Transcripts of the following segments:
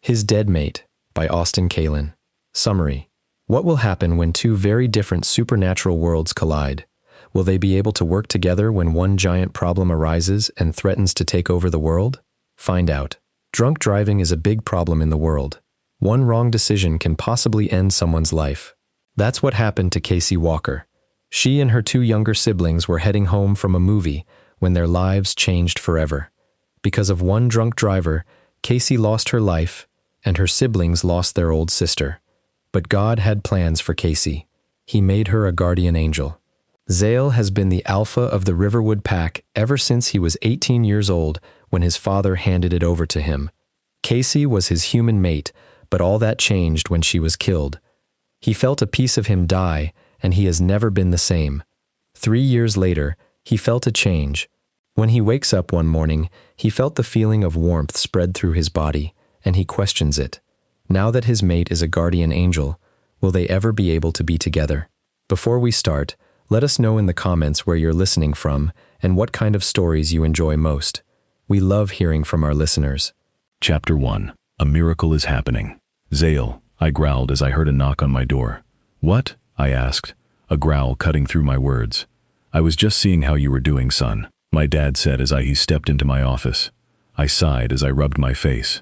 His Dead Mate by Kalin. Summary. What will happen when two very different supernatural worlds collide? Will they be able to work together when one giant problem arises and threatens to take over the world? Find out. Drunk driving is a big problem in the world. One wrong decision can possibly end someone's life. That's what happened to Kasey Walker. She and her two younger siblings were heading home from a movie when their lives changed forever. Because of one drunk driver, Kasey lost her life, and her siblings lost their old sister. But God had plans for Kasey. He made her a guardian angel. Zale has been the alpha of the Riverwood Pack ever since he was 18 years old when his father handed it over to him. Kasey was his human mate, but all that changed when she was killed. He felt a piece of him die, and he has never been the same. 3 years later, he felt a change. When he wakes up one morning, he felt the feeling of warmth spread through his body, and he questions it. Now that his mate is a guardian angel, will they ever be able to be together? Before we start, let us know in the comments where you're listening from and what kind of stories you enjoy most. We love hearing from our listeners. Chapter 1. A Miracle is Happening. Zale, I growled as I heard a knock on my door. What? I asked, a growl cutting through my words. I was just seeing how you were doing, son, my dad said as he stepped into my office. I sighed as I rubbed my face.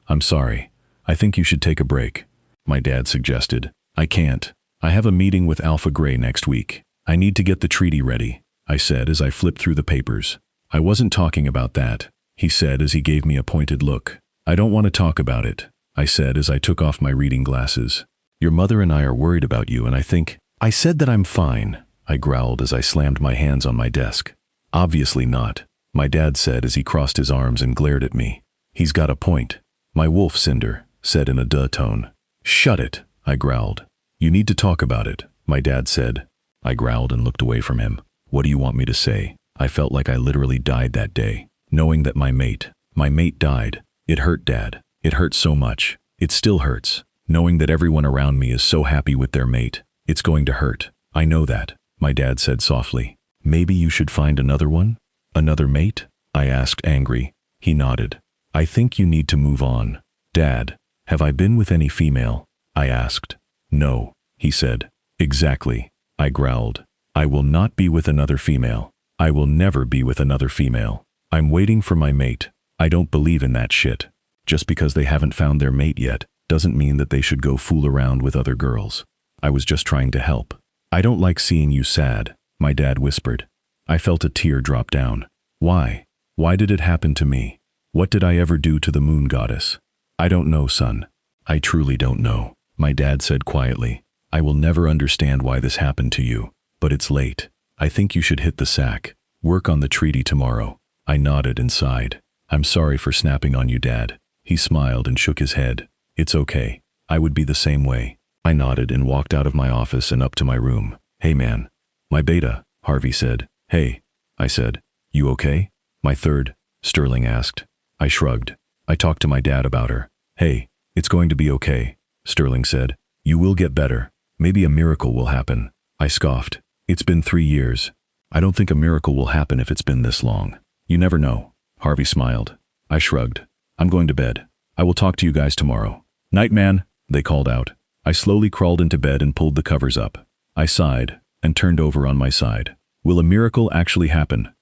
I'm sorry. I think you should take a break, my dad suggested. I can't. I have a meeting with Alpha Grey next week. I need to get the treaty ready, I said as I flipped through the papers. I wasn't talking about that, he said as he gave me a pointed look. I don't want to talk about it, I said as I took off my reading glasses. Your mother and I are worried about you, and I said that I'm fine, I growled as I slammed my hands on my desk. Obviously not, my dad said as he crossed his arms and glared at me. He's got a point. My wolf Cinder said in a duh tone. Shut it, I growled. You need to talk about it, my dad said. I growled and looked away from him. What do you want me to say? I felt like I literally died that day, knowing that my mate died. It hurt, Dad. It hurt so much. It still hurts. Knowing that everyone around me is so happy with their mate, it's going to hurt. I know that, my dad said softly. Maybe you should find another one? Another mate? I asked, angry. He nodded. I think you need to move on. Dad, have I been with any female? I asked. No, he said. Exactly, I growled. I will not be with another female. I will never be with another female. I'm waiting for my mate. I don't believe in that shit. Just because they haven't found their mate yet doesn't mean that they should go fool around with other girls. I was just trying to help. I don't like seeing you sad, my dad whispered. I felt a tear drop down. Why? Why did it happen to me? What did I ever do to the moon goddess? I don't know, son. I truly don't know, my dad said quietly. I will never understand why this happened to you, but it's late. I think you should hit the sack. Work on the treaty tomorrow. I nodded and sighed. I'm sorry for snapping on you, Dad. He smiled and shook his head. It's okay. I would be the same way. I nodded and walked out of my office and up to my room. Hey man. My beta, Harvey said. Hey, I said. You okay? My third, Sterling asked. I shrugged. I talked to my dad about her. Hey, it's going to be okay, Sterling said. You will get better. Maybe a miracle will happen. I scoffed. It's been 3 years. I don't think a miracle will happen if it's been this long. You never know. Harvey smiled. I shrugged. I'm going to bed. I will talk to you guys tomorrow. Night, man, they called out. I slowly crawled into bed and pulled the covers up. I sighed and turned over on my side. Will a miracle actually happen?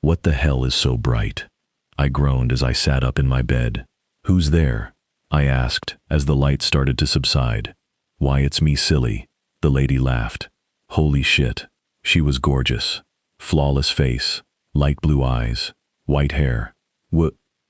What the hell is so bright? I groaned as I sat up in my bed. Who's there? I asked as the light started to subside. Why, it's me, silly. The lady laughed. Holy shit. She was gorgeous. Flawless face, light blue eyes, white hair.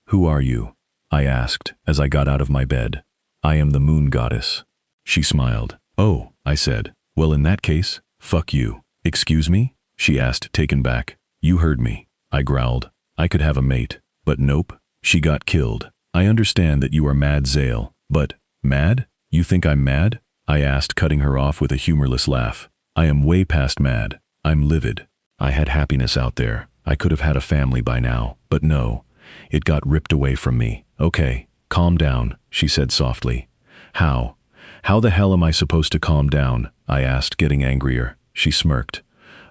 Who are you? I asked as I got out of my bed. I am the moon goddess. She smiled. Oh, I said. Well, in that case, fuck you. Excuse me? She asked, taken back. You heard me. I growled. I could have a mate. But nope, she got killed. I understand that you are mad, Zale, but, mad? You think I'm mad? I asked, cutting her off with a humorless laugh. I am way past mad. I'm livid. I had happiness out there. I could have had a family by now, but no. It got ripped away from me. Okay, calm down, she said softly. How? How the hell am I supposed to calm down? I asked, getting angrier. She smirked.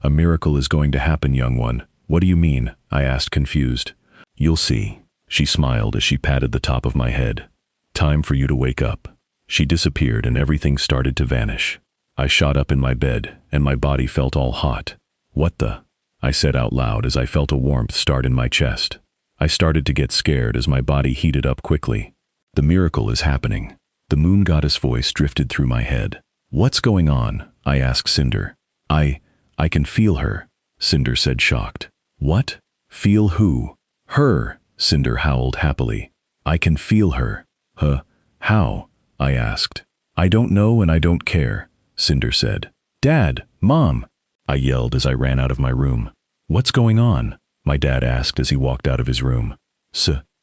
A miracle is going to happen, young one. What do you mean? I asked, confused. You'll see. She smiled as she patted the top of my head. Time for you to wake up." She disappeared and everything started to vanish. I shot up in my bed and my body felt all hot. "What the?" I said out loud as I felt a warmth start in my chest. I started to get scared as my body heated up quickly. "The miracle is happening." The moon goddess voice drifted through my head. "What's going on?" I asked Cinder. I can feel her," Cinder said, shocked. "What? Feel who?" "Her," Cinder howled happily. "I can feel her." "Huh? How?" I asked. "I don't know and I don't care," Cinder said. "Dad! Mom!" I yelled as I ran out of my room. "What's going on?" my dad asked as he walked out of his room.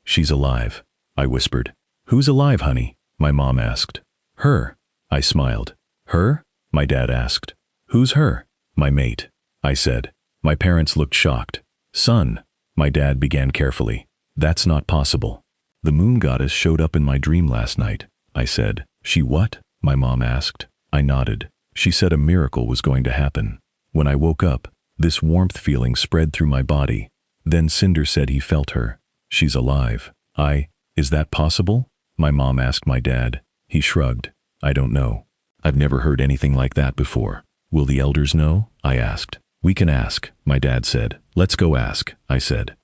She's alive," I whispered. "Who's alive, honey?" my mom asked. "Her." I smiled. "Her?" my dad asked. "Who's her?" "My mate," I said. My parents looked shocked. "Son," my dad began carefully. "That's not possible." "The moon goddess showed up in my dream last night," I said. "She what?" my mom asked. I nodded. "She said a miracle was going to happen." When I woke up, this warmth feeling spread through my body. Then Cinder said he felt her. "She's alive." Is that possible?" my mom asked my dad. He shrugged. "I don't know. I've never heard anything like that before." "Will the elders know?" I asked. "We can ask," my dad said. "Let's go ask," I said.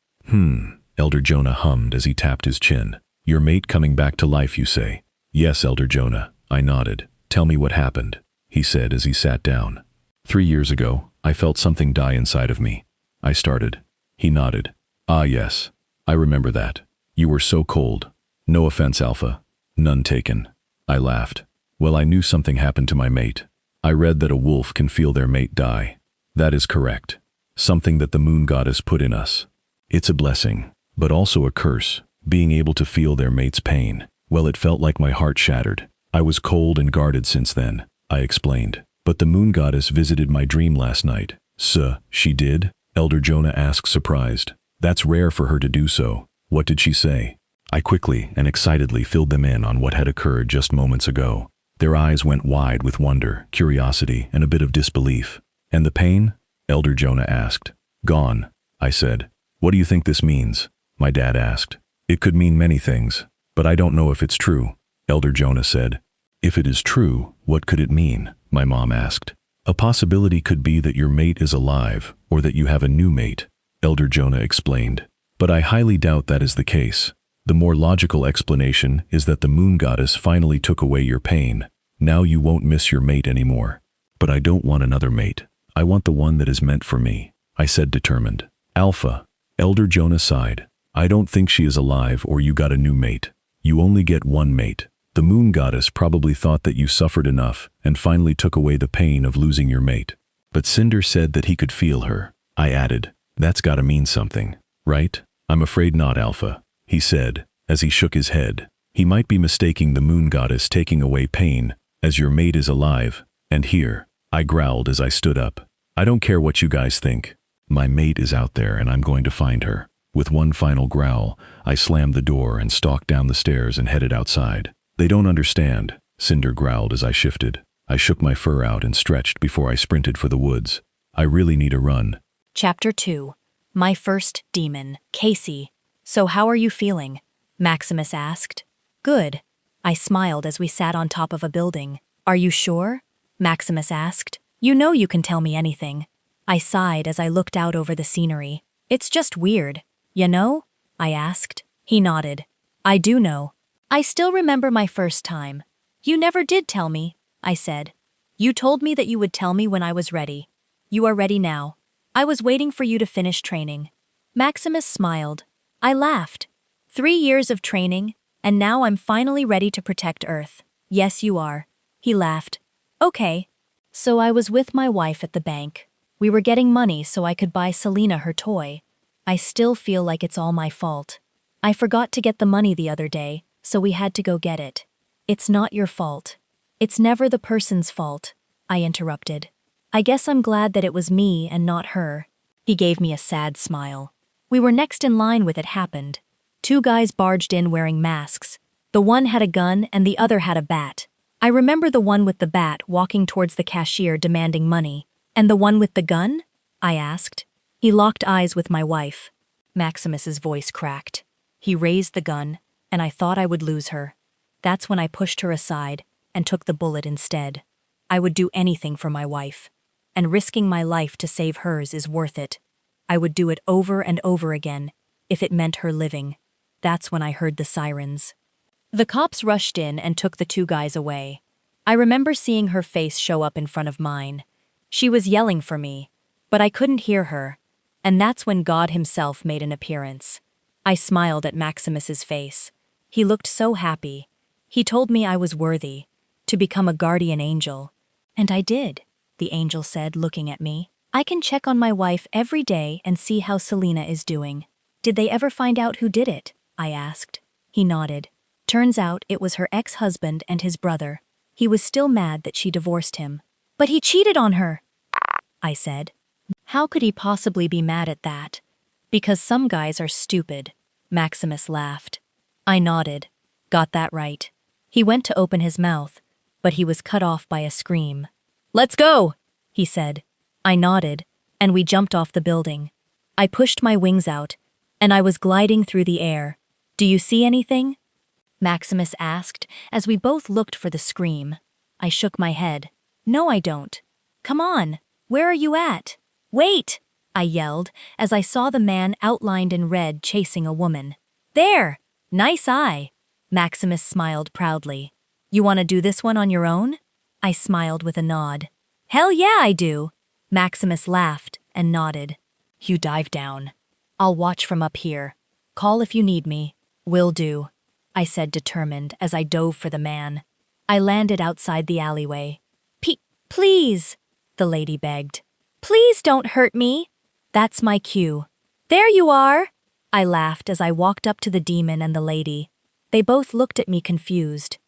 Elder Jonah hummed as he tapped his chin. "Your mate coming back to life, you say?" "Yes, Elder Jonah," I nodded. "Tell me what happened," he said as he sat down. 3 years ago, I felt something die inside of me. I started. He nodded. "Ah, yes. I remember that. You were so cold." "No offense, Alpha." "None taken." I laughed. "Well, I knew something happened to my mate. I read that a wolf can feel their mate die." "That is correct. Something that the moon goddess put in us. It's a blessing, but also a curse, being able to feel their mate's pain. Well, it felt like my heart shattered. I was cold and guarded since then," I explained. "But the moon goddess visited my dream last night." She did?" Elder Jonah asked, surprised. "That's rare for her to do so. What did she say?" I quickly and excitedly filled them in on what had occurred just moments ago. Their eyes went wide with wonder, curiosity, and a bit of disbelief. "And the pain?" Elder Jonah asked. "Gone," I said. "What do you think this means?" my dad asked. "It could mean many things, but I don't know if it's true," Elder Jonah said. "If it is true, what could it mean?" my mom asked. "A possibility could be that your mate is alive, or that you have a new mate," Elder Jonah explained. "But I highly doubt that is the case. The more logical explanation is that the moon goddess finally took away your pain. Now you won't miss your mate anymore." "But I don't want another mate. I want the one that is meant for me," I said, determined. "Alpha," Elder Jonah sighed. "I don't think she is alive or you got a new mate. You only get one mate. The moon goddess probably thought that you suffered enough and finally took away the pain of losing your mate." "But Cinder said that he could feel her," I added. "That's gotta mean something, right?" "I'm afraid not, Alpha," he said, as he shook his head. "He might be mistaking the moon goddess taking away pain, as your mate is alive, and here," I growled as I stood up. "I don't care what you guys think. My mate is out there and I'm going to find her." With one final growl, I slammed the door and stalked down the stairs and headed outside. "They don't understand," Cinder growled as I shifted. I shook my fur out and stretched before I sprinted for the woods. "I really need a run." Chapter 2. My First Demon. Kasey. "So how are you feeling?" Maximus asked. "Good." I smiled as we sat on top of a building. "Are you sure?" Maximus asked. "You know you can tell me anything." I sighed as I looked out over the scenery. "It's just weird. You know?" I asked. He nodded. "I do know. I still remember my first time." "You never did tell me," I said. "You told me that you would tell me when I was ready. You are ready now. I was waiting for you to finish training." Maximus smiled. I laughed. 3 years of training, and now I'm finally ready to protect Earth. "Yes, you are." He laughed. "Okay." So I was with my wife at the bank. We were getting money so I could buy Selena her toy. I still feel like it's all my fault. I forgot to get the money the other day, so we had to go get it. "It's not your fault. It's never the person's fault," I interrupted. "I guess I'm glad that it was me and not her." He gave me a sad smile. We were next in line when it happened. 2 guys barged in wearing masks. The one had a gun and the other had a bat. I remember the one with the bat walking towards the cashier demanding money. "And the one with the gun?" I asked. He locked eyes with my wife. Maximus's voice cracked. He raised the gun, and I thought I would lose her. That's when I pushed her aside and took the bullet instead. I would do anything for my wife, and risking my life to save hers is worth it. I would do it over and over again if it meant her living. That's when I heard the sirens. The cops rushed in and took the two guys away. I remember seeing her face show up in front of mine. She was yelling for me, but I couldn't hear her, and that's when God himself made an appearance. I smiled at Maximus's face. He looked so happy. He told me I was worthy to become a guardian angel. And I did, the angel said, looking at me. I can check on my wife every day and see how Selena is doing. Did they ever find out who did it? I asked. He nodded. Turns out it was her ex-husband and his brother. He was still mad that she divorced him. But he cheated on her, I said. How could he possibly be mad at that? Because some guys are stupid, Maximus laughed. I nodded. Got that right. He went to open his mouth, but he was cut off by a scream. Let's go, he said. I nodded, and we jumped off the building. I pushed my wings out, and I was gliding through the air. Do you see anything? Maximus asked, as we both looked for the scream. I shook my head. No, I don't. Come on, where are you at? Wait, I yelled, as I saw the man outlined in red chasing a woman. There! Nice eye! Maximus smiled proudly. You want to do this one on your own? I smiled with a nod. Hell yeah, I do! Maximus laughed and nodded. You dive down. I'll watch from up here. Call if you need me. Will do, I said, determined, as I dove for the man. I landed outside the alleyway. Please, the lady begged. Please don't hurt me. That's my cue. There you are! I laughed as I walked up to the demon and the lady. They both looked at me confused.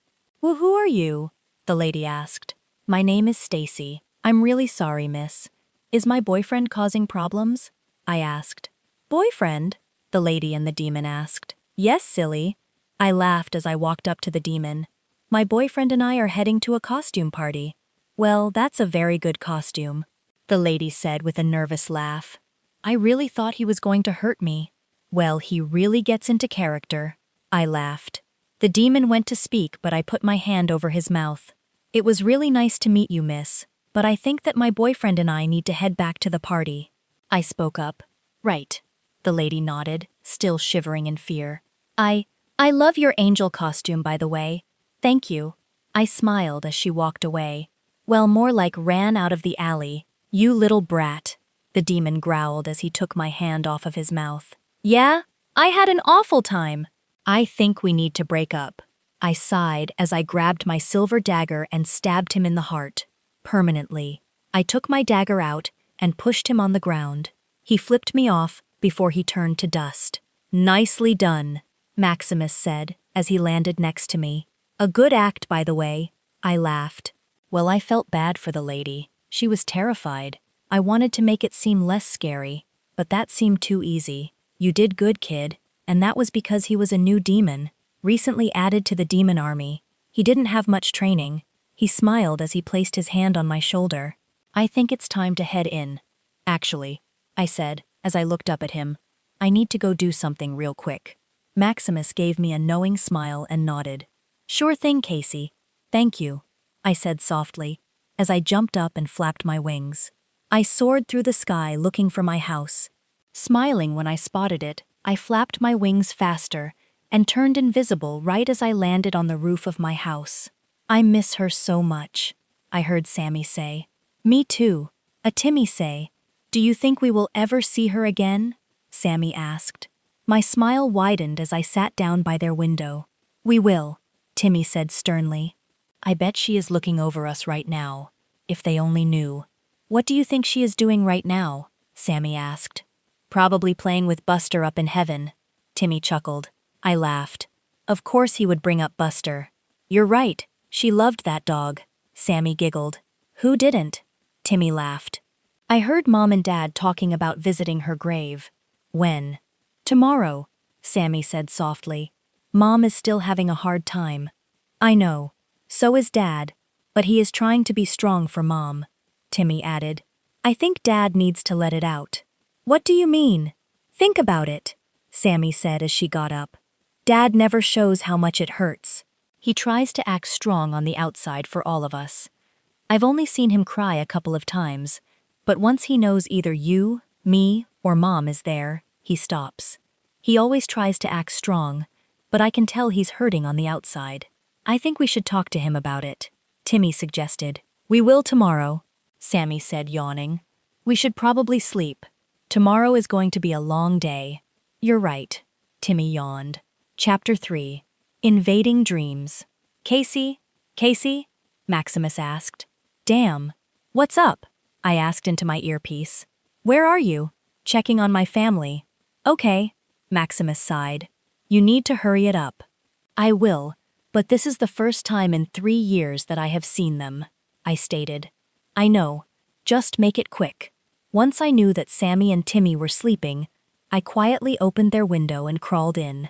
Well, who are you? The lady asked. My name is Stacy. I'm really sorry, miss. Is my boyfriend causing problems? I asked. Boyfriend? The lady and the demon asked. Yes, silly. I laughed as I walked up to the demon. My boyfriend and I are heading to a costume party. Well, that's a very good costume, the lady said with a nervous laugh. I really thought he was going to hurt me. Well, he really gets into character. I laughed. The demon went to speak, but I put my hand over his mouth. It was really nice to meet you, miss, but I think that my boyfriend and I need to head back to the party. I spoke up. Right. The lady nodded, still shivering in fear. I love your angel costume, by the way. Thank you. I smiled as she walked away. Well, more like ran out of the alley. You little brat, the demon growled as he took my hand off of his mouth. Yeah, I had an awful time. I think we need to break up. I sighed as I grabbed my silver dagger and stabbed him in the heart. Permanently. I took my dagger out and pushed him on the ground. He flipped me off before he turned to dust. Nicely done, Maximus said as he landed next to me. A good act, by the way. I laughed. Well, I felt bad for the lady. She was terrified. I wanted to make it seem less scary, but that seemed too easy. You did good, kid, and that was because he was a new demon, recently added to the demon army. He didn't have much training. He smiled as he placed his hand on my shoulder. I think it's time to head in. Actually, I said, as I looked up at him. I need to go do something real quick. Maximus gave me a knowing smile and nodded. Sure thing, Kasey. Thank you, I said softly, as I jumped up and flapped my wings. I soared through the sky looking for my house. Smiling when I spotted it, I flapped my wings faster and turned invisible right as I landed on the roof of my house. I miss her so much, I heard Sammy say. Me too, a Timmy say. Do you think we will ever see her again? Sammy asked. My smile widened as I sat down by their window. We will, Timmy said sternly. I bet she is looking over us right now. If they only knew. What do you think she is doing right now? Sammy asked. Probably playing with Buster up in heaven. Timmy chuckled. I laughed. Of course he would bring up Buster. You're right, she loved that dog. Sammy giggled. Who didn't? Timmy laughed. I heard Mom and Dad talking about visiting her grave. When? Tomorrow, Sammy said softly. Mom is still having a hard time. I know. So is Dad, but he is trying to be strong for Mom, Timmy added. I think Dad needs to let it out. What do you mean? Think about it, Sammy said as she got up. Dad never shows how much it hurts. He tries to act strong on the outside for all of us. I've only seen him cry a couple of times, but once he knows either you, me, or Mom is there, he stops. He always tries to act strong, but I can tell he's hurting on the outside. I think we should talk to him about it, Timmy suggested. We will tomorrow, Sammy said, yawning. We should probably sleep. Tomorrow is going to be a long day. You're right, Timmy yawned. Chapter 3. Invading Dreams. Kasey? Maximus asked. Damn. What's up? I asked into my earpiece. Where are you? Checking on my family. Okay, Maximus sighed. You need to hurry it up. I will, but this is the first time in 3 years that I have seen them, I stated. I know. Just make it quick. Once I knew that Sammy and Timmy were sleeping, I quietly opened their window and crawled in.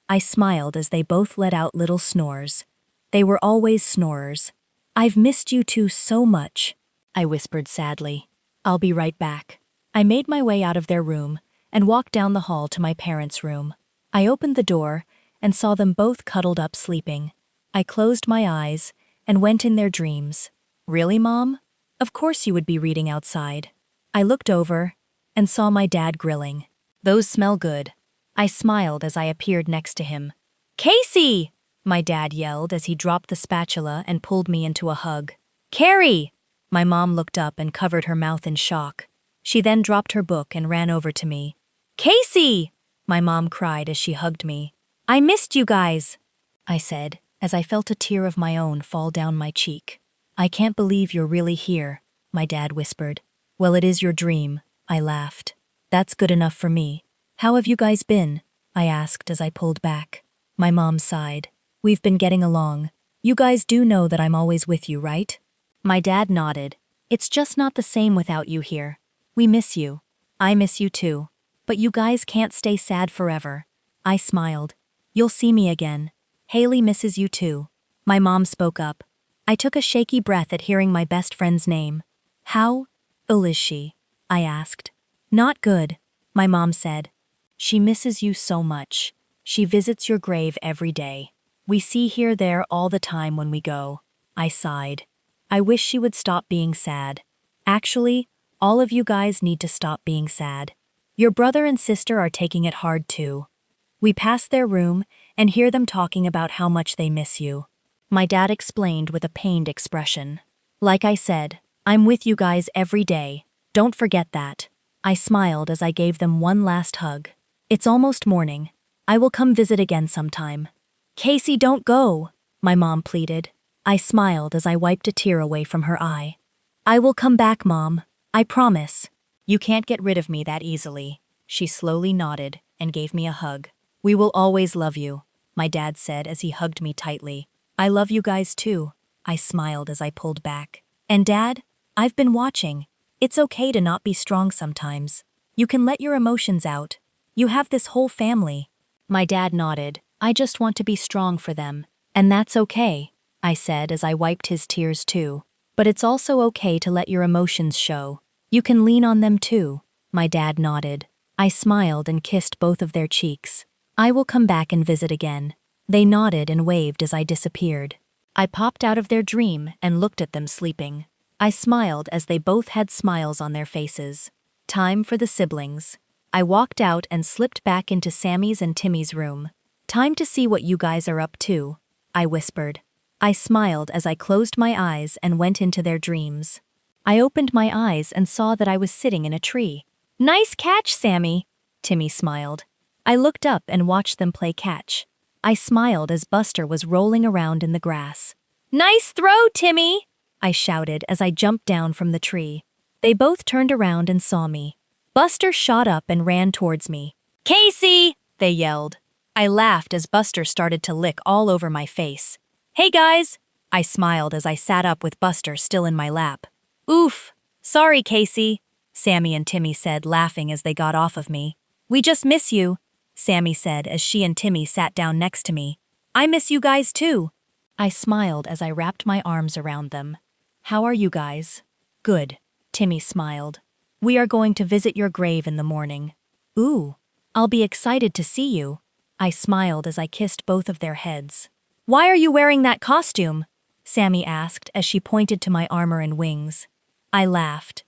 I smiled as they both let out little snores. They were always snorers. I've missed you two so much, I whispered sadly. I'll be right back. I made my way out of their room and walked down the hall to my parents' room. I opened the door and saw them both cuddled up sleeping. I closed my eyes and went in their dreams. Really, Mom? Of course you would be reading outside. I looked over and saw my dad grilling. Those smell good. I smiled as I appeared next to him. Kasey! My dad yelled as he dropped the spatula and pulled me into a hug. Carrie! My mom looked up and covered her mouth in shock. She then dropped her book and ran over to me. Kasey! My mom cried as she hugged me. I missed you guys, I said, as I felt a tear of my own fall down my cheek. I can't believe you're really here, my dad whispered. Well, it is your dream, I laughed. That's good enough for me. How have you guys been? I asked as I pulled back. My mom sighed. We've been getting along. You guys do know that I'm always with you, right? My dad nodded. It's just not the same without you here. We miss you. I miss you too. But you guys can't stay sad forever. I smiled. You'll see me again. Haley misses you too. My mom spoke up. I took a shaky breath at hearing my best friend's name. How ill is she? I asked. Not good, my mom said. She misses you so much. She visits your grave every day. We see her there all the time when we go. I sighed. I wish she would stop being sad. Actually, all of you guys need to stop being sad. Your brother and sister are taking it hard too. We pass their room and hear them talking about how much they miss you. My dad explained with a pained expression. Like I said, I'm with you guys every day. Don't forget that. I smiled as I gave them one last hug. It's almost morning. I will come visit again sometime. Kasey, don't go, my mom pleaded. I smiled as I wiped a tear away from her eye. I will come back, Mom. I promise. You can't get rid of me that easily. She slowly nodded and gave me a hug. We will always love you, my dad said as he hugged me tightly. I love you guys too. I smiled as I pulled back. And Dad, I've been watching. It's okay to not be strong sometimes. You can let your emotions out. You have this whole family. My dad nodded. I just want to be strong for them. And that's okay, I said as I wiped his tears too. But it's also okay to let your emotions show. You can lean on them too. My dad nodded. I smiled and kissed both of their cheeks. I will come back and visit again. They nodded and waved as I disappeared. I popped out of their dream and looked at them sleeping. I smiled as they both had smiles on their faces. Time for the siblings. I walked out and slipped back into Sammy's and Timmy's room. Time to see what you guys are up to, I whispered. I smiled as I closed my eyes and went into their dreams. I opened my eyes and saw that I was sitting in a tree. Nice catch, Sammy, Timmy smiled. I looked up and watched them play catch. I smiled as Buster was rolling around in the grass. Nice throw, Timmy, I shouted as I jumped down from the tree. They both turned around and saw me. Buster shot up and ran towards me. Kasey, they yelled. I laughed as Buster started to lick all over my face. Hey guys, I smiled as I sat up with Buster still in my lap. Oof, sorry Kasey, Sammy and Timmy said, laughing as they got off of me. We just miss you, Sammy said as she and Timmy sat down next to me. I miss you guys too. I smiled as I wrapped my arms around them. How are you guys? Good, Timmy smiled. We are going to visit your grave in the morning. Ooh, I'll be excited to see you. I smiled as I kissed both of their heads. Why are you wearing that costume? Sammy asked as she pointed to my armor and wings. I laughed.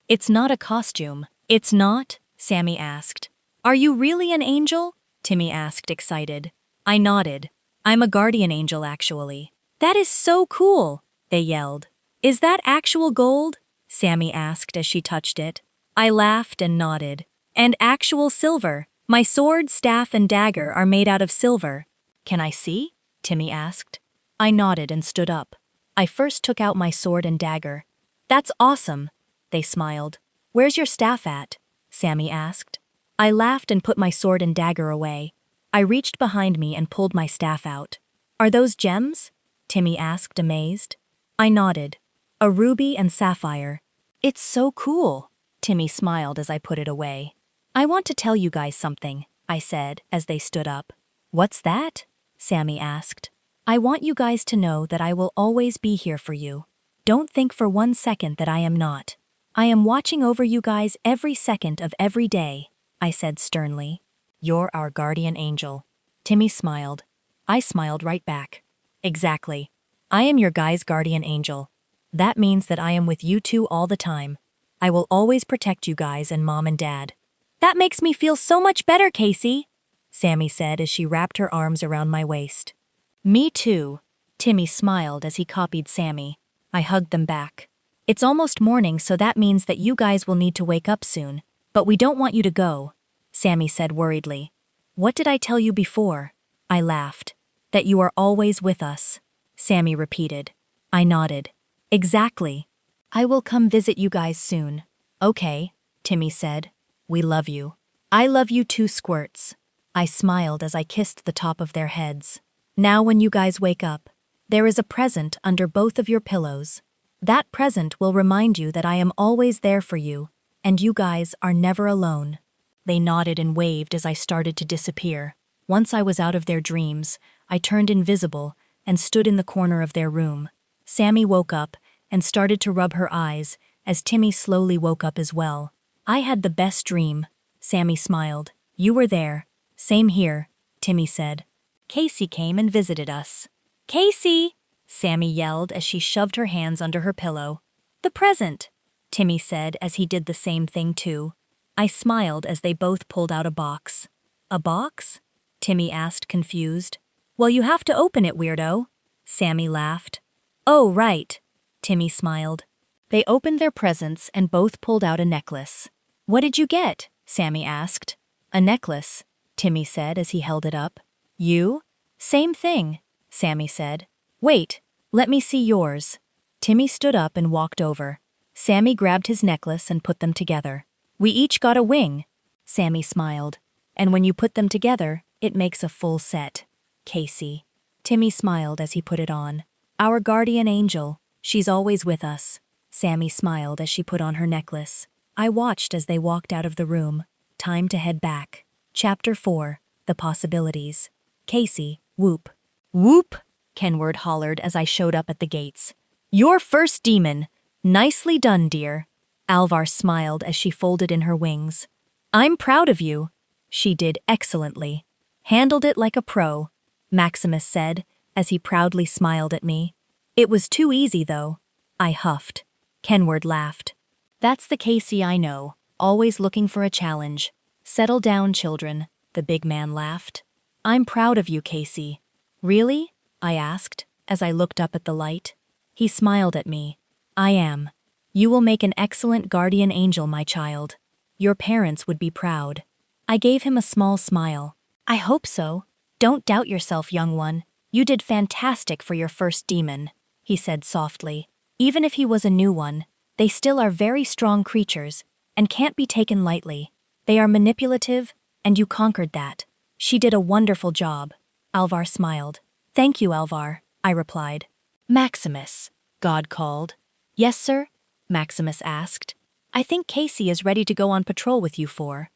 It's not a costume. It's not? Sammy asked. Are you really an angel? Timmy asked, excited. I nodded. I'm a guardian angel, actually. That is so cool, they yelled. Is that actual gold? Sammy asked as she touched it. I laughed and nodded. And actual silver. My sword, staff, and dagger are made out of silver. Can I see? Timmy asked. I nodded and stood up. I first took out my sword and dagger. That's awesome, they smiled. Where's your staff at? Sammy asked. I laughed and put my sword and dagger away. I reached behind me and pulled my staff out. Are those gems? Timmy asked, amazed. I nodded. A ruby and sapphire. It's so cool, Timmy smiled as I put it away. I want to tell you guys something, I said as they stood up. What's that? Sammy asked. I want you guys to know that I will always be here for you. Don't think for 1 second that I am not. I am watching over you guys every second of every day, I said sternly. You're our guardian angel. Timmy smiled. I smiled right back. Exactly. I am your guys' guardian angel. That means that I am with you two all the time. I will always protect you guys and Mom and Dad. That makes me feel so much better, Kasey, Sammy said as she wrapped her arms around my waist. Me too. Timmy smiled as he copied Sammy. I hugged them back. It's almost morning, so that means that you guys will need to wake up soon. But we don't want you to go, Sammy said worriedly. What did I tell you before? I laughed. That you are always with us, Sammy repeated. I nodded. Exactly. I will come visit you guys soon. Okay, Timmy said. We love you. I love you too, Squirts. I smiled as I kissed the top of their heads. Now when you guys wake up, there is a present under both of your pillows. That present will remind you that I am always there for you, and you guys are never alone. They nodded and waved as I started to disappear. Once I was out of their dreams, I turned invisible and stood in the corner of their room. Sammy woke up and started to rub her eyes as Timmy slowly woke up as well. I had the best dream, Sammy smiled. You were there. Same here, Timmy said. Kasey came and visited us. Kasey, Sammy yelled as she shoved her hands under her pillow. The present, Timmy said as he did the same thing too. I smiled as they both pulled out a box. A box? Timmy asked, confused. Well, you have to open it, weirdo. Sammy laughed. Oh, right, Timmy smiled. They opened their presents and both pulled out a necklace. What did you get? Sammy asked. A necklace, Timmy said as he held it up. You? Same thing, Sammy said. Wait, let me see yours. Timmy stood up and walked over. Sammy grabbed his necklace and put them together. We each got a wing, Sammy smiled. And when you put them together, it makes a full set. Kasey. Timmy smiled as he put it on. Our guardian angel, she's always with us. Sammy smiled as she put on her necklace. I watched as they walked out of the room. Time to head back. Chapter 4. The Possibilities. Kasey, whoop. Whoop, Kenward hollered as I showed up at the gates. Your first demon. Nicely done, dear. Alvar smiled as she folded in her wings. I'm proud of you. She did excellently. Handled it like a pro, Maximus said as he proudly smiled at me. It was too easy, though. I huffed. Kenward laughed. That's the Kasey I know, always looking for a challenge. Settle down, children, the big man laughed. I'm proud of you, Kasey. Really? I asked, as I looked up at the light. He smiled at me. I am. You will make an excellent guardian angel, my child. Your parents would be proud. I gave him a small smile. I hope so. Don't doubt yourself, young one. You did fantastic for your first demon, he said softly. Even if he was a new one, they still are very strong creatures and can't be taken lightly. They are manipulative, and you conquered that. She did a wonderful job. Alvar smiled. Thank you, Alvar, I replied. Maximus, God called. Yes, sir? Maximus asked. I think Kasey is ready to go on patrol with you four.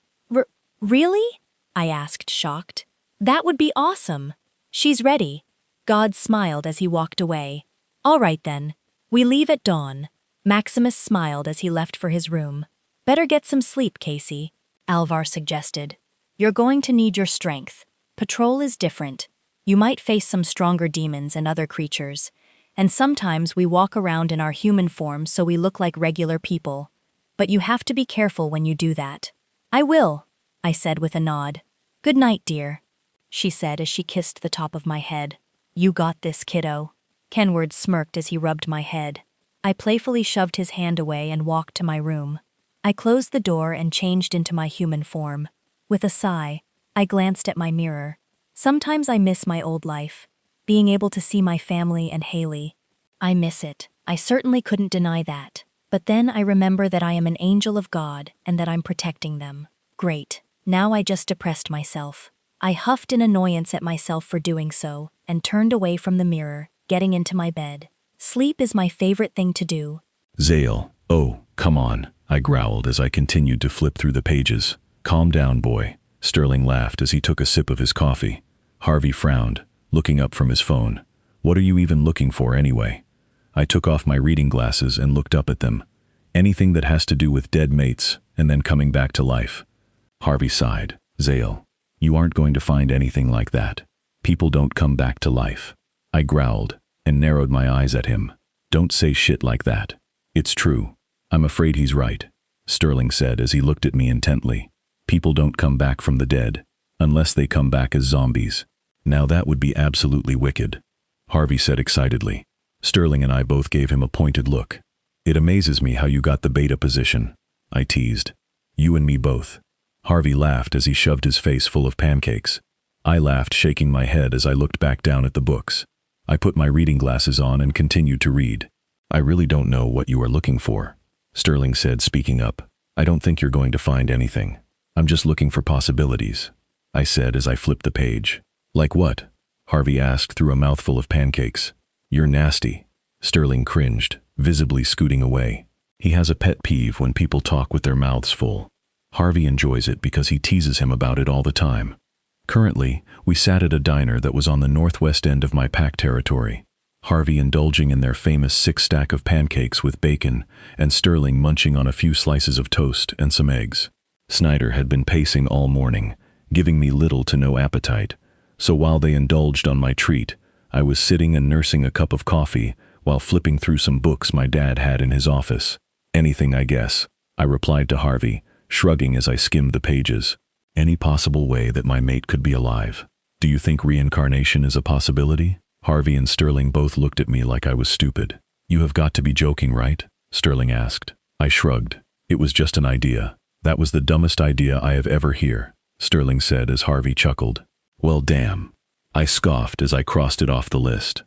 Really? I asked, shocked. That would be awesome. She's ready. God smiled as he walked away. All right then. We leave at dawn. Maximus smiled as he left for his room. Better get some sleep, Kasey, Alvar suggested. You're going to need your strength. Patrol is different. You might face some stronger demons and other creatures, and sometimes we walk around in our human form so we look like regular people. But you have to be careful when you do that. I will, I said with a nod. Good night, dear, she said as she kissed the top of my head. You got this, kiddo. Kenward smirked as he rubbed my head. I playfully shoved his hand away and walked to my room. I closed the door and changed into my human form. With a sigh, I glanced at my mirror. Sometimes I miss my old life, being able to see my family and Haley. I miss it. I certainly couldn't deny that. But then I remember that I am an angel of God and that I'm protecting them. Great. Now I just depressed myself. I huffed in annoyance at myself for doing so and turned away from the mirror, getting into my bed. Sleep is my favorite thing to do. Zale, oh, come on, I growled as I continued to flip through the pages. Calm down, boy. Sterling laughed as he took a sip of his coffee. Harvey frowned, looking up from his phone. What are you even looking for anyway? I took off my reading glasses and looked up at them. Anything that has to do with dead mates and then coming back to life. Harvey sighed. Zale, you aren't going to find anything like that. People don't come back to life. I growled and narrowed my eyes at him. Don't say shit like that. It's true. I'm afraid he's right, Sterling said as he looked at me intently. People don't come back from the dead, unless they come back as zombies. Now that would be absolutely wicked, Harvey said excitedly. Sterling and I both gave him a pointed look. It amazes me how you got the beta position, I teased. You and me both. Harvey laughed as he shoved his face full of pancakes. I laughed, shaking my head as I looked back down at the books. I put my reading glasses on and continued to read. I really don't know what you are looking for, Sterling said, speaking up. I don't think you're going to find anything. I'm just looking for possibilities, I said as I flipped the page. Like what? Harvey asked through a mouthful of pancakes. You're nasty. Sterling cringed, visibly scooting away. He has a pet peeve when people talk with their mouths full. Harvey enjoys it because he teases him about it all the time. Currently, we sat at a diner that was on the northwest end of my pack territory. Harvey indulging in their famous 6-stack of pancakes with bacon, and Sterling munching on a few slices of toast and some eggs. Snyder had been pacing all morning, giving me little to no appetite, so while they indulged on my treat, I was sitting and nursing a cup of coffee while flipping through some books my dad had in his office. Anything, I guess, I replied to Harvey, shrugging as I skimmed the pages. Any possible way that my mate could be alive? Do you think reincarnation is a possibility? Harvey and Sterling both looked at me like I was stupid. You have got to be joking, right? Sterling asked. I shrugged. It was just an idea. That was the dumbest idea I have ever heard, Sterling said as Harvey chuckled. Well, damn. I scoffed as I crossed it off the list.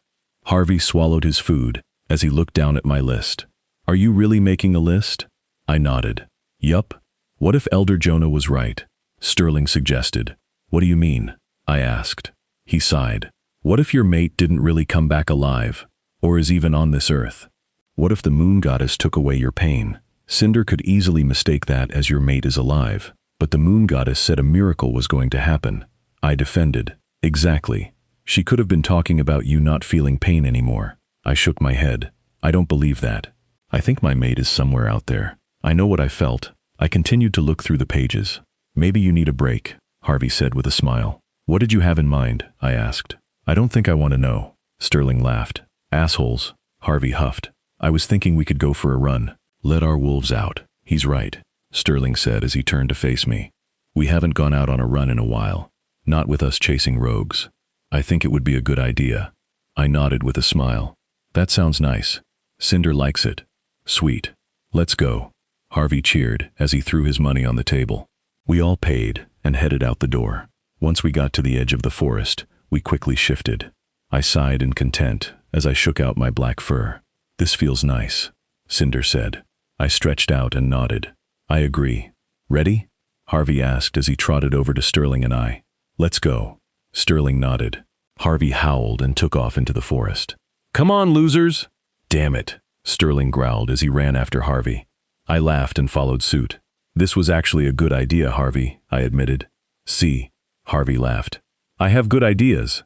Harvey swallowed his food as he looked down at my list. Are you really making a list? I nodded. Yup. What if Elder Jonah was right? Sterling suggested. What do you mean? I asked. He sighed. What if your mate didn't really come back alive, or is even on this earth? What if the moon goddess took away your pain? Cinder could easily mistake that as your mate is alive, but the moon goddess said a miracle was going to happen. I defended. Exactly. She could have been talking about you not feeling pain anymore. I shook my head. I don't believe that. I think my mate is somewhere out there. I know what I felt. I continued to look through the pages. Maybe you need a break, Harvey said with a smile. What did you have in mind? I asked. I don't think I want to know. Sterling laughed. Assholes, Harvey huffed. I was thinking we could go for a run. Let our wolves out. He's right, Sterling said as he turned to face me. We haven't gone out on a run in a while. Not with us chasing rogues. I think it would be a good idea. I nodded with a smile. That sounds nice. Cinder likes it. Sweet. Let's go. Harvey cheered as he threw his money on the table. We all paid and headed out the door. Once we got to the edge of the forest, we quickly shifted. I sighed in content as I shook out my black fur. This feels nice, Cinder said. I stretched out and nodded. I agree. Ready? Harvey asked as he trotted over to Sterling and I. Let's go. Sterling nodded. Harvey howled and took off into the forest. Come on, losers! Damn it, Sterling growled as he ran after Harvey. I laughed and followed suit. This was actually a good idea, Harvey, I admitted. See, Harvey laughed. I have good ideas.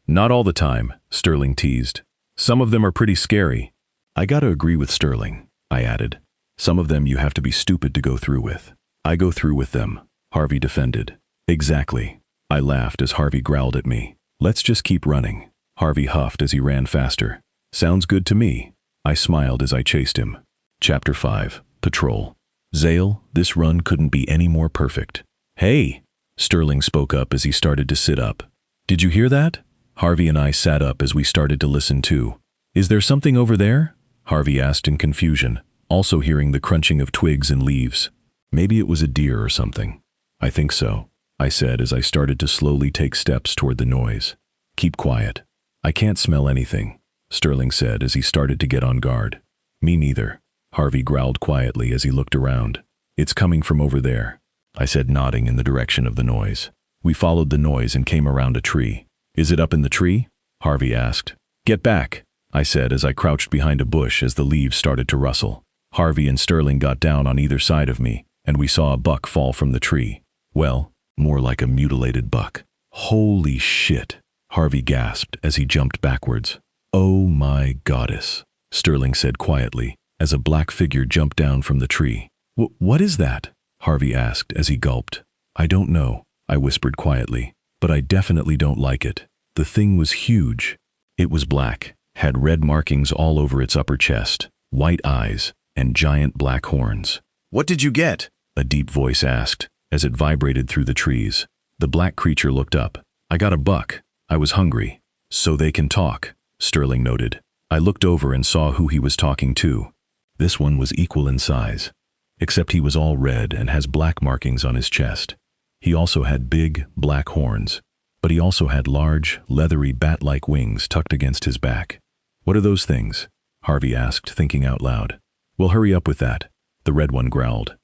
Not all the time, Sterling teased. Some of them are pretty scary. I gotta agree with Sterling, I added. Some of them you have to be stupid to go through with. I go through with them, Harvey defended. Exactly. I laughed as Harvey growled at me. Let's just keep running. Harvey huffed as he ran faster. Sounds good to me. I smiled as I chased him. Chapter 5. Patrol. Zale, this run couldn't be any more perfect. Hey! Sterling spoke up as he started to sit up. Did you hear that? Harvey and I sat up as we started to listen too. Is there something over there? Harvey asked in confusion, also hearing the crunching of twigs and leaves. Maybe it was a deer or something. I think so, I said as I started to slowly take steps toward the noise. Keep quiet. I can't smell anything, Sterling said as he started to get on guard. Me neither, Harvey growled quietly as he looked around. It's coming from over there, I said, nodding in the direction of the noise. We followed the noise and came around a tree. Is it up in the tree? Harvey asked. Get back, I said as I crouched behind a bush as the leaves started to rustle. Harvey and Sterling got down on either side of me, and we saw a buck fall from the tree. Well, more like a mutilated buck. Holy shit, Harvey gasped as he jumped backwards. Oh my goddess, Sterling said quietly as a black figure jumped down from the tree. What is that? Harvey asked as he gulped. I don't know, I whispered quietly, but I definitely don't like it. The thing was huge. It was black, had red markings all over its upper chest, white eyes, and giant black horns. What did you get? A deep voice asked as it vibrated through the trees. The black creature looked up. I got a buck. I was hungry. So they can talk, Sterling noted. I looked over and saw who he was talking to. This one was equal in size, except he was all red and has black markings on his chest. He also had big, black horns, but he also had large, leathery bat-like wings tucked against his back. What are those things? Harvey asked, thinking out loud. Well, hurry up with that, the red one growled.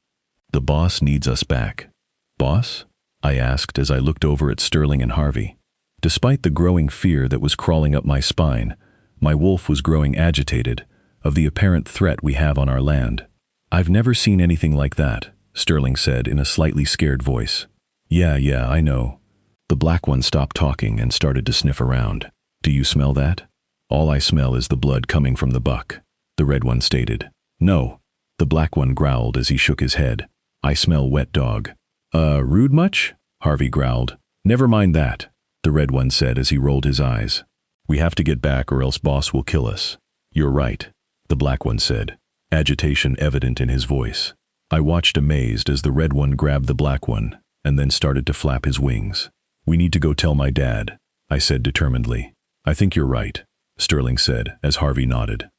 The boss needs us back. Boss? I asked as I looked over at Sterling and Harvey. Despite the growing fear that was crawling up my spine, my wolf was growing agitated of the apparent threat we have on our land. I've never seen anything like that, Sterling said in a slightly scared voice. Yeah, I know. The black one stopped talking and started to sniff around. Do you smell that? All I smell is the blood coming from the buck, the red one stated. No, the black one growled as he shook his head. I smell wet dog. Rude much? Harvey growled. Never mind that, the red one said as he rolled his eyes. We have to get back or else boss will kill us. You're right, the black one said, agitation evident in his voice. I watched amazed as the red one grabbed the black one and then started to flap his wings. We need to go tell my dad, I said determinedly. I think you're right, Sterling said as Harvey nodded.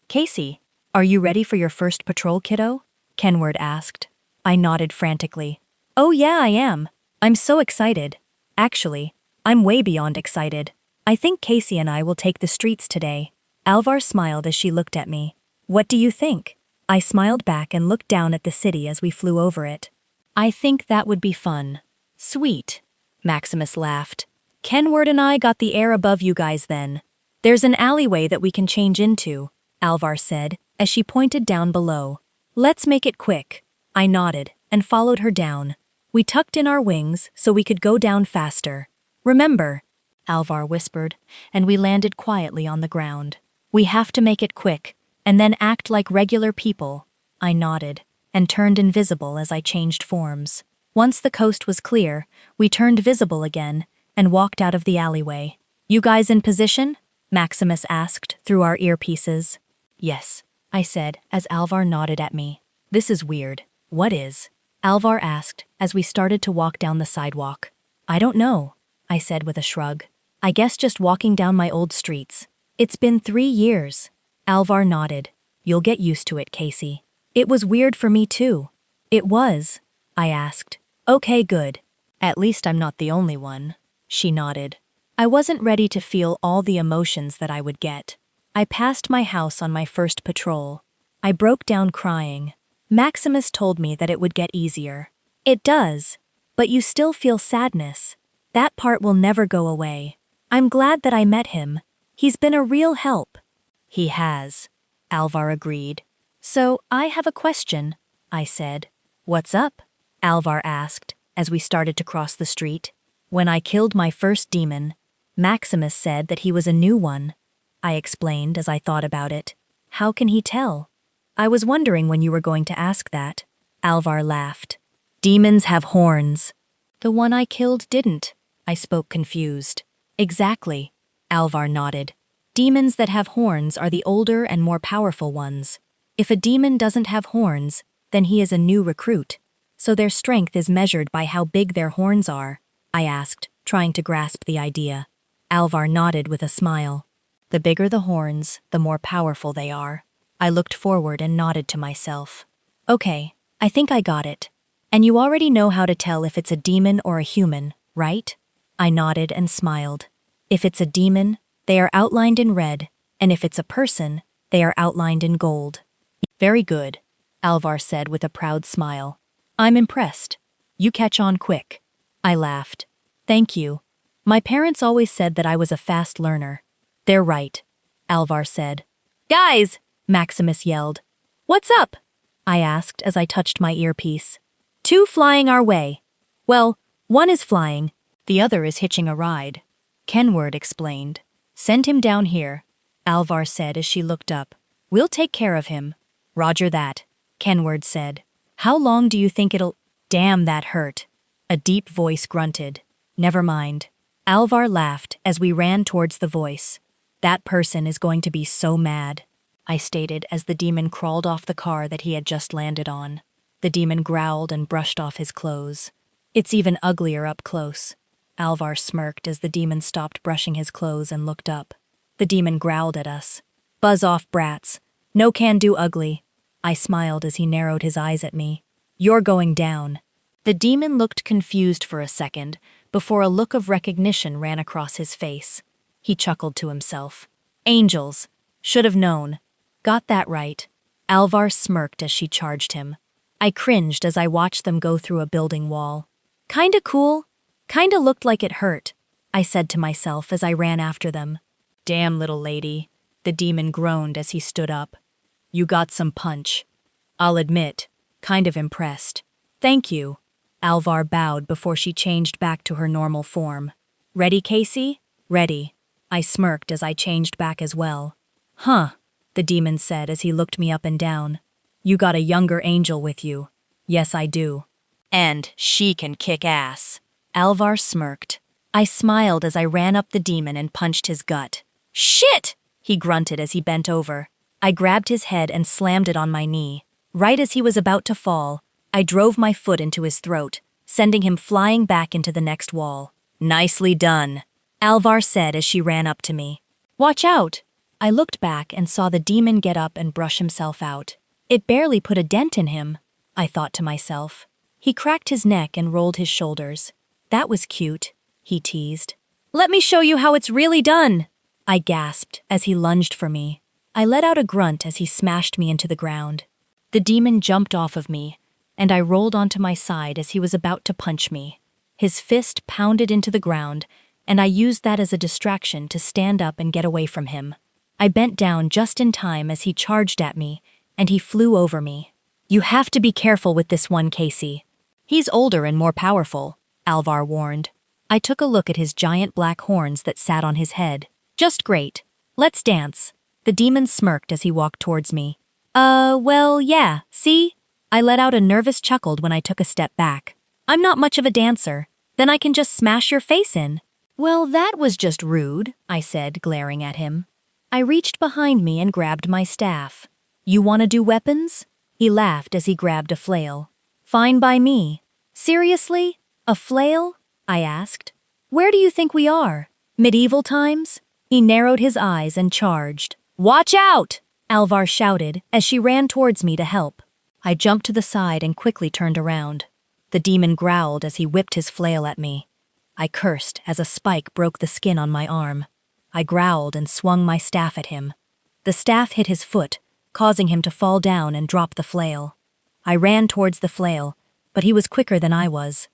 Kasey, are you ready for your first patrol, kiddo? Kenward asked. I nodded frantically. Oh yeah, I am. I'm so excited. Actually, I'm way beyond excited. I think Kasey and I will take the streets today. Alvar smiled as she looked at me. What do you think? I smiled back and looked down at the city as we flew over it. I think that would be fun. Sweet. Maximus laughed. Kenward and I got the air above you guys then. There's an alleyway that we can change into, Alvar said, as she pointed down below. Let's make it quick. I nodded and followed her down. We tucked in our wings so we could go down faster. Remember, Alvar whispered, and we landed quietly on the ground. We have to make it quick, and then act like regular people. I nodded, and turned invisible as I changed forms. Once the coast was clear, we turned visible again, and walked out of the alleyway. You guys in position? Maximus asked through our earpieces. Yes, I said, as Alvar nodded at me. This is weird. What is? Alvar asked as we started to walk down the sidewalk. I don't know, I said with a shrug. I guess just walking down my old streets. It's been 3 years. Alvar nodded. You'll get used to it, Kasey. It was weird for me too. It was, I asked. Okay, good. At least I'm not the only one. She nodded. I wasn't ready to feel all the emotions that I would get. I passed my house on my first patrol. I broke down crying. Maximus told me that it would get easier. It does, but you still feel sadness. That part will never go away. I'm glad that I met him. He's been a real help. He has, Alvar agreed. So, I have a question, I said. What's up? Alvar asked, as we started to cross the street. When I killed my first demon, Maximus said that he was a new one. I explained as I thought about it. How can he tell? I was wondering when you were going to ask that. Alvar laughed. Demons have horns. The one I killed didn't. I spoke confused. Exactly, Alvar nodded. Demons that have horns are the older and more powerful ones. If a demon doesn't have horns, then he is a new recruit. So their strength is measured by how big their horns are, I asked, trying to grasp the idea. Alvar nodded with a smile. The bigger the horns, the more powerful they are. I looked forward and nodded to myself. Okay, I think I got it. And you already know how to tell if it's a demon or a human, right? I nodded and smiled. If it's a demon, they are outlined in red, and if it's a person, they are outlined in gold. Very good, Alvar said with a proud smile. I'm impressed. You catch on quick. I laughed. Thank you. My parents always said that I was a fast learner. They're right, Alvar said. Guys, Maximus yelled. What's up? I asked as I touched my earpiece. 2 flying our way. Well, 1 is flying, the other is hitching a ride. Kenward explained. Send him down here, Alvar said as she looked up. We'll take care of him. Roger that, Kenward said. How long do you think it'll— Damn, that hurt. A deep voice grunted. Never mind. Alvar laughed as we ran towards the voice. That person is going to be so mad, I stated as the demon crawled off the car that he had just landed on. The demon growled and brushed off his clothes. It's even uglier up close. Alvar smirked as the demon stopped brushing his clothes and looked up. The demon growled at us. Buzz off, brats. No can do ugly. I smiled as he narrowed his eyes at me. You're going down. The demon looked confused for a second before a look of recognition ran across his face. He chuckled to himself. Angels. Should have known. Got that right. Alvar smirked as she charged him. I cringed as I watched them go through a building wall. Kinda cool. Kinda looked like it hurt, I said to myself as I ran after them. Damn little lady, the demon groaned as he stood up. You got some punch. I'll admit, kind of impressed. Thank you. Alvar bowed before she changed back to her normal form. Ready, Kasey? Ready. I smirked as I changed back as well. Huh, the demon said as he looked me up and down. You got a younger angel with you. Yes, I do. And she can kick ass. Alvar smirked. I smiled as I ran up the demon and punched his gut. Shit! He grunted as he bent over. I grabbed his head and slammed it on my knee. Right as he was about to fall, I drove my foot into his throat, sending him flying back into the next wall. Nicely done, Alvar said as she ran up to me. Watch out! I looked back and saw the demon get up and brush himself out. It barely put a dent in him, I thought to myself. He cracked his neck and rolled his shoulders. That was cute, he teased. Let me show you how it's really done, I gasped as he lunged for me. I let out a grunt as he smashed me into the ground. The demon jumped off of me, and I rolled onto my side as he was about to punch me. His fist pounded into the ground, and I used that as a distraction to stand up and get away from him. I bent down just in time as he charged at me, and he flew over me. You have to be careful with this one, Kasey. He's older and more powerful, Alvar warned. I took a look at his giant black horns that sat on his head. Just great. Let's dance. The demon smirked as he walked towards me. Well, yeah, see? I let out a nervous chuckle when I took a step back. I'm not much of a dancer. Then I can just smash your face in. Well, that was just rude, I said, glaring at him. I reached behind me and grabbed my staff. You want to do weapons? He laughed as he grabbed a flail. Fine by me. Seriously? A flail? I asked. Where do you think we are? Medieval times? He narrowed his eyes and charged. Watch out! Alvar shouted as she ran towards me to help. I jumped to the side and quickly turned around. The demon growled as he whipped his flail at me. I cursed as a spike broke the skin on my arm. I growled and swung my staff at him. The staff hit his foot, causing him to fall down and drop the flail. I ran towards the flail, but he was quicker than I was.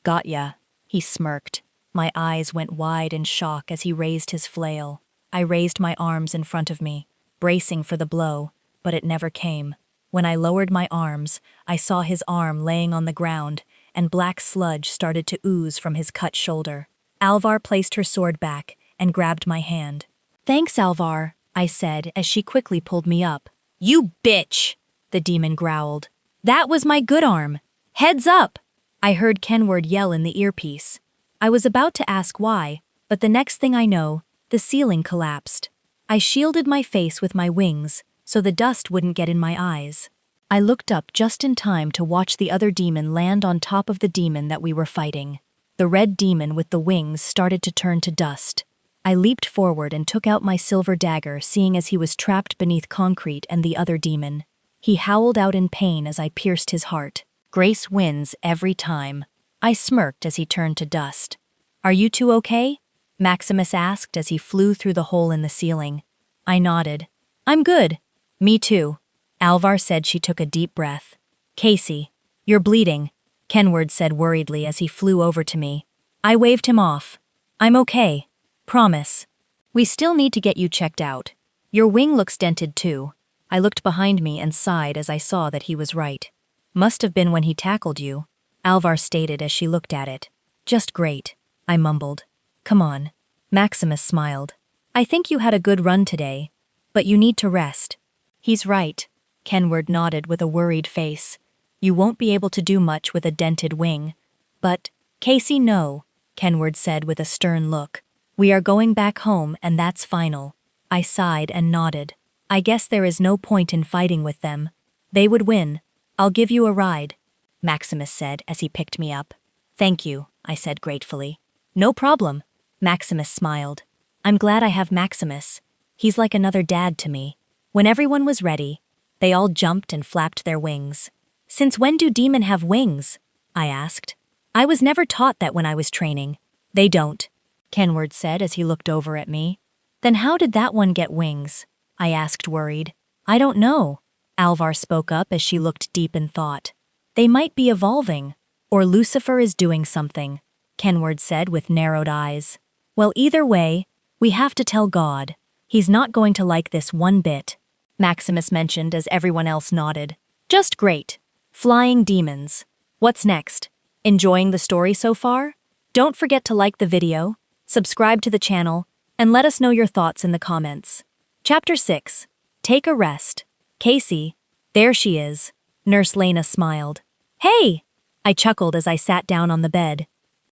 Got ya, he smirked. My eyes went wide in shock as he raised his flail. I raised my arms in front of me, bracing for the blow, but it never came. When I lowered my arms, I saw his arm laying on the ground, and black sludge started to ooze from his cut shoulder. Alvar placed her sword back and grabbed my hand. Thanks, Alvar, I said as she quickly pulled me up. You bitch, the demon growled. That was my good arm. Heads up! I heard Kenward yell in the earpiece. I was about to ask why, But the next thing I know, the ceiling collapsed. I shielded my face with my wings, so the dust wouldn't get in my eyes. I looked up just in time to watch the other demon land on top of the demon that we were fighting. The red demon with the wings started to turn to dust. I leaped forward and took out my silver dagger, seeing as he was trapped beneath concrete and the other demon. He howled out in pain as I pierced his heart. Grace wins every time. I smirked as he turned to dust. Are you two okay? Maximus asked as he flew through the hole in the ceiling. I nodded. I'm good. Me too. Alvar said. She took a deep breath. Kasey, you're bleeding, Kenward said worriedly as he flew over to me. I waved him off. I'm okay. Promise. We still need to get you checked out. Your wing looks dented too. I looked behind me and sighed as I saw that he was right. Must have been when he tackled you, Alvar stated as she looked at it. Just great, I mumbled. Come on. Maximus smiled. I think you had a good run today, but you need to rest. He's right, Kenward nodded with a worried face. You won't be able to do much with a dented wing. But, Kasey, no, Kenward said with a stern look. We are going back home and that's final. I sighed and nodded. I guess there is no point in fighting with them. They would win. I'll give you a ride, Maximus said as he picked me up. Thank you, I said gratefully. No problem, Maximus smiled. I'm glad I have Maximus. He's like another dad to me. When everyone was ready, they all jumped and flapped their wings. Since when do demon have wings? I asked. I was never taught that when I was training. They don't, Kenward said as he looked over at me. Then how did that one get wings? I asked worried. I don't know, Alvar spoke up as she looked deep in thought. They might be evolving, or Lucifer is doing something, Kenward said with narrowed eyes. Well, either way, we have to tell God. He's not going to like this one bit, Maximus mentioned as everyone else nodded. Just great. Flying demons. What's next? Enjoying the story so far? Don't forget to like the video, subscribe to the channel, and let us know your thoughts in the comments. Chapter 6. Take a rest. Kasey. There she is. Nurse Lena smiled. Hey! I chuckled as I sat down on the bed.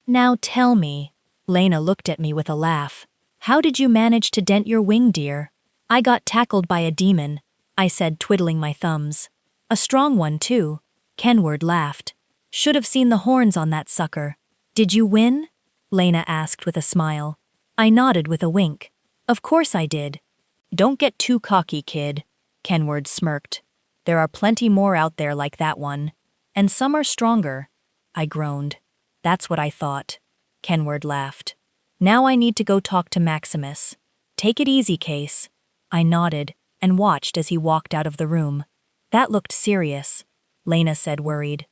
Now tell me. Lena looked at me with a laugh. How did you manage to dent your wing, dear? I got tackled by a demon, I said, twiddling my thumbs. A strong one, too. Kenward laughed. Should have seen the horns on that sucker. Did you win? Lena asked with a smile. I nodded with a wink. Of course I did. Don't get too cocky, kid, Kenward smirked. There are plenty more out there like that one. And some are stronger. I groaned. That's what I thought. Kenward laughed. Now I need to go talk to Maximus. Take it easy, Case. I nodded and watched as he walked out of the room. That looked serious, Lena said worried.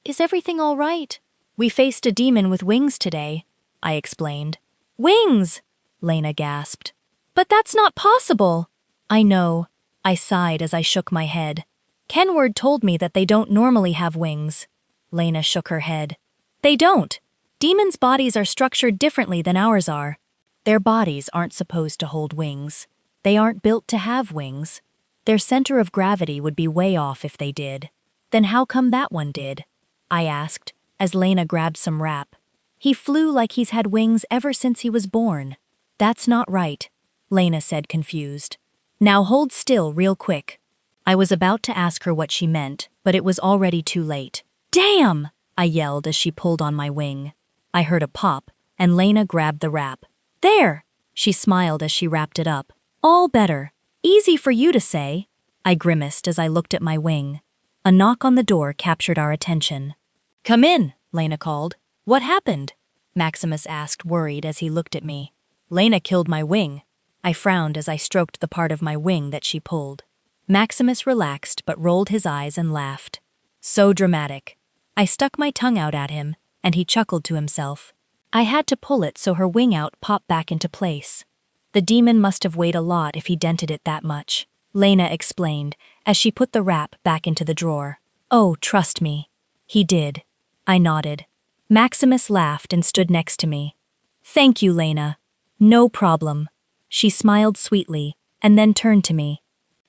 Is everything all right? We faced a demon with wings today, I explained. Wings! Lena gasped. But that's not possible. I know, I sighed as I shook my head. Kenward told me that they don't normally have wings. Lena shook her head. They don't. Demons' bodies are structured differently than ours are. Their bodies aren't supposed to hold wings. They aren't built to have wings. Their center of gravity would be way off if they did. Then how come that one did? I asked, as Lena grabbed some wrap. He flew like he's had wings ever since he was born. That's not right, Lena said confused. Now hold still real quick. I was about to ask her what she meant, but it was already too late. Damn! I yelled as she pulled on my wing. I heard a pop, and Lena grabbed the wrap. There! She smiled as she wrapped it up. All better. Easy for you to say. I grimaced as I looked at my wing. A knock on the door captured our attention. Come in, Lena called. What happened? Maximus asked, worried as he looked at me. Lena killed my wing. I frowned as I stroked the part of my wing that she pulled. Maximus relaxed but rolled his eyes and laughed. So dramatic. I stuck my tongue out at him, and he chuckled to himself. I had to pull it so her wing out popped back into place. The demon must have weighed a lot if he dented it that much, Lena explained as she put the wrap back into the drawer. Oh, trust me. He did. I nodded. Maximus laughed and stood next to me. Thank you, Lena. No problem. She smiled sweetly and then turned to me.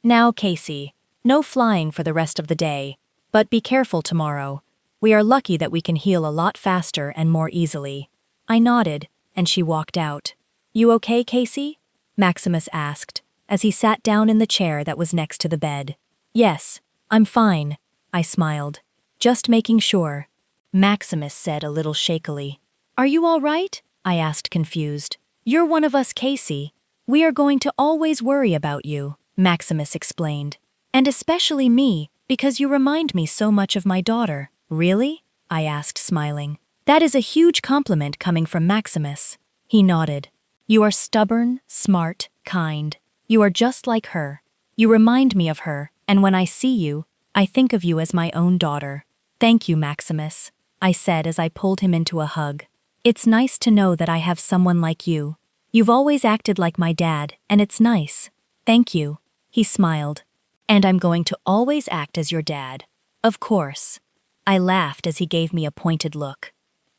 Now, Kasey, no flying for the rest of the day, but be careful tomorrow. We are lucky that we can heal a lot faster and more easily. I nodded, and she walked out. You okay, Kasey? Maximus asked, as he sat down in the chair that was next to the bed. Yes, I'm fine, I smiled. Just making sure. Maximus said a little shakily. Are you all right? I asked confused. You're one of us, Kasey. We are going to always worry about you, Maximus explained. And especially me, because you remind me so much of my daughter. Really? I asked, smiling. That is a huge compliment coming from Maximus. He nodded. You are stubborn, smart, kind. You are just like her. You remind me of her, and when I see you, I think of you as my own daughter. Thank you, Maximus, I said as I pulled him into a hug. It's nice to know that I have someone like you. You've always acted like my dad, and it's nice. Thank you, he smiled. And I'm going to always act as your dad. Of course. I laughed as he gave me a pointed look.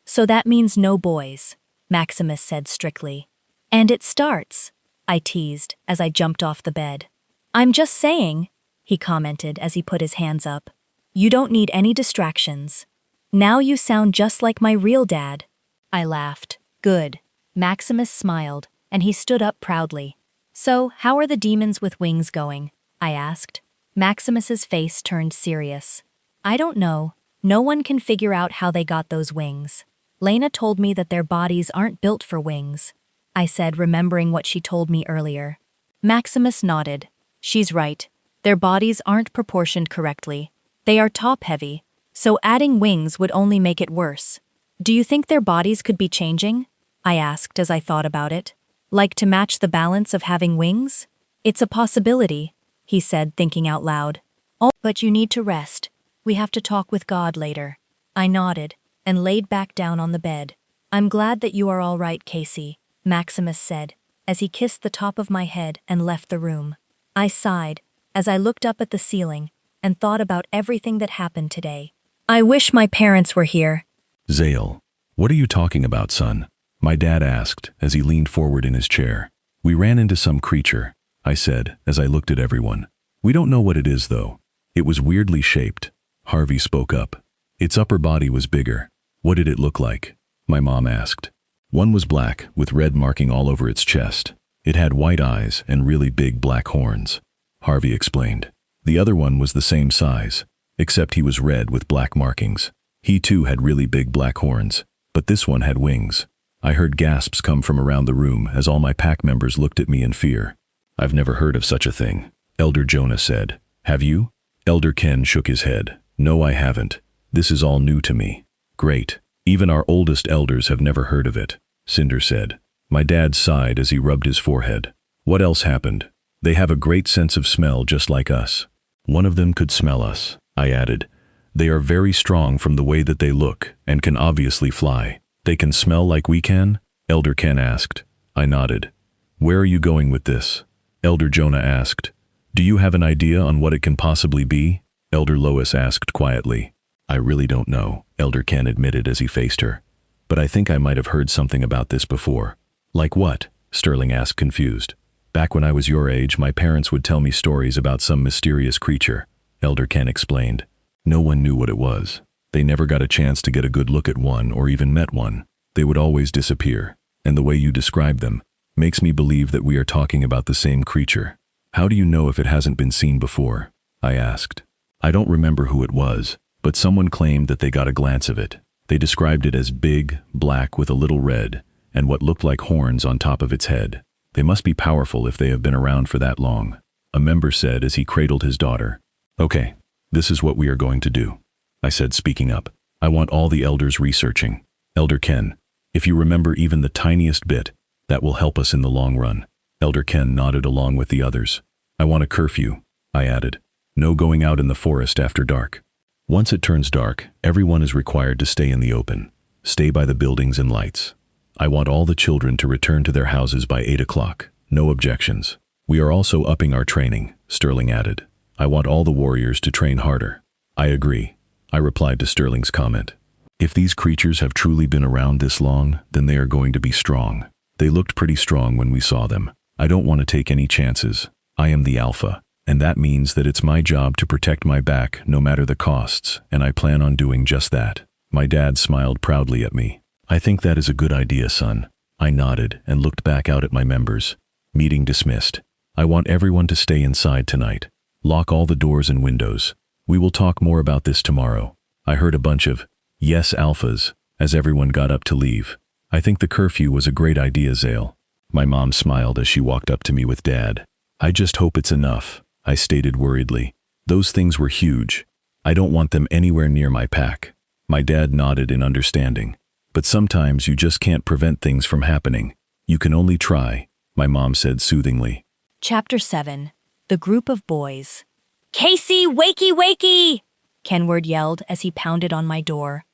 So that means no boys, Maximus said strictly. And it starts, I teased as I jumped off the bed. I'm just saying, he commented as he put his hands up. You don't need any distractions. Now you sound just like my real dad. I laughed. Good. Maximus smiled, and he stood up proudly. So, how are the demons with wings going? I asked. Maximus's face turned serious. I don't know. No one can figure out how they got those wings. Lena told me that their bodies aren't built for wings, I said, remembering what she told me earlier. Maximus nodded. She's right. Their bodies aren't proportioned correctly. They are top-heavy, so adding wings would only make it worse. Do you think their bodies could be changing? I asked as I thought about it. Like to match the balance of having wings? It's a possibility, he said, thinking out loud. Oh, but you need to rest. We have to talk with God later. I nodded and laid back down on the bed. I'm glad that you are all right, Kasey, Maximus said, as he kissed the top of my head and left the room. I sighed as I looked up at the ceiling and thought about everything that happened today. I wish my parents were here. Zale, what are you talking about, son? My dad asked as he leaned forward in his chair. We ran into some creature, I said as I looked at everyone. We don't know what it is, though. It was weirdly shaped. Harvey spoke up. Its upper body was bigger. What did it look like? My mom asked. One was black, with red marking all over its chest. It had white eyes and really big black horns. Harvey explained. The other one was the same size, except he was red with black markings. He too had really big black horns, but this one had wings. I heard gasps come from around the room as all my pack members looked at me in fear. I've never heard of such a thing, Elder Jonah said. Have you? Elder Ken shook his head. No, I haven't. This is all new to me. Great. Even our oldest elders have never heard of it, Cinder said. My dad sighed as he rubbed his forehead. What else happened? They have a great sense of smell just like us. One of them could smell us, I added. They are very strong from the way that they look and can obviously fly. They can smell like we can? Elder Ken asked. I nodded. Where are you going with this? Elder Jonah asked. Do you have an idea on what it can possibly be? Elder Lois asked quietly. I really don't know, Elder Ken admitted as he faced her. But I think I might have heard something about this before. Like what? Sterling asked, confused. Back when I was your age, my parents would tell me stories about some mysterious creature, Elder Ken explained. No one knew what it was. They never got a chance to get a good look at one or even met one. They would always disappear, and the way you describe them makes me believe that we are talking about the same creature. How do you know if it hasn't been seen before? I asked. I don't remember who it was, but someone claimed that they got a glance of it. They described it as big, black with a little red, and what looked like horns on top of its head. They must be powerful if they have been around for that long, a member said as he cradled his daughter. Okay, this is what we are going to do, I said, speaking up. I want all the elders researching. Elder Ken, if you remember even the tiniest bit, that will help us in the long run. Elder Ken nodded along with the others. I want a curfew, I added. No going out in the forest after dark. Once it turns dark, everyone is required to stay in the open. Stay by the buildings and lights. I want all the children to return to their houses by 8 o'clock. No objections. We are also upping our training, Sterling added. I want all the warriors to train harder. I agree, I replied to Sterling's comment. If these creatures have truly been around this long, then they are going to be strong. They looked pretty strong when we saw them. I don't want to take any chances. I am the alpha, and that means that it's my job to protect my back no matter the costs, and I plan on doing just that. My dad smiled proudly at me. I think that is a good idea, son. I nodded and looked back out at my members. Meeting dismissed. I want everyone to stay inside tonight. Lock all the doors and windows. We will talk more about this tomorrow. I heard a bunch of yes alphas as everyone got up to leave. I think the curfew was a great idea, Zale. My mom smiled as she walked up to me with Dad. I just hope it's enough, I stated worriedly. Those things were huge. I don't want them anywhere near my pack. My dad nodded in understanding. But sometimes you just can't prevent things from happening. You can only try, my mom said soothingly. Chapter 7. The Group of Boys. Kasey, wakey, wakey! Kenward yelled as he pounded on my door.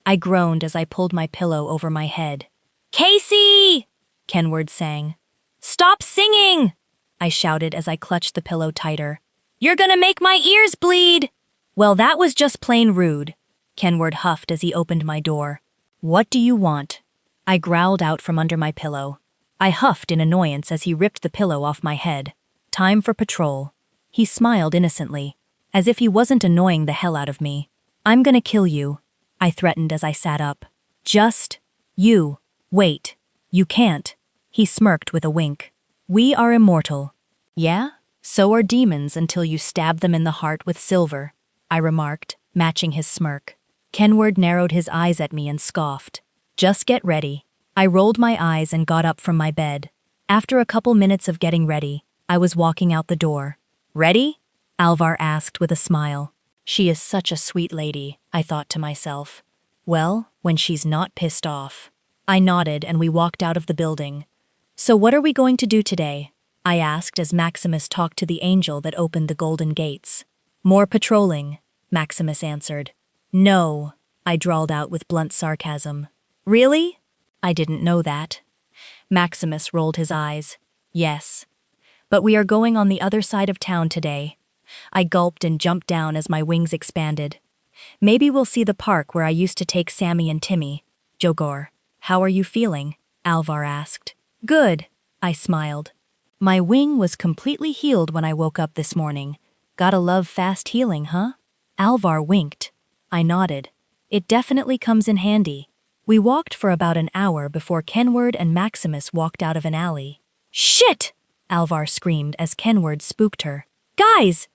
I groaned as I pulled my pillow over my head. Kasey! Kenward sang. Stop singing! I shouted as I clutched the pillow tighter. You're gonna make my ears bleed! Well, that was just plain rude. Kenward huffed as he opened my door. What do you want? I growled out from under my pillow. I huffed in annoyance as he ripped the pillow off my head. Time for patrol. He smiled innocently, as if he wasn't annoying the hell out of me. I'm gonna kill you, I threatened as I sat up. Just you. Wait. You can't. He smirked with a wink. We are immortal. Yeah? So are demons until you stab them in the heart with silver, I remarked, matching his smirk. Kenward narrowed his eyes at me and scoffed. Just get ready. I rolled my eyes and got up from my bed. After a couple minutes of getting ready, I was walking out the door. Ready? Alvar asked with a smile. She is such a sweet lady, I thought to myself. Well, when she's not pissed off. I nodded and we walked out of the building. So what are we going to do today? I asked as Maximus talked to the angel that opened the golden gates. More patrolling, Maximus answered. No, I drawled out with blunt sarcasm. Really? I didn't know that. Maximus rolled his eyes. Yes. But we are going on the other side of town today. I gulped and jumped down as my wings expanded. Maybe we'll see the park where I used to take Sammy and Timmy. Jogor, how are you feeling? Alvar asked. Good, I smiled. My wing was completely healed when I woke up this morning. Gotta love fast healing, huh? Alvar winked. I nodded. It definitely comes in handy. We walked for about an hour before Kenward and Maximus walked out of an alley. Shit! Alvar screamed as Kenward spooked her. Guys,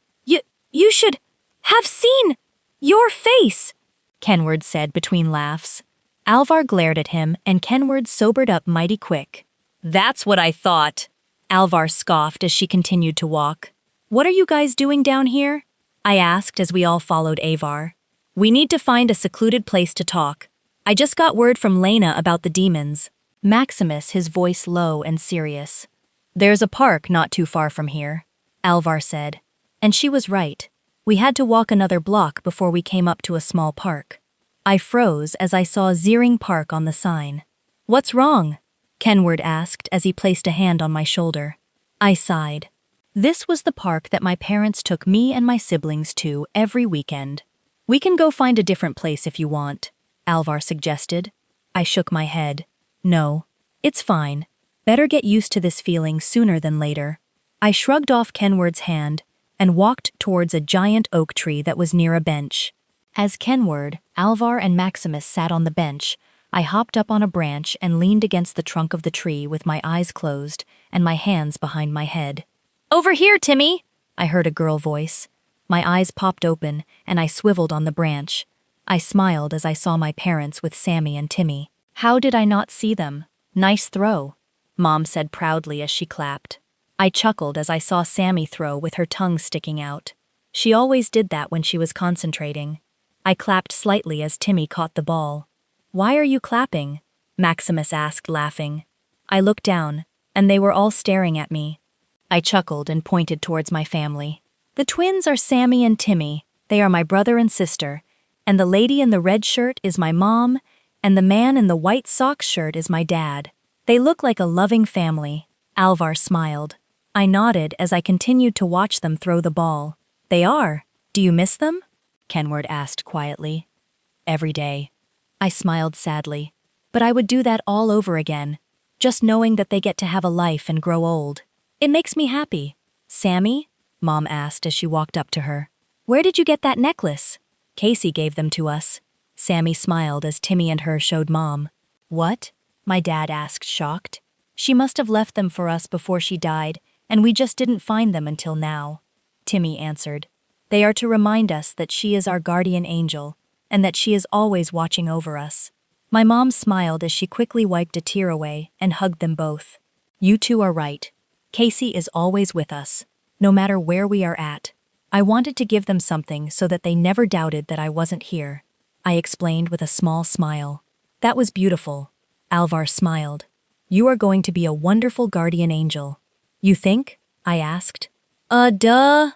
you should have seen your face, Kenward said between laughs. Alvar glared at him and Kenward sobered up mighty quick. That's what I thought, Alvar scoffed as she continued to walk. What are you guys doing down here? I asked as we all followed Avar. We need to find a secluded place to talk. I just got word from Lena about the demons. Maximus, his voice low and serious. There's a park not too far from here, Alvar said. And she was right. We had to walk another block before we came up to a small park. I froze as I saw Zeering Park on the sign. What's wrong? Kenward asked as he placed a hand on my shoulder. I sighed. This was the park that my parents took me and my siblings to every weekend. We can go find a different place if you want, Alvar suggested. I shook my head. No, it's fine. Better get used to this feeling sooner than later. I shrugged off Kenward's hand and walked towards a giant oak tree that was near a bench. As Kenward, Alvar, and Maximus sat on the bench, I hopped up on a branch and leaned against the trunk of the tree with my eyes closed and my hands behind my head. Over here, Timmy, I heard a girl voice. My eyes popped open and I swiveled on the branch. I smiled as I saw my parents with Sammy and Timmy. How did I not see them? Nice throw, Mom said proudly as she clapped. I chuckled as I saw Sammy throw with her tongue sticking out. She always did that when she was concentrating. I clapped slightly as Timmy caught the ball. Why are you clapping? Maximus asked, laughing. I looked down, and they were all staring at me. I chuckled and pointed towards my family. The twins are Sammy and Timmy. They are my brother and sister. And the lady in the red shirt is my mom, and the man in the white socks shirt is my dad. They look like a loving family. Alvar smiled. I nodded as I continued to watch them throw the ball. They are. Do you miss them? Kenward asked quietly. Every day. I smiled sadly. But I would do that all over again, just knowing that they get to have a life and grow old. It makes me happy. Sammy? Mom asked as she walked up to her. Where did you get that necklace? Kasey gave them to us. Sammy smiled as Timmy and her showed Mom. What? My dad asked, shocked. She must have left them for us before she died, and we just didn't find them until now. Timmy answered. They are to remind us that she is our guardian angel, and that she is always watching over us. My mom smiled as she quickly wiped a tear away and hugged them both. You two are right. Kasey is always with us, no matter where we are at. I wanted to give them something so that they never doubted that I wasn't here. I explained with a small smile. That was beautiful. Alvar smiled. You are going to be a wonderful guardian angel. You think? I asked. Duh.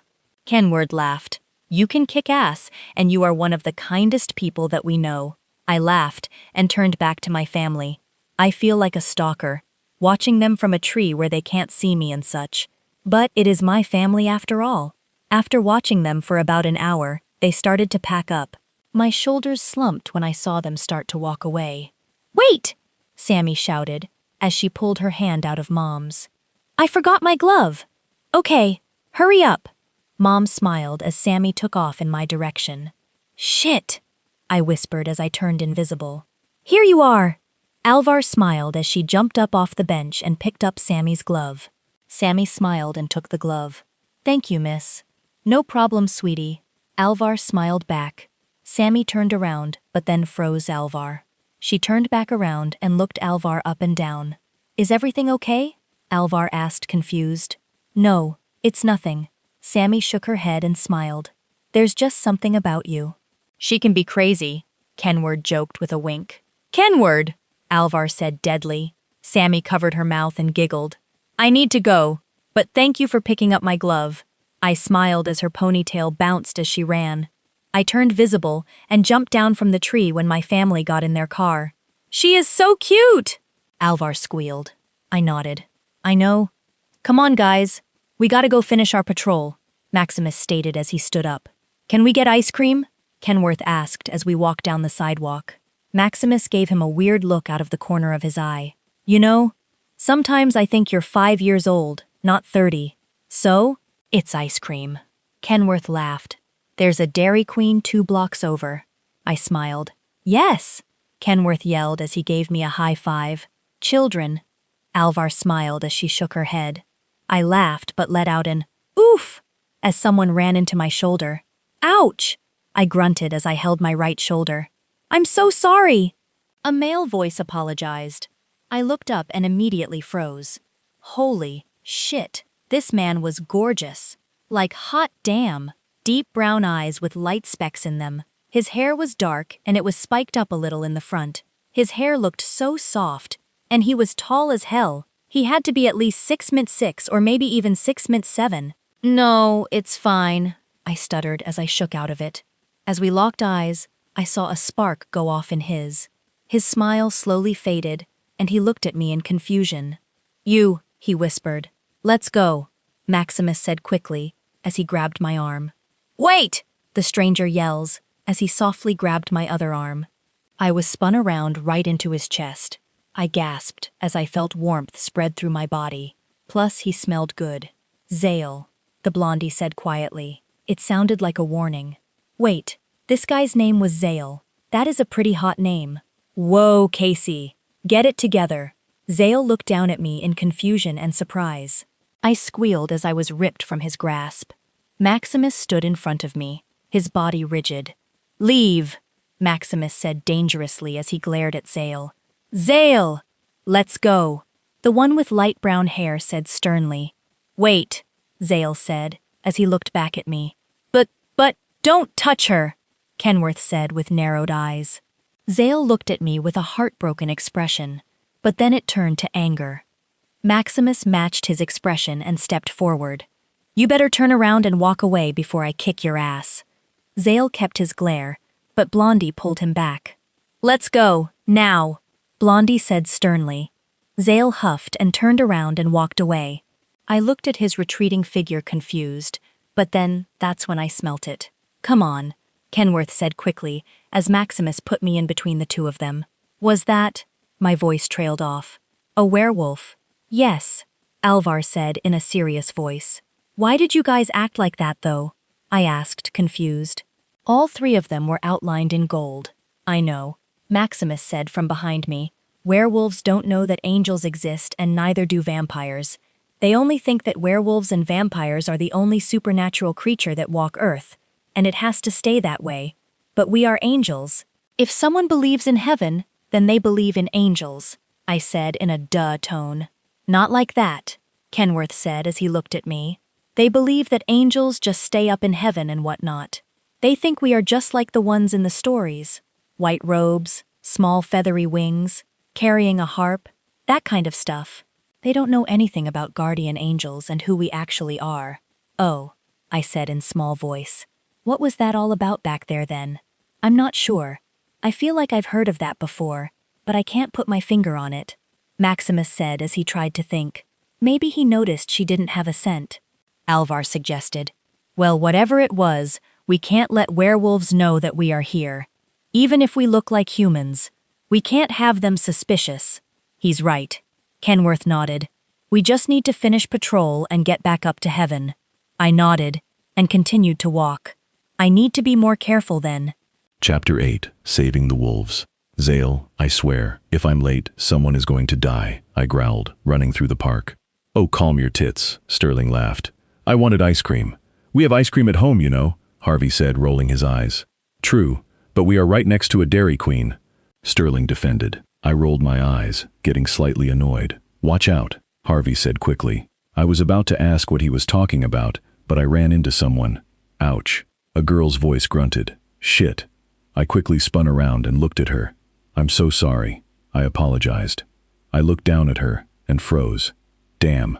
Kenward laughed. You can kick ass, and you are one of the kindest people that we know. I laughed and turned back to my family. I feel like a stalker, watching them from a tree where they can't see me and such. But it is my family after all. After watching them for about an hour, they started to pack up. My shoulders slumped when I saw them start to walk away. Wait! Sammy shouted as she pulled her hand out of Mom's. I forgot my glove. Okay, hurry up. Mom smiled as Sammy took off in my direction. Shit, I whispered as I turned invisible. Here you are. Alvar smiled as she jumped up off the bench and picked up Sammy's glove. Sammy smiled and took the glove. Thank you, miss. No problem, sweetie. Alvar smiled back. Sammy turned around, but then froze Alvar. She turned back around and looked Alvar up and down. Is everything okay? Alvar asked, confused. No, it's nothing. Sammy shook her head and smiled. There's just something about you. She can be crazy, Kenward joked with a wink. Kenward, Alvar said deadly. Sammy covered her mouth and giggled. I need to go, but thank you for picking up my glove. I smiled as her ponytail bounced as she ran. I turned visible and jumped down from the tree when my family got in their car. She is so cute, Alvar squealed. I nodded. I know. Come on, guys. We gotta go finish our patrol, Maximus stated as he stood up. Can we get ice cream? Kenworth asked as we walked down the sidewalk. Maximus gave him a weird look out of the corner of his eye. You know, sometimes I think you're 5 years old, not 30. So, it's ice cream. Kenworth laughed. There's a Dairy Queen 2 blocks over. I smiled. Yes, Kenworth yelled as he gave me a high five. Children. Alvar smiled as she shook her head. I laughed but let out an oof as someone ran into my shoulder. Ouch! I grunted as I held my right shoulder. I'm so sorry! A male voice apologized. I looked up and immediately froze. Holy shit, this man was gorgeous. Like hot damn. Deep brown eyes with light specks in them. His hair was dark and it was spiked up a little in the front. His hair looked so soft, and he was tall as hell. He had to be at least 6'6" or maybe even 6'7". No, it's fine, I stuttered as I shook out of it. As we locked eyes, I saw a spark go off in his. His smile slowly faded, and he looked at me in confusion. You, he whispered. Let's go, Maximus said quickly as he grabbed my arm. Wait! The stranger yells as he softly grabbed my other arm. I was spun around right into his chest. I gasped as I felt warmth spread through my body. Plus, he smelled good. Zale, the blondie said quietly. It sounded like a warning. Wait, this guy's name was Zale. That is a pretty hot name. Whoa, Kasey. Get it together. Zale looked down at me in confusion and surprise. I squealed as I was ripped from his grasp. Maximus stood in front of me, his body rigid. Leave, Maximus said dangerously as he glared at Zale. Zale! Let's go, the one with light brown hair said sternly. Wait, Zale said as he looked back at me. But, don't touch her, Kenworth said with narrowed eyes. Zale looked at me with a heartbroken expression, but then it turned to anger. Maximus matched his expression and stepped forward. You better turn around and walk away before I kick your ass. Zale kept his glare, but Blondie pulled him back. Let's go, now, Blondie said sternly. Zale huffed and turned around and walked away. I looked at his retreating figure confused, but then that's when I smelt it. Come on, Kenworth said quickly as Maximus put me in between the two of them. Was that? My voice trailed off. A werewolf? Yes, Alvar said in a serious voice. Why did you guys act like that, though? I asked, confused. All 3 of them were outlined in gold. I know, Maximus said from behind me. Werewolves don't know that angels exist, and neither do vampires. They only think that werewolves and vampires are the only supernatural creature that walk Earth, and it has to stay that way. But we are angels. If someone believes in heaven, then they believe in angels, I said in a duh tone. Not like that, Kenworth said as he looked at me. They believe that angels just stay up in heaven and whatnot. They think we are just like the ones in the stories. White robes, small feathery wings, carrying a harp, that kind of stuff. They don't know anything about guardian angels and who we actually are. Oh, I said in small voice. What was that all about back there then? I'm not sure. I feel like I've heard of that before, but I can't put my finger on it, Maximus said as he tried to think. Maybe he noticed she didn't have a scent. Alvar suggested. Well, whatever it was, we can't let werewolves know that we are here. Even if we look like humans, we can't have them suspicious. He's right. Kenworth nodded. We just need to finish patrol and get back up to heaven. I nodded and continued to walk. I need to be more careful then. Chapter 8, Saving the Wolves. Zale, I swear, if I'm late, someone is going to die, I growled, running through the park. Oh, calm your tits, Sterling laughed. I wanted ice cream. We have ice cream at home, you know, Harvey said, rolling his eyes. True, but we are right next to a Dairy Queen, Sterling defended. I rolled my eyes, getting slightly annoyed. Watch out, Harvey said quickly. I was about to ask what he was talking about, but I ran into someone. Ouch. A girl's voice grunted. Shit. I quickly spun around and looked at her. I'm so sorry. I apologized. I looked down at her and froze. Damn.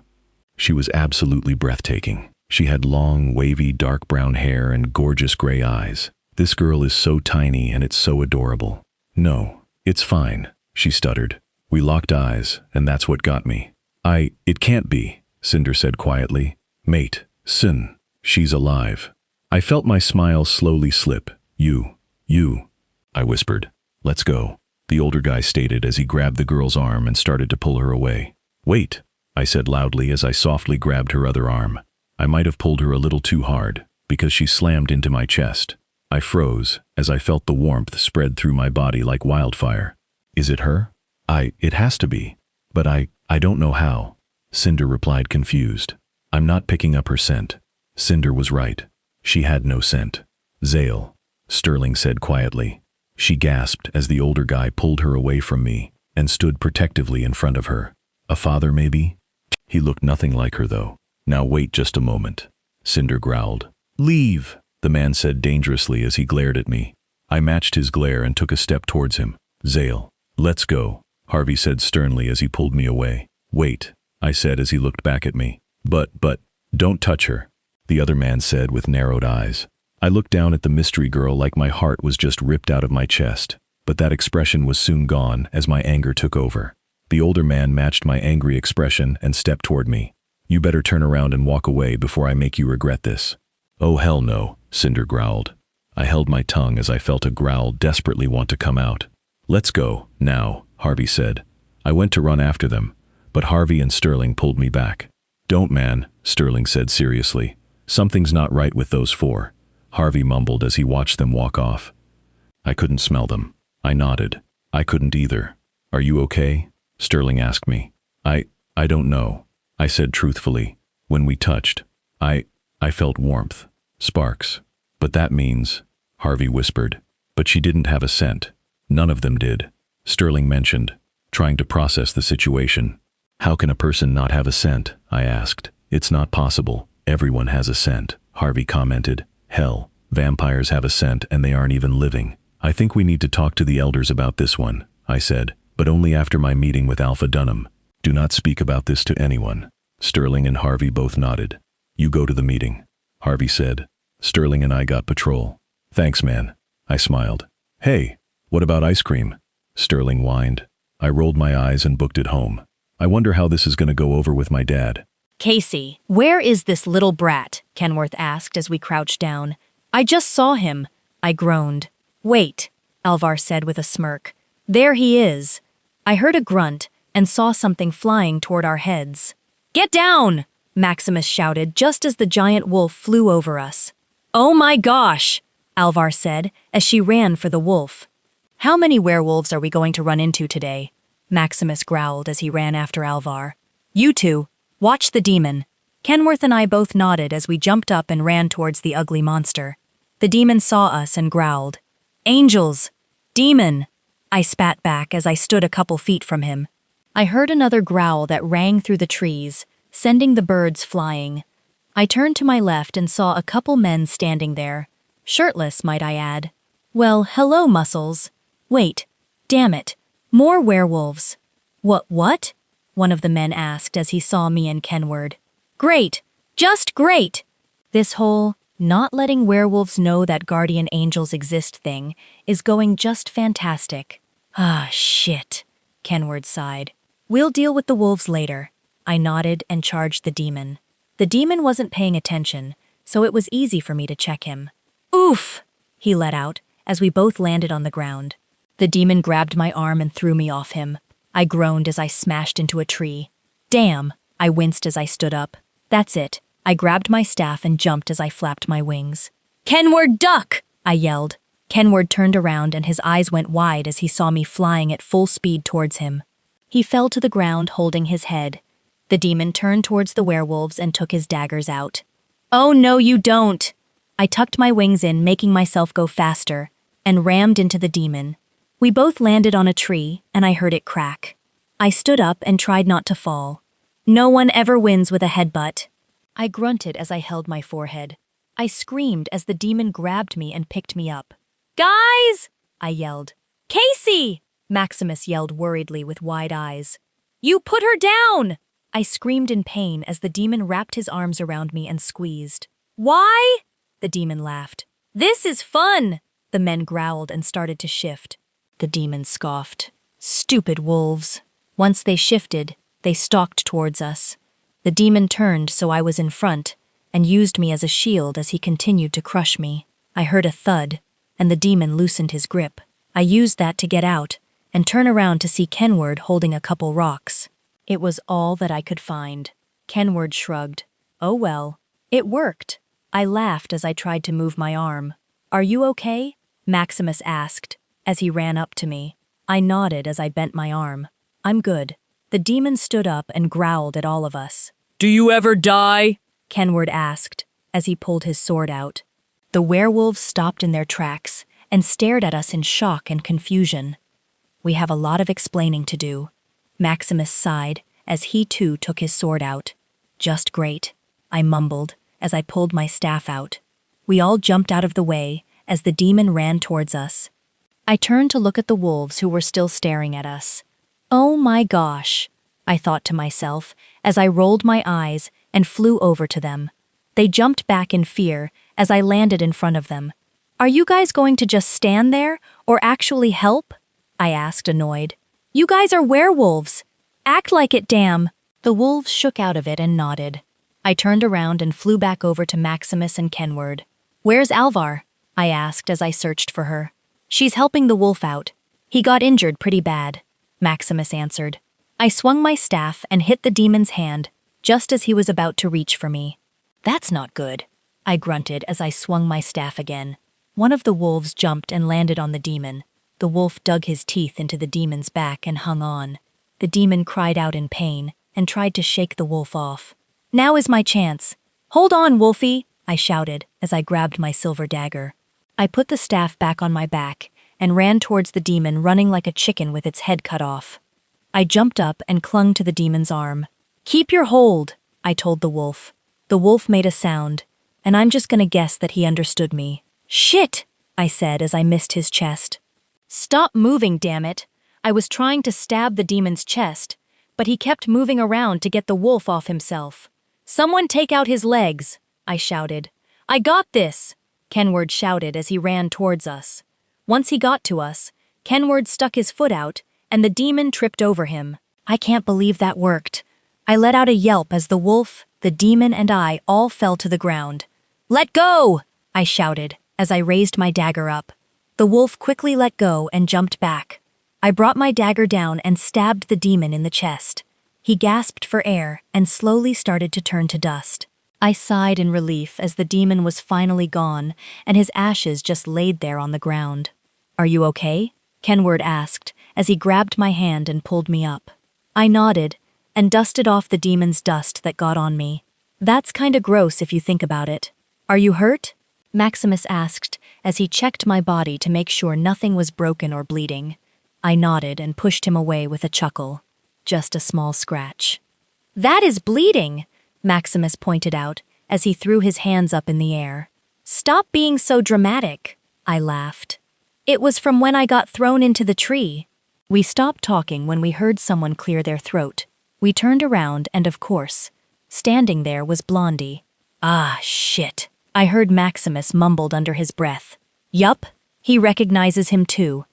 She was absolutely breathtaking. She had long, wavy, dark brown hair and gorgeous gray eyes. This girl is so tiny and it's so adorable. No, it's fine, she stuttered. We locked eyes, and that's what got me. It can't be, Cinder said quietly. Mate, Sin, she's alive. I felt my smile slowly slip. You, I whispered. Let's go, the older guy stated as he grabbed the girl's arm and started to pull her away. Wait, I said loudly as I softly grabbed her other arm. I might have pulled her a little too hard, because she slammed into my chest. I froze as I felt the warmth spread through my body like wildfire. Is it her? It has to be. But I don't know how. Cinder replied confused. I'm not picking up her scent. Cinder was right. She had no scent. Zale, Sterling said quietly. She gasped as the older guy pulled her away from me and stood protectively in front of her. A father, maybe? He looked nothing like her, though. Now wait just a moment, Cinder growled. Leave, the man said dangerously as he glared at me. I matched his glare and took a step towards him. Zale, let's go, Harvey said sternly as he pulled me away. Wait, I said as he looked back at me. But, don't touch her, the other man said with narrowed eyes. I looked down at the mystery girl like my heart was just ripped out of my chest, but that expression was soon gone as my anger took over. The older man matched my angry expression and stepped toward me. You better turn around and walk away before I make you regret this. Oh hell no, Cinder growled. I held my tongue as I felt a growl desperately want to come out. Let's go, now, Harvey said. I went to run after them, but Harvey and Sterling pulled me back. Don't, man, Sterling said seriously. Something's not right with those four, Harvey mumbled as he watched them walk off. I couldn't smell them. I nodded. I couldn't either. Are you okay? Sterling asked me. I don't know, I said truthfully. When we touched, I felt warmth, sparks. But that means, Harvey whispered. But she didn't have a scent. None of them did, Sterling mentioned, trying to process the situation. How can a person not have a scent? I asked. It's not possible. Everyone has a scent, Harvey commented. Hell, vampires have a scent and they aren't even living. I think we need to talk to the elders about this one, I said, but only after my meeting with Alpha Dunham. Do not speak about this to anyone. Sterling and Harvey both nodded. You go to the meeting, Harvey said. Sterling and I got patrol. Thanks, man, I smiled. Hey, what about ice cream? Sterling whined. I rolled my eyes and booked it home. I wonder how this is going to go over with my dad. Kasey, where is this little brat? Kenworth asked as we crouched down. I just saw him, I groaned. Wait, Alvar said with a smirk. There he is. I heard a grunt and saw something flying toward our heads. Get down! Maximus shouted just as the giant wolf flew over us. Oh my gosh! Alvar said as she ran for the wolf. How many werewolves are we going to run into today? Maximus growled as he ran after Alvar. You two, watch the demon. Kenworth and I both nodded as we jumped up and ran towards the ugly monster. The demon saw us and growled. Angels! Demon! I spat back as I stood a couple feet from him. I heard another growl that rang through the trees, sending the birds flying. I turned to my left and saw a couple men standing there. Shirtless, might I add. Well, hello, muscles. Wait, damn it. More werewolves. What? One of the men asked as he saw me and Kenward. Great! Just great! This whole not letting werewolves know that guardian angels exist thing is going just fantastic. Ah, shit, Kenward sighed. We'll deal with the wolves later. I nodded and charged the demon. The demon wasn't paying attention, so it was easy for me to check him. Oof! He let out, as we both landed on the ground. The demon grabbed my arm and threw me off him. I groaned as I smashed into a tree. Damn! I winced as I stood up. That's it. I grabbed my staff and jumped as I flapped my wings. Kenward, duck! I yelled. Kenward turned around and his eyes went wide as he saw me flying at full speed towards him. He fell to the ground holding his head. The demon turned towards the werewolves and took his daggers out. Oh no, you don't! I tucked my wings in, making myself go faster, and rammed into the demon. We both landed on a tree, and I heard it crack. I stood up and tried not to fall. No one ever wins with a headbutt. I grunted as I held my forehead. I screamed as the demon grabbed me and picked me up. Guys! I yelled. Kasey! Maximus yelled worriedly with wide eyes. You put her down! I screamed in pain as the demon wrapped his arms around me and squeezed. Why? The demon laughed. This is fun! The men growled and started to shift. The demon scoffed. Stupid wolves. Once they shifted, they stalked towards us. The demon turned so I was in front and used me as a shield as he continued to crush me. I heard a thud, and the demon loosened his grip. I used that to get out and turn around to see Kenward holding a couple rocks. It was all that I could find. Kenward shrugged. Oh well. It worked. I laughed as I tried to move my arm. Are you okay? Maximus asked as he ran up to me. I nodded as I bent my arm. I'm good. The demon stood up and growled at all of us. Do you ever die? Kenward asked as he pulled his sword out. The werewolves stopped in their tracks and stared at us in shock and confusion. We have a lot of explaining to do. Maximus sighed as he too took his sword out. Just great, I mumbled as I pulled my staff out. We all jumped out of the way as the demon ran towards us. I turned to look at the wolves who were still staring at us. Oh my gosh, I thought to myself as I rolled my eyes and flew over to them. They jumped back in fear as I landed in front of them. Are you guys going to just stand there or actually help? I asked, annoyed. You guys are werewolves. Act like it, damn. The wolves shook out of it and nodded. I turned around and flew back over to Maximus and Kenward. Where's Alvar? I asked as I searched for her. She's helping the wolf out. He got injured pretty bad, Maximus answered. I swung my staff and hit the demon's hand just as he was about to reach for me. That's not good, I grunted as I swung my staff again. One of the wolves jumped and landed on the demon. The wolf dug his teeth into the demon's back and hung on. The demon cried out in pain and tried to shake the wolf off. Now is my chance. Hold on, Wolfie, I shouted as I grabbed my silver dagger. I put the staff back on my back and ran towards the demon, running like a chicken with its head cut off. I jumped up and clung to the demon's arm. Keep your hold, I told the wolf. The wolf made a sound, and I'm just gonna guess that he understood me. Shit, I said as I missed his chest. Stop moving, damn it. I was trying to stab the demon's chest, but he kept moving around to get the wolf off himself. Someone take out his legs, I shouted. I got this, Kenward shouted as he ran towards us. Once he got to us, Kenward stuck his foot out, and the demon tripped over him. I can't believe that worked. I let out a yelp as the wolf, the demon, and I all fell to the ground. Let go, I shouted as I raised my dagger up. The wolf quickly let go and jumped back. I brought my dagger down and stabbed the demon in the chest. He gasped for air and slowly started to turn to dust. I sighed in relief as the demon was finally gone and his ashes just laid there on the ground. Are you okay? Kenward asked as he grabbed my hand and pulled me up. I nodded and dusted off the demon's dust that got on me. That's kinda gross if you think about it. Are you hurt? Maximus asked as he checked my body to make sure nothing was broken or bleeding. I nodded and pushed him away with a chuckle. Just a small scratch. That is bleeding, Maximus pointed out as he threw his hands up in the air. Stop being so dramatic, I laughed. It was from when I got thrown into the tree. We stopped talking when we heard someone clear their throat. We turned around and, of course, standing there was Blondie. Ah, shit, I heard Maximus mumbled under his breath. Yup, he recognizes him too.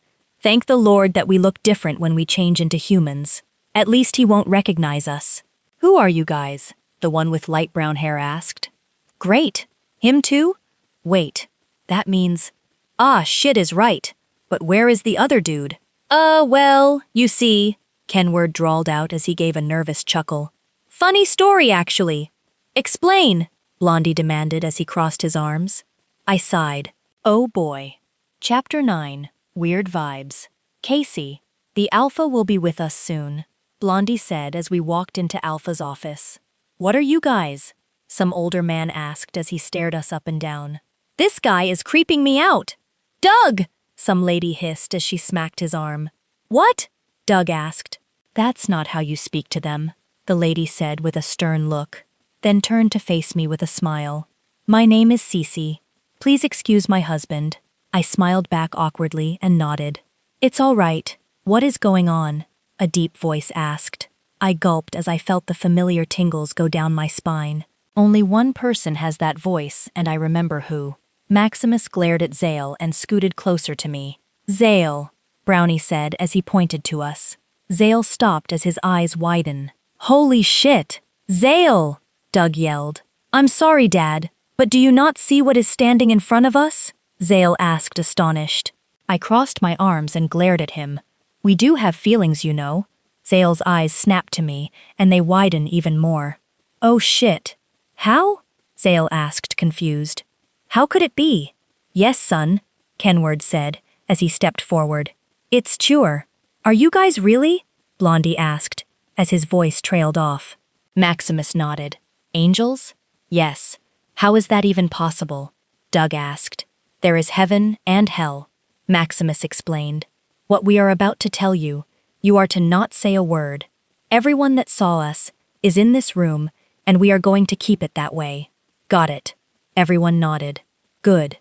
Thank the Lord that we look different when we change into humans. At least he won't recognize us. Who are you guys? The one with light brown hair asked. Great. Him too? Wait, that means... Ah, shit is right. But where is the other dude? Well, you see, Kenward drawled out as he gave a nervous chuckle. Funny story, actually. Explain, Blondie demanded as he crossed his arms. I sighed. Oh boy. Chapter 9, Weird Vibes. Kasey, the Alpha will be with us soon, Blondie said as we walked into Alpha's office. What are you guys? Some older man asked as he stared us up and down. This guy is creeping me out. Doug! Some lady hissed as she smacked his arm. What? Doug asked. That's not how you speak to them, the lady said with a stern look, then turned to face me with a smile. My name is Kasey. Please excuse my husband. I smiled back awkwardly and nodded. It's all right. What is going on? A deep voice asked. I gulped as I felt the familiar tingles go down my spine. Only one person has that voice, and I remember who. Maximus glared at Zale and scooted closer to me. Zale, Brownie said as he pointed to us. Zale stopped as his eyes widened. Holy shit! Zale! Doug yelled. I'm sorry, Dad, but do you not see what is standing in front of us? Zale asked, astonished. I crossed my arms and glared at him. We do have feelings, you know. Zale's eyes snapped to me, and they widened even more. Oh shit. How? Zale asked, confused. How could it be? Yes, son, Kenward said, as he stepped forward. It's sure. Are you guys really? Blondie asked, as his voice trailed off. Maximus nodded. Angels? Yes. How is that even possible? Doug asked. There is heaven and hell, Maximus explained. What we are about to tell you, you are to not say a word. Everyone that saw us is in this room, and we are going to keep it that way. Got it. Everyone nodded. Good.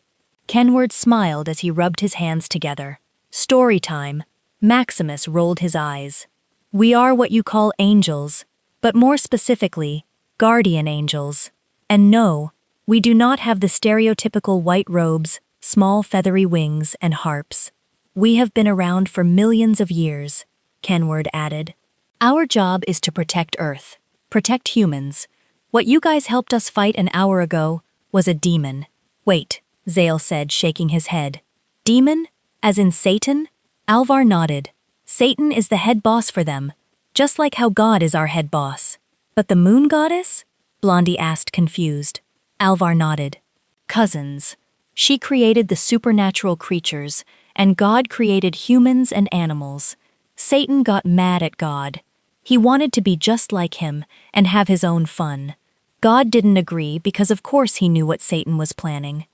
Kenward smiled as he rubbed his hands together. Story time. Maximus rolled his eyes. We are what you call angels, but more specifically, guardian angels. And no, we do not have the stereotypical white robes, small feathery wings, and harps. We have been around for millions of years, Kenward added. Our job is to protect Earth, protect humans. What you guys helped us fight an hour ago was a demon. Wait, Zale said, shaking his head. Demon? As in Satan? Alvar nodded. Satan is the head boss for them, just like how God is our head boss. But the moon goddess? Blondie asked, confused. Alvar nodded. Cousins. She created the supernatural creatures, and God created humans and animals. Satan got mad at God. He wanted to be just like him and have his own fun. God didn't agree because of course he knew what Satan was planning.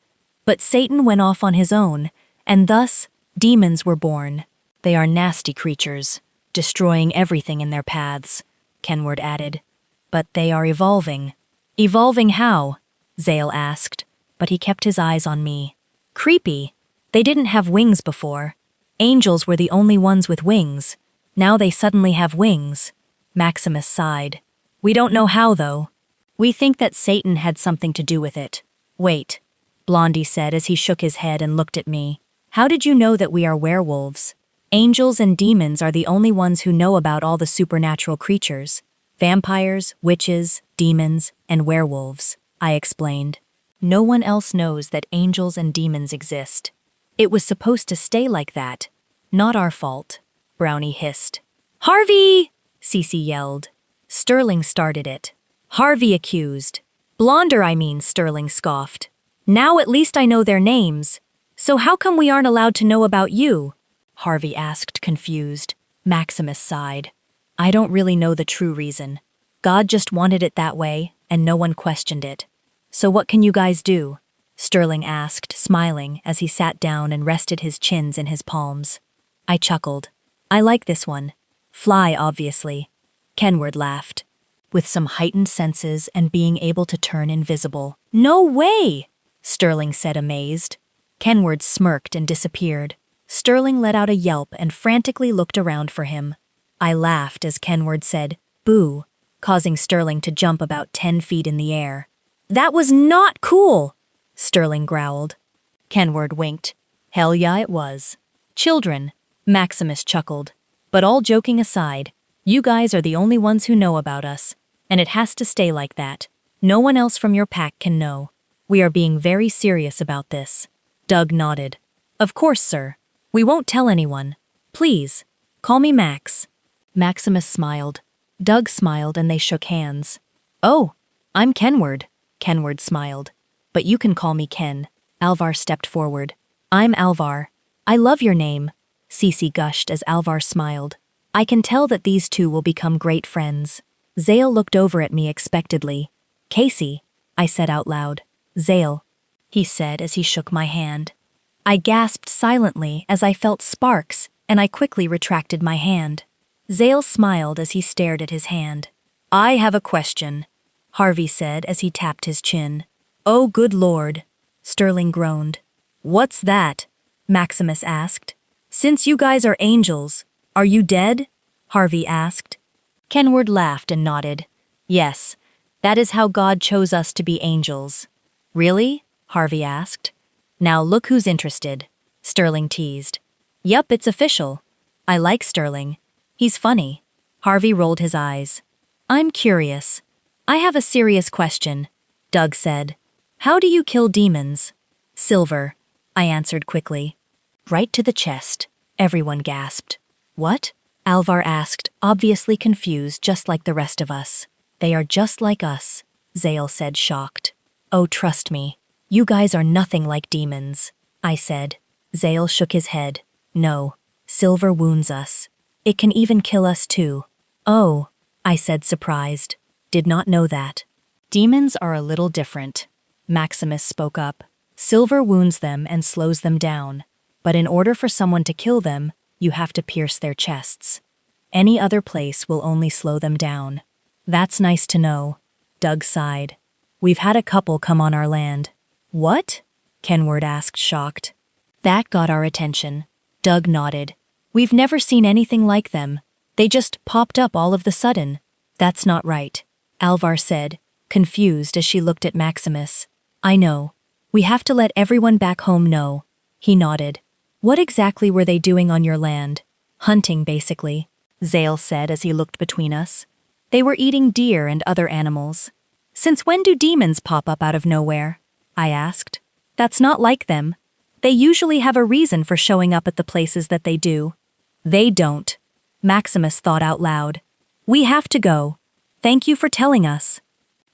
But Satan went off on his own, and thus, demons were born. They are nasty creatures, destroying everything in their paths, Kenward added. But they are evolving. Evolving how? Zale asked, but he kept his eyes on me. Creepy. They didn't have wings before. Angels were the only ones with wings. Now they suddenly have wings. Maximus sighed. We don't know how, though. We think that Satan had something to do with it. Wait, Blondie said as he shook his head and looked at me. How did you know that we are werewolves? Angels and demons are the only ones who know about all the supernatural creatures. Vampires, witches, demons, and werewolves, I explained. No one else knows that angels and demons exist. It was supposed to stay like that. Not our fault, Brownie hissed. Harvey! Kasey yelled. Sterling started it. Harvey accused. Blonder, I mean, Sterling scoffed. Now at least I know their names. So how come we aren't allowed to know about you? Harvey asked, confused. Maximus sighed. I don't really know the true reason. God just wanted it that way, and no one questioned it. So what can you guys do? Sterling asked, smiling as he sat down and rested his chins in his palms. I chuckled. I like this one. Fly, obviously. Kenward laughed. With some heightened senses and being able to turn invisible. No way! Sterling said, amazed. Kenward smirked and disappeared. Sterling let out a yelp and frantically looked around for him. I laughed as Kenward said, boo, causing Sterling to jump about 10 feet in the air. That was not cool, Sterling growled. Kenward winked. Hell yeah, it was. Children, Maximus chuckled. But all joking aside, you guys are the only ones who know about us, and it has to stay like that. No one else from your pack can know. We are being very serious about this. Doug nodded. Of course, sir. We won't tell anyone. Please, call me Max. Maximus smiled. Doug smiled and they shook hands. Oh, I'm Kenward. Kenward smiled. But you can call me Ken. Alvar stepped forward. I'm Alvar. I love your name. Cece gushed as Alvar smiled. I can tell that these two will become great friends. Zale looked over at me expectedly. Kasey, I said out loud. Zale, he said as he shook my hand. I gasped silently as I felt sparks, and I quickly retracted my hand. Zale smiled as he stared at his hand. I have a question, Harvey said as he tapped his chin. Oh, good Lord, Sterling groaned. What's that? Maximus asked. Since you guys are angels, are you dead? Harvey asked. Kenward laughed and nodded. Yes, that is how God chose us to be angels. Really? Harvey asked. Now look who's interested, Sterling teased. Yup, it's official. I like Sterling. He's funny. Harvey rolled his eyes. I'm curious. I have a serious question, Doug said. How do you kill demons? Silver, I answered quickly. Right to the chest, everyone gasped. What? Alvar asked, obviously confused just like the rest of us. They are just like us, Zale said, shocked. Oh, trust me. You guys are nothing like demons, I said. Zale shook his head. No, silver wounds us. It can even kill us too. Oh, I said, surprised. Did not know that. Demons are a little different. Maximus spoke up. Silver wounds them and slows them down. But in order for someone to kill them, you have to pierce their chests. Any other place will only slow them down. That's nice to know. Doug sighed. We've had a couple come on our land. What? Kenward asked, shocked. That got our attention. Doug nodded. We've never seen anything like them. They just popped up all of the sudden. That's not right, Alvar said, confused as she looked at Maximus. I know. We have to let everyone back home know. He nodded. What exactly were they doing on your land? Hunting, basically, Zale said as he looked between us. They were eating deer and other animals. Since when do demons pop up out of nowhere? I asked. That's not like them. They usually have a reason for showing up at the places that they do. They don't. Maximus thought out loud. We have to go. Thank you for telling us.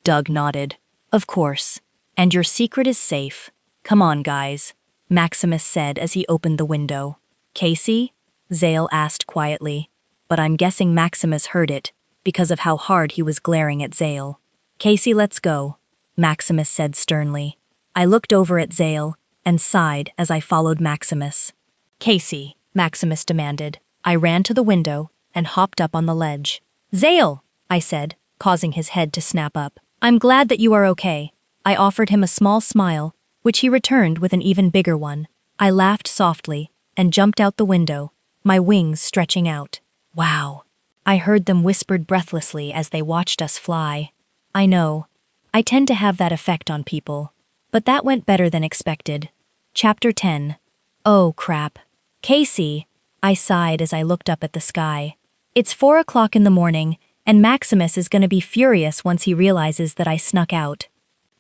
Doug nodded. Of course. And your secret is safe. Come on, guys, Maximus said as he opened the window. Kasey? Zale asked quietly. But I'm guessing Maximus heard it, because of how hard he was glaring at Zale. Kasey, let's go, Maximus said sternly. I looked over at Zale and sighed as I followed Maximus. Kasey, Maximus demanded. I ran to the window and hopped up on the ledge. Zale, I said, causing his head to snap up. I'm glad that you are okay. I offered him a small smile, which he returned with an even bigger one. I laughed softly and jumped out the window, my wings stretching out. Wow. I heard them whispered breathlessly as they watched us fly. I know. I tend to have that effect on people. But that went better than expected. Chapter 10. Oh, crap. Kasey, I sighed as I looked up at the sky. It's 4 o'clock in the morning, and Maximus is going to be furious once he realizes that I snuck out.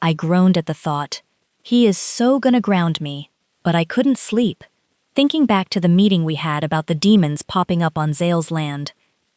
I groaned at the thought. He is so gonna ground me. But I couldn't sleep. Thinking back to the meeting we had about the demons popping up on Zale's land.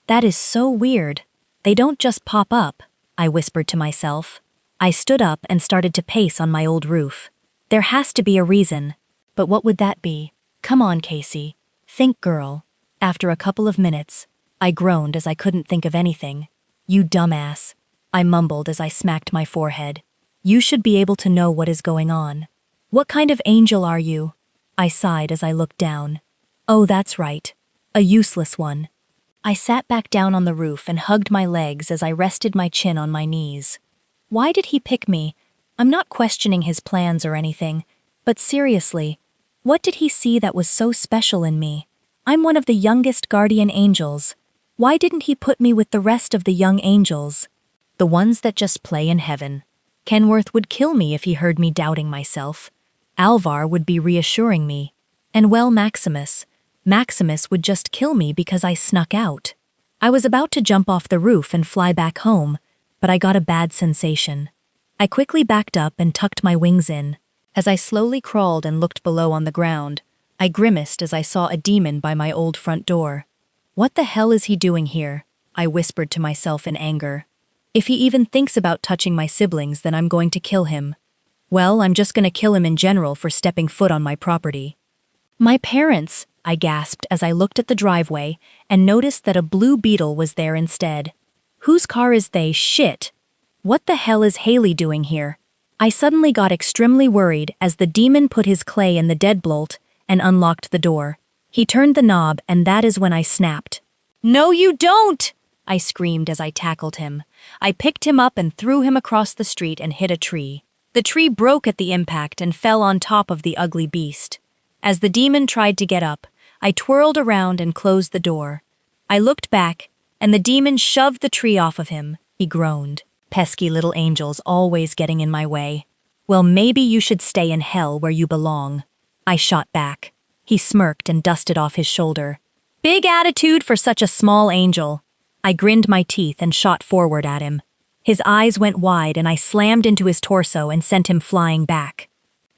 That is so weird. They don't just pop up, I whispered to myself. I stood up and started to pace on my old roof. There has to be a reason. But what would that be? Come on, Kasey. Think, girl. After a couple of minutes, I groaned as I couldn't think of anything. You dumbass, I mumbled as I smacked my forehead. You should be able to know what is going on. What kind of angel are you? I sighed as I looked down. Oh, that's right. A useless one. I sat back down on the roof and hugged my legs as I rested my chin on my knees. Why did he pick me? I'm not questioning his plans or anything, but seriously, what did he see that was so special in me? I'm one of the youngest guardian angels. Why didn't he put me with the rest of the young angels? The ones that just play in heaven. Kenworth would kill me if he heard me doubting myself. Alvar would be reassuring me. And well, Maximus would just kill me because I snuck out. I was about to jump off the roof and fly back home, but I got a bad sensation. I quickly backed up and tucked my wings in. As I slowly crawled and looked below on the ground, I grimaced as I saw a demon by my old front door. What the hell is he doing here? I whispered to myself in anger. If he even thinks about touching my siblings, then I'm going to kill him. Well, I'm just going to kill him in general for stepping foot on my property. My parents, I gasped as I looked at the driveway and noticed that a blue Beetle was there instead. Whose car is they? Shit! What the hell is Haley doing here? I suddenly got extremely worried as the demon put his clay in the deadbolt and unlocked the door. He turned the knob, and that is when I snapped. No, you don't! I screamed as I tackled him. I picked him up and threw him across the street and hit a tree. The tree broke at the impact and fell on top of the ugly beast. As the demon tried to get up, I twirled around and closed the door. I looked back, and the demon shoved the tree off of him. He groaned. Pesky little angels always getting in my way. Well, maybe you should stay in hell where you belong. I shot back. He smirked and dusted off his shoulder. Big attitude for such a small angel. I grinned my teeth and shot forward at him. His eyes went wide and I slammed into his torso and sent him flying back.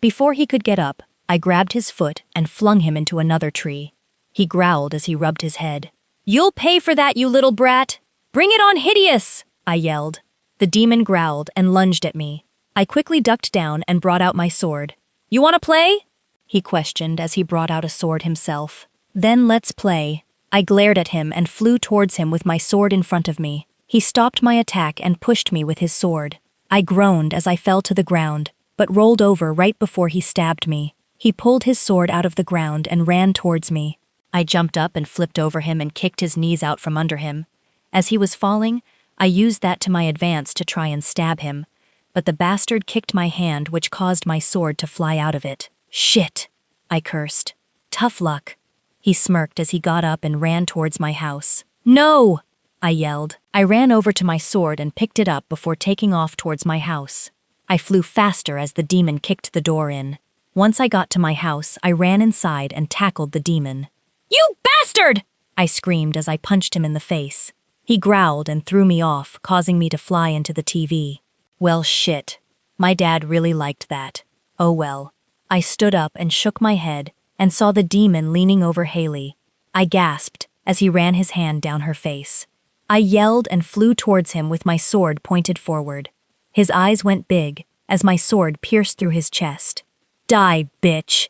Before he could get up, I grabbed his foot and flung him into another tree. He growled as he rubbed his head. You'll pay for that, you little brat! Bring it on, hideous! I yelled. The demon growled and lunged at me. I quickly ducked down and brought out my sword. You want to play? He questioned as he brought out a sword himself. Then let's play. I glared at him and flew towards him with my sword in front of me. He stopped my attack and pushed me with his sword. I groaned as I fell to the ground, but rolled over right before he stabbed me. He pulled his sword out of the ground and ran towards me. I jumped up and flipped over him and kicked his knees out from under him. As he was falling, I used that to my advance to try and stab him, but the bastard kicked my hand, which caused my sword to fly out of it. Shit! I cursed. Tough luck. He smirked as he got up and ran towards my house. No! I yelled. I ran over to my sword and picked it up before taking off towards my house. I flew faster as the demon kicked the door in. Once I got to my house, I ran inside and tackled the demon. You bastard! I screamed as I punched him in the face. He growled and threw me off, causing me to fly into the TV. Well, shit. My dad really liked that. Oh well. I stood up and shook my head and saw the demon leaning over Haley. I gasped as he ran his hand down her face. I yelled and flew towards him with my sword pointed forward. His eyes went big as my sword pierced through his chest. Die, bitch!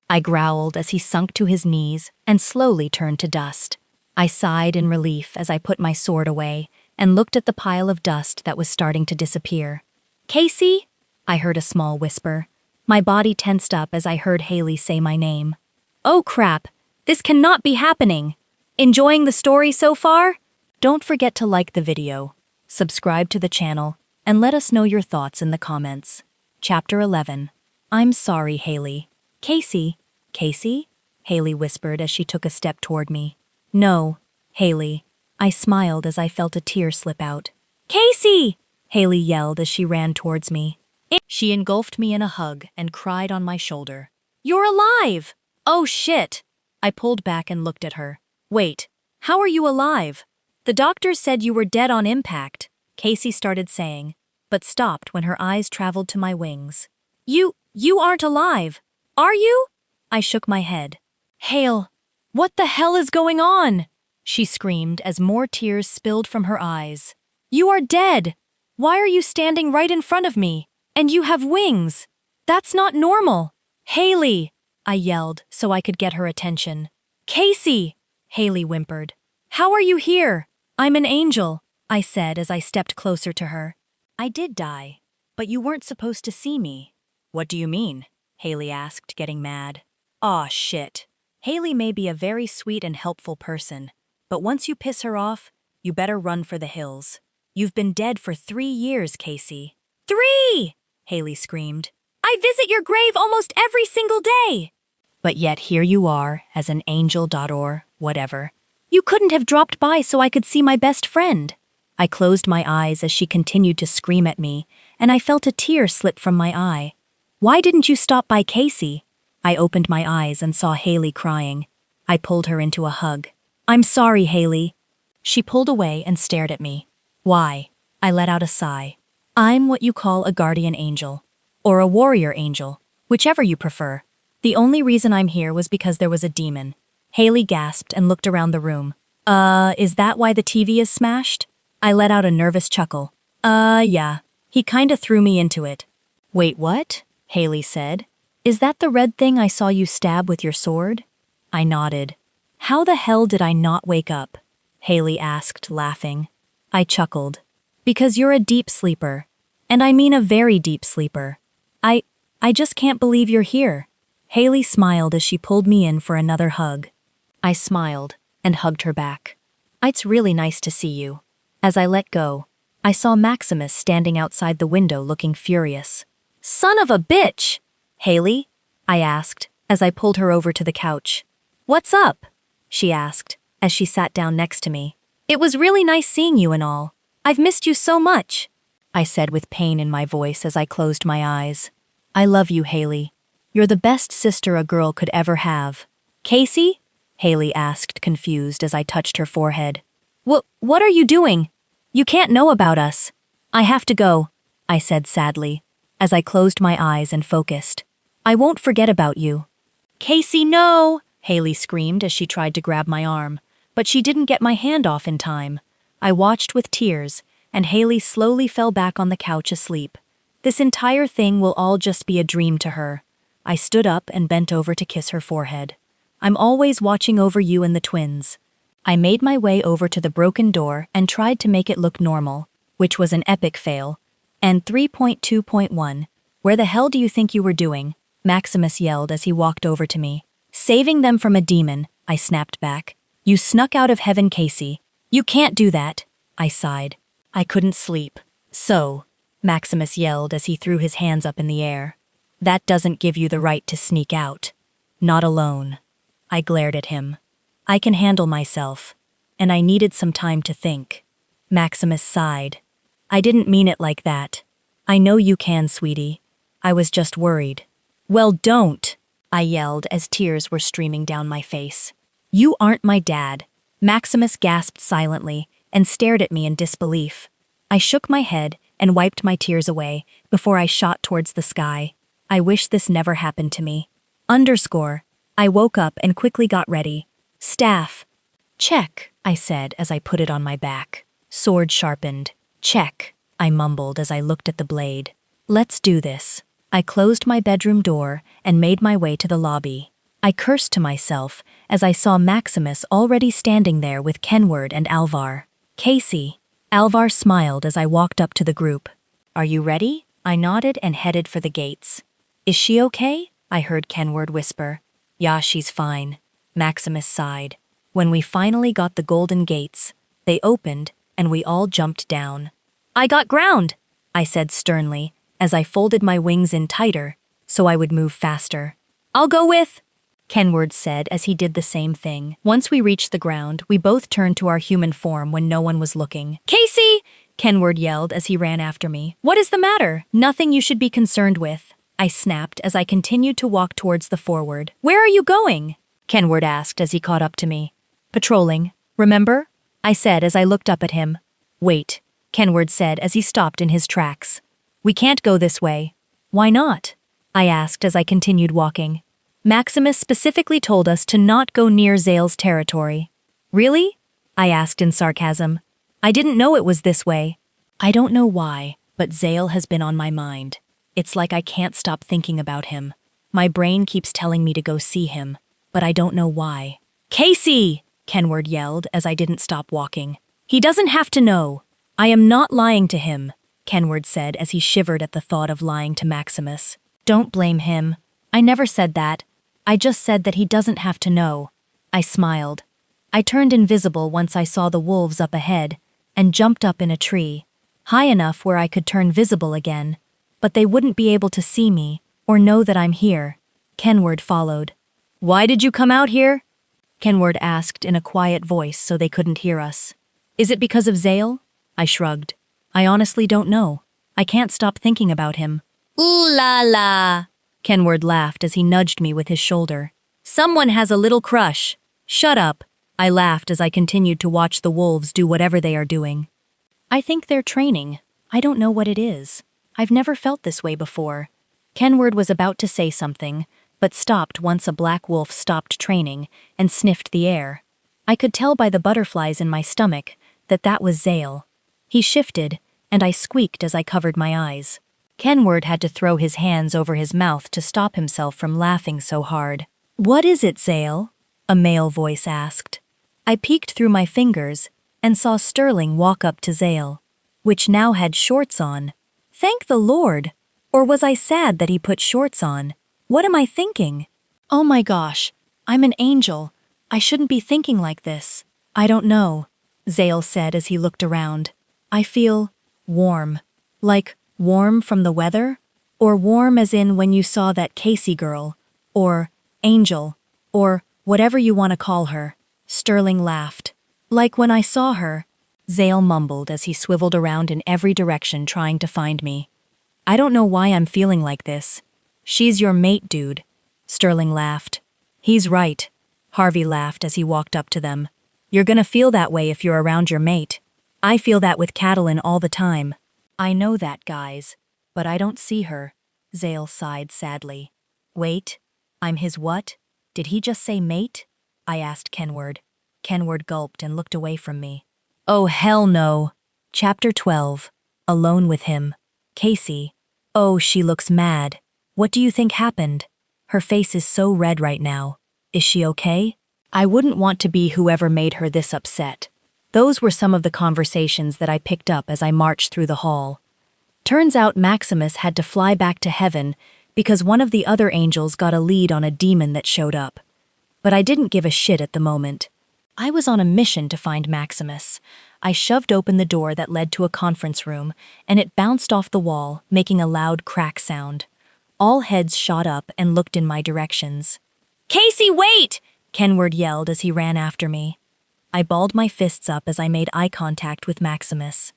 I growled as he sunk to his knees and slowly turned to dust. I sighed in relief as I put my sword away and looked at the pile of dust that was starting to disappear. Kasey? I heard a small whisper. My body tensed up as I heard Haley say my name. Oh crap, this cannot be happening. Enjoying the story so far? Don't forget to like the video, subscribe to the channel, and let us know your thoughts in the comments. Chapter 11. I'm sorry, Haley. Kasey? Haley whispered as she took a step toward me. No, Haley. I smiled as I felt a tear slip out. Kasey! Haley yelled as she ran towards me. She engulfed me in a hug and cried on my shoulder. You're alive! Oh shit! I pulled back and looked at her. Wait, how are you alive? The doctors said you were dead on impact, Kasey started saying, but stopped when her eyes traveled to my wings. You aren't alive, are you? I shook my head. Hale, what the hell is going on? She screamed as more tears spilled from her eyes. You are dead! Why are you standing right in front of me? And you have wings! That's not normal! Haley! I yelled so I could get her attention. Kasey! Haley whimpered. How are you here? I'm an angel, I said as I stepped closer to her. I did die, but you weren't supposed to see me. What do you mean? Haley asked, getting mad. Aw, shit. Haley may be a very sweet and helpful person, but once you piss her off, you better run for the hills. You've been dead for 3 years, Kasey. 3! Haley screamed. I visit your grave almost every single day. But yet here you are, as an angel or whatever. You couldn't have dropped by so I could see my best friend. I closed my eyes as she continued to scream at me, and I felt a tear slip from my eye. Why didn't you stop by, Kasey? I opened my eyes and saw Haley crying. I pulled her into a hug. I'm sorry, Haley. She pulled away and stared at me. Why? I let out a sigh. I'm what you call a guardian angel. Or a warrior angel, whichever you prefer. The only reason I'm here was because there was a demon. Haley gasped and looked around the room. Is that why the TV is smashed? I let out a nervous chuckle. Yeah. He kinda threw me into it. Wait, what? Haley said. Is that the red thing I saw you stab with your sword? I nodded. How the hell did I not wake up? Haley asked, laughing. I chuckled. Because you're a deep sleeper. And I mean a very deep sleeper. I just can't believe you're here. Haley smiled as she pulled me in for another hug. I smiled and hugged her back. It's really nice to see you. As I let go, I saw Maximus standing outside the window looking furious. Son of a bitch! Haley? I asked, as I pulled her over to the couch. What's up? She asked, as she sat down next to me. It was really nice seeing you and all. I've missed you so much, I said with pain in my voice as I closed my eyes. I love you, Haley. You're the best sister a girl could ever have. Kasey? Haley asked, confused as I touched her forehead. What are you doing? You can't know about us. I have to go, I said sadly, as I closed my eyes and focused. I won't forget about you. Kasey, no! Haley screamed as she tried to grab my arm, but she didn't get my hand off in time. I watched with tears, and Haley slowly fell back on the couch asleep. This entire thing will all just be a dream to her. I stood up and bent over to kiss her forehead. I'm always watching over you and the twins. I made my way over to the broken door and tried to make it look normal, which was an epic fail. And 3.2.1, where the hell do you think you were doing? Maximus yelled as he walked over to me. Saving them from a demon, I snapped back. You snuck out of heaven, Kasey. You can't do that, I sighed. I couldn't sleep. So, Maximus yelled as he threw his hands up in the air. That doesn't give you the right to sneak out. Not alone. I glared at him. I can handle myself, and I needed some time to think. Maximus sighed. I didn't mean it like that. I know you can, sweetie. I was just worried. Well, don't, I yelled as tears were streaming down my face. You aren't my dad. Maximus gasped silently and stared at me in disbelief. I shook my head and wiped my tears away before I shot towards the sky. I wish this never happened to me. I woke up and quickly got ready. Staff. Check, I said as I put it on my back. Sword sharpened. Check, I mumbled as I looked at the blade. Let's do this. I closed my bedroom door and made my way to the lobby. I cursed to myself as I saw Maximus already standing there with Kenward and Alvar. Kasey. Alvar smiled as I walked up to the group. Are you ready? I nodded and headed for the gates. Is she okay? I heard Kenward whisper. Yeah, she's fine. Maximus sighed. When we finally got the golden gates, they opened and we all jumped down. I got ground, I said sternly as I folded my wings in tighter so I would move faster. I'll go with, Kenward said as he did the same thing. Once we reached the ground, we both turned to our human form when no one was looking. Kasey! Kenward yelled as he ran after me. What is the matter? Nothing you should be concerned with, I snapped as I continued to walk towards the forward. Where are you going? Kenward asked as he caught up to me. Patrolling, remember? I said as I looked up at him. Wait, Kenward said as he stopped in his tracks. We can't go this way. Why not? I asked as I continued walking. Maximus specifically told us to not go near Zale's territory. Really? I asked in sarcasm. I didn't know it was this way. I don't know why, but Zale has been on my mind. It's like I can't stop thinking about him. My brain keeps telling me to go see him, but I don't know why. Kasey! Kenward yelled as I didn't stop walking. He doesn't have to know. I am not lying to him, Kenward said as he shivered at the thought of lying to Maximus. Don't blame him. I never said that. I just said that he doesn't have to know. I smiled. I turned invisible once I saw the wolves up ahead and jumped up in a tree, high enough where I could turn visible again, but they wouldn't be able to see me or know that I'm here. Kenward followed. Why did you come out here? Kenward asked in a quiet voice so they couldn't hear us. Is it because of Zale? I shrugged. I honestly don't know. I can't stop thinking about him. Ooh la la! Kenward laughed as he nudged me with his shoulder. Someone has a little crush. Shut up. I laughed as I continued to watch the wolves do whatever they are doing. I think they're training. I don't know what it is. I've never felt this way before. Kenward was about to say something, but stopped once a black wolf stopped training and sniffed the air. I could tell by the butterflies in my stomach that that was Zale. He shifted, and I squeaked as I covered my eyes. Kenward had to throw his hands over his mouth to stop himself from laughing so hard. What is it, Zale? A male voice asked. I peeked through my fingers and saw Sterling walk up to Zale, which now had shorts on. Thank the Lord! Or was I sad that he put shorts on? What am I thinking? Oh my gosh, I'm an angel. I shouldn't be thinking like this. I don't know, Zale said as he looked around. I feel warm. Like warm from the weather? Or warm as in when you saw that Kasey girl? Or angel? Or whatever you want to call her. Sterling laughed. Like when I saw her, Zale mumbled as he swiveled around in every direction trying to find me. I don't know why I'm feeling like this. She's your mate, dude. Sterling laughed. He's right. Harvey laughed as he walked up to them. You're gonna feel that way if you're around your mate. I feel that with Kalin all the time. I know that, guys, but I don't see her. Zale sighed sadly. Wait, I'm his what? Did he just say mate? I asked Kenward. Kenward gulped and looked away from me. Oh, hell no. Chapter 12. Alone with him. Kasey. Oh, she looks mad. What do you think happened? Her face is so red right now. Is she okay? I wouldn't want to be whoever made her this upset. Those were some of the conversations that I picked up as I marched through the hall. Turns out Maximus had to fly back to heaven because one of the other angels got a lead on a demon that showed up. But I didn't give a shit at the moment. I was on a mission to find Maximus. I shoved open the door that led to a conference room, and it bounced off the wall, making a loud crack sound. All heads shot up and looked in my directions. Kasey, wait! Kenward yelled as he ran after me. I balled my fists up as I made eye contact with Maximus.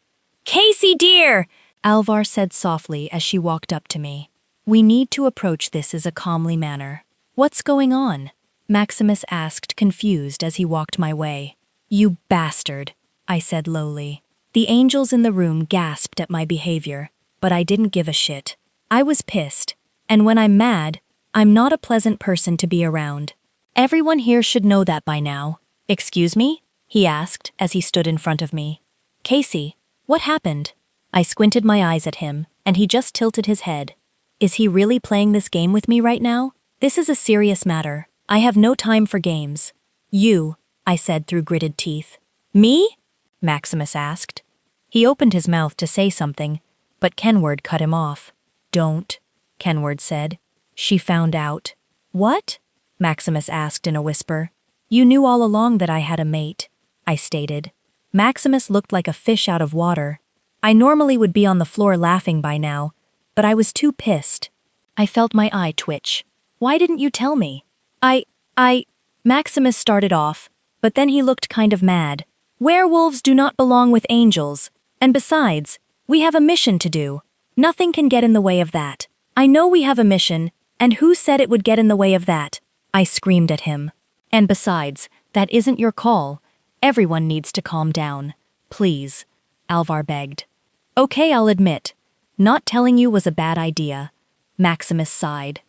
Kasey, dear! Alvar said softly as she walked up to me. We need to approach this in a calmly manner. What's going on? Maximus asked, confused as he walked my way. You bastard, I said lowly. The angels in the room gasped at my behavior, but I didn't give a shit. I was pissed, and when I'm mad, I'm not a pleasant person to be around. Everyone here should know that by now. Excuse me? He asked as he stood in front of me. Kasey, what happened? I squinted my eyes at him, and he just tilted his head. Is he really playing this game with me right now? This is a serious matter. I have no time for games. You, I said through gritted teeth. Me? Maximus asked. He opened his mouth to say something, but Kenward cut him off. Don't, Kenward said. She found out. What? Maximus asked in a whisper. You knew all along that I had a mate, I stated. Maximus looked like a fish out of water. I normally would be on the floor laughing by now, but I was too pissed. I felt my eye twitch. Why didn't you tell me? Maximus started off, but then he looked kind of mad. Werewolves do not belong with angels, and besides, we have a mission to do. Nothing can get in the way of that. I know we have a mission, and who said it would get in the way of that? I screamed at him. And besides, that isn't your call. Everyone needs to calm down. Please, Alvar begged. Okay, I'll admit. Not telling you was a bad idea. Maximus sighed.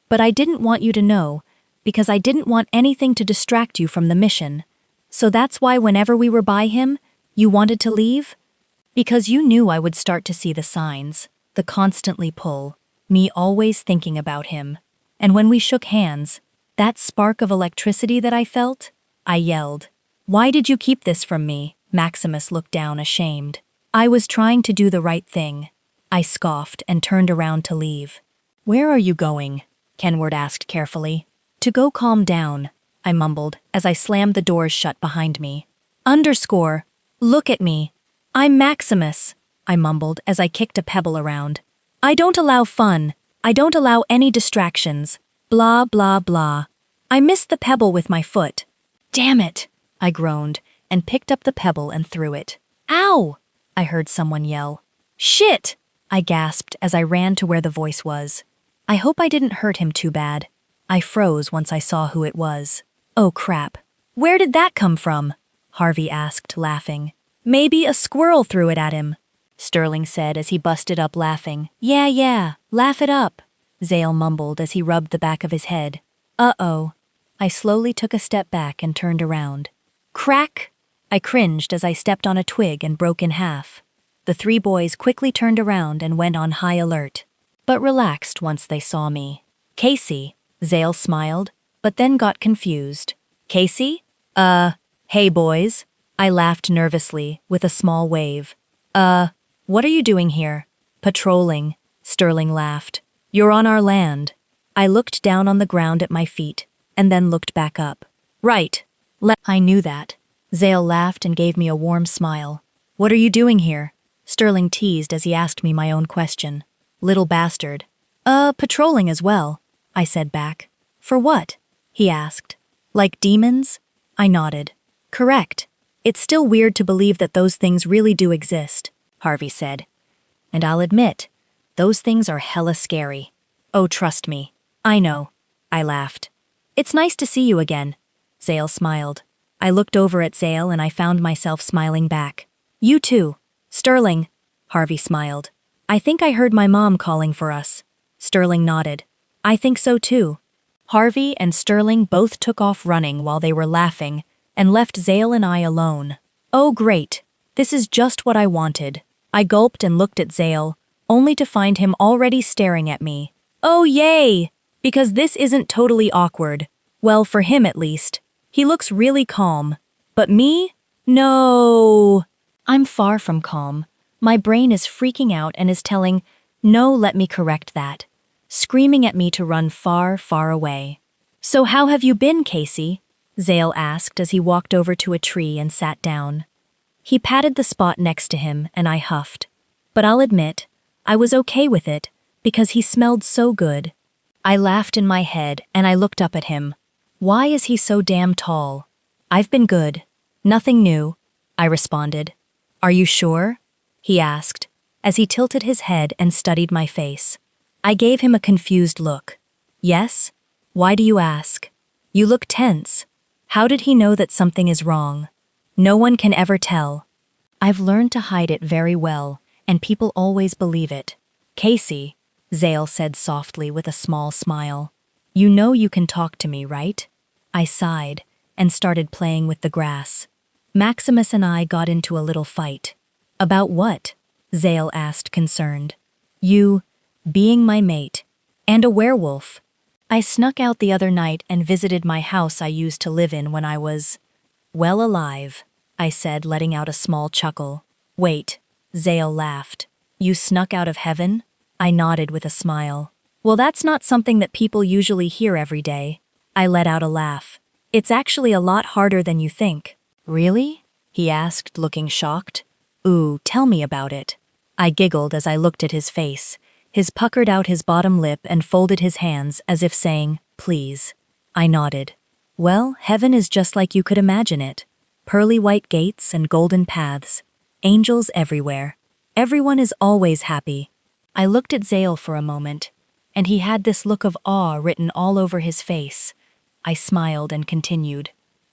But I didn't want you to know, because I didn't want anything to distract you from the mission. So that's why whenever we were by him, you wanted to leave? Because you knew I would start to see the signs, the constantly pull, me always thinking about him. And when we shook hands, that spark of electricity that I felt, I yelled. Why did you keep this from me? Maximus looked down ashamed. I was trying to do the right thing. I scoffed and turned around to leave. Where are you going? Kenward asked carefully. To go calm down, I mumbled as I slammed the doors shut behind me. Look at me. I'm Maximus, I mumbled as I kicked a pebble around. I don't allow fun. I don't allow any distractions. Blah, blah, blah. I missed the pebble with my foot. Damn it, I groaned and picked up the pebble and threw it. Ow! I heard someone yell. Shit! I gasped as I ran to where the voice was. I hope I didn't hurt him too bad. I froze once I saw who it was. Oh crap. Where did that come from? Harvey asked, laughing. Maybe a squirrel threw it at him, Sterling said as he busted up laughing. Yeah, laugh it up, Zale mumbled as he rubbed the back of his head. Uh-oh. I slowly took a step back and turned around. Crack! I cringed as I stepped on a twig and broke in half. The three boys quickly turned around and went on high alert, but relaxed once they saw me. Kasey, Zale smiled, but then got confused. Kasey? Hey boys. I laughed nervously, with a small wave. What are you doing here? Patrolling, Sterling laughed. You're on our land. I looked down on the ground at my feet, and then looked back up. Right. I knew that. Zale laughed and gave me a warm smile. What are you doing here? Sterling teased as he asked me my own question. Little bastard. Patrolling as well, I said back. For what? He asked. Like demons? I nodded. Correct. It's still weird to believe that those things really do exist, Harvey said. And I'll admit, those things are hella scary. Oh, trust me. I know. I laughed. It's nice to see you again. Zale smiled. I looked over at Zale and I found myself smiling back. You too. Sterling. Harvey smiled. I think I heard my mom calling for us. Sterling nodded. I think so too. Harvey and Sterling both took off running while they were laughing and left Zale and I alone. Oh great. This is just what I wanted. I gulped and looked at Zale, only to find him already staring at me. Oh yay! Because this isn't totally awkward. Well, for him at least. He looks really calm. But me? No! I'm far from calm. My brain is freaking out and is telling, no, let me correct that. Screaming at me to run far, far away. So how have you been, Kasey? Zale asked as he walked over to a tree and sat down. He patted the spot next to him and I huffed. But I'll admit, I was okay with it because he smelled so good. I laughed in my head and I looked up at him. Why is he so damn tall? I've been good. Nothing new, I responded. Are you sure? He asked, as he tilted his head and studied my face. I gave him a confused look. Yes? Why do you ask? You look tense. How did he know that something is wrong? No one can ever tell. I've learned to hide it very well, and people always believe it. Kasey, Zale said softly with a small smile. You know you can talk to me, right? I sighed and started playing with the grass. Maximus and I got into a little fight. About what? Zale asked, concerned. You, being my mate, and a werewolf. I snuck out the other night and visited my house I used to live in when I was, well, alive, I said, letting out a small chuckle. Wait, Zale laughed. You snuck out of heaven? I nodded with a smile. Well, that's not something that people usually hear every day. I let out a laugh. It's actually a lot harder than you think. Really? He asked, looking shocked. Ooh, tell me about it. I giggled as I looked at his face. His puckered out his bottom lip and folded his hands as if saying, please. I nodded. Well, heaven is just like you could imagine it. Pearly white gates and golden paths. Angels everywhere. Everyone is always happy. I looked at Zale for a moment, and he had this look of awe written all over his face. I smiled and continued.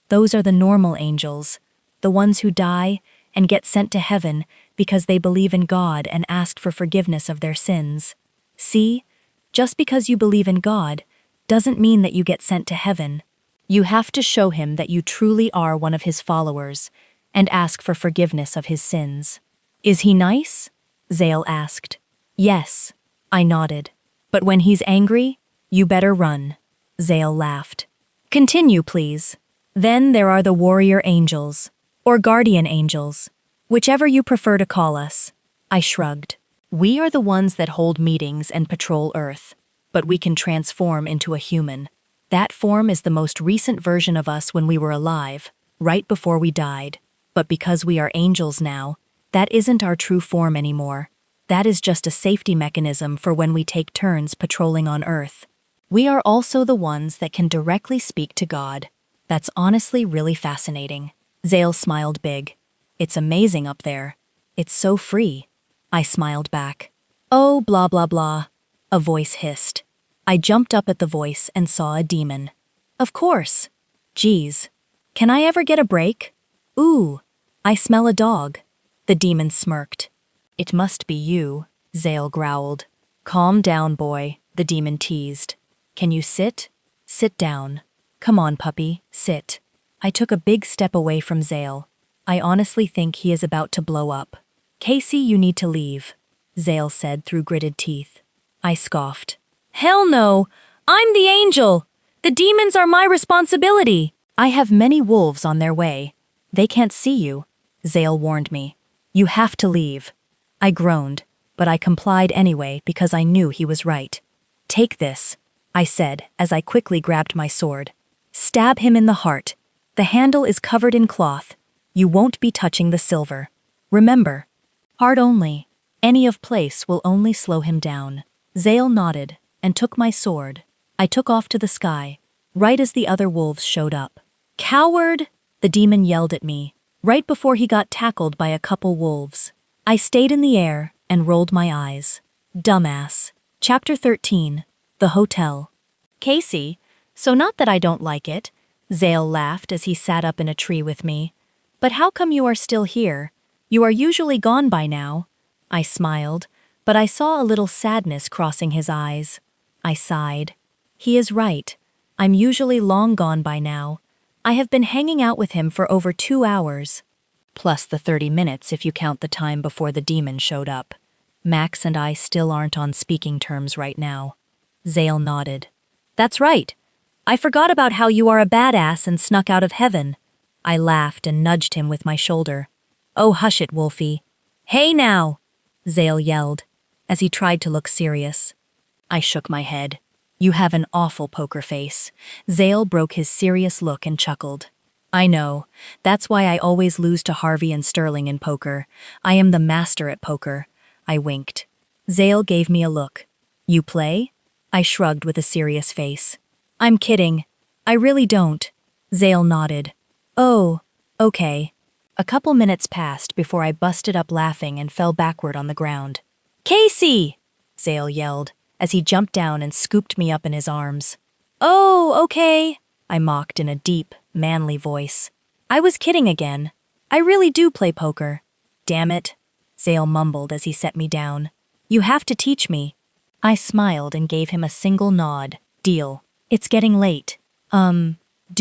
Those are the normal angels, the ones who die and get sent to heaven because they believe in God and ask for forgiveness of their sins. See, just because you believe in God doesn't mean that you get sent to heaven. You have to show him that you truly are one of his followers and ask for forgiveness of his sins. Is he nice? Zale asked. Yes, I nodded. But when he's angry, you better run. Zale laughed. Continue, please. Then there are the warrior angels, or guardian angels, whichever you prefer to call us. I shrugged. We are the ones that hold meetings and patrol Earth, but we can transform into a human. That form is the most recent version of us when we were alive, right before we died. But because we are angels now, that isn't our true form anymore. That is just a safety mechanism for when we take turns patrolling on Earth. We are also the ones that can directly speak to God. That's honestly really fascinating. Zale smiled big. It's amazing up there. It's so free. I smiled back. Oh, blah blah blah. A voice hissed. I jumped up at the voice and saw a demon. Of course. Geez. Can I ever get a break? Ooh, I smell a dog. The demon smirked. It must be you, Zale growled. Calm down, boy, the demon teased. Can you sit? Sit down. Come on, puppy, sit. I took a big step away from Zale. I honestly think he is about to blow up. Kasey, you need to leave, Zale said through gritted teeth. I scoffed. Hell no! I'm the angel! The demons are my responsibility! I have many wolves on their way. They can't see you, Zale warned me. You have to leave. I groaned, but I complied anyway because I knew he was right. Take this, I said as I quickly grabbed my sword. Stab him in the heart. The handle is covered in cloth. You won't be touching the silver. Remember, heart only. Any of place will only slow him down. Zale nodded and took my sword. I took off to the sky, right as the other wolves showed up. Coward! The demon yelled at me, right before he got tackled by a couple wolves. I stayed in the air and rolled my eyes. Dumbass. Chapter 13. The Hotel. Kasey, so not that I don't like it, Zale laughed as he sat up in a tree with me. But how come you are still here? You are usually gone by now. I smiled, but I saw a little sadness crossing his eyes. I sighed. He is right. I'm usually long gone by now. I have been hanging out with him for over 2 hours. Plus the 30 minutes if you count the time before the demon showed up. Max and I still aren't on speaking terms right now. Zale nodded. That's right. I forgot about how you are a badass and snuck out of heaven. I laughed and nudged him with my shoulder. Oh, hush it, Wolfie. Hey now, Zale yelled, as he tried to look serious. I shook my head. You have an awful poker face. Zale broke his serious look and chuckled. I know. That's why I always lose to Harvey and Sterling in poker. I am the master at poker. I winked. Zale gave me a look. You play? I shrugged with a serious face. I'm kidding. I really don't. Zale nodded. Oh, okay. A couple minutes passed before I busted up laughing and fell backward on the ground. Kasey! Zale yelled, as he jumped down and scooped me up in his arms. Oh, okay, I mocked in a deep, manly voice. I was kidding again. I really do play poker. Damn it, Zale mumbled as he set me down. You have to teach me. I smiled and gave him a single nod. Deal. It's getting late. Do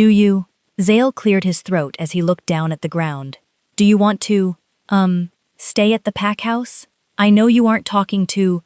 you? Zale cleared his throat as he looked down at the ground. Do you want to, stay at the pack house? I know you aren't talking to,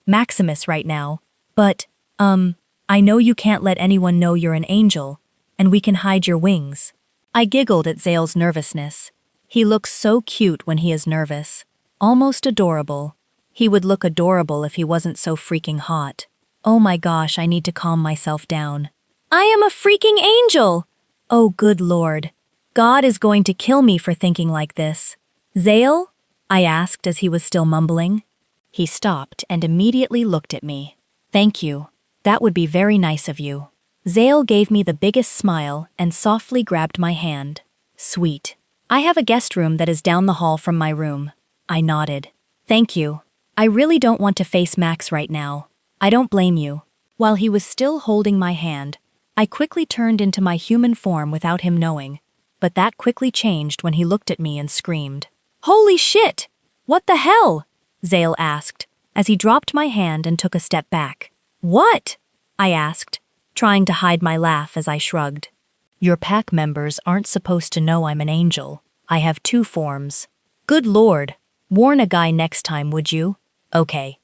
Maximus right now, but, I know you can't let anyone know you're an angel, and we can hide your wings. I giggled at Zale's nervousness. He looks so cute when he is nervous. Almost adorable. He would look adorable if he wasn't so freaking hot. Oh my gosh, I need to calm myself down. I am a freaking angel! Oh, good Lord. God is going to kill me for thinking like this. Zale? I asked as he was still mumbling. He stopped and immediately looked at me. Thank you. That would be very nice of you. Zale gave me the biggest smile and softly grabbed my hand. Sweet. I have a guest room that is down the hall from my room. I nodded. Thank you. I really don't want to face Max right now. I don't blame you. While he was still holding my hand, I quickly turned into my human form without him knowing. But that quickly changed when he looked at me and screamed. Holy shit! What the hell? Zale asked, as he dropped my hand and took a step back. What? I asked, trying to hide my laugh as I shrugged. Your pack members aren't supposed to know I'm an angel. I have 2 forms. Good Lord. Warn a guy next time, would you? Okay.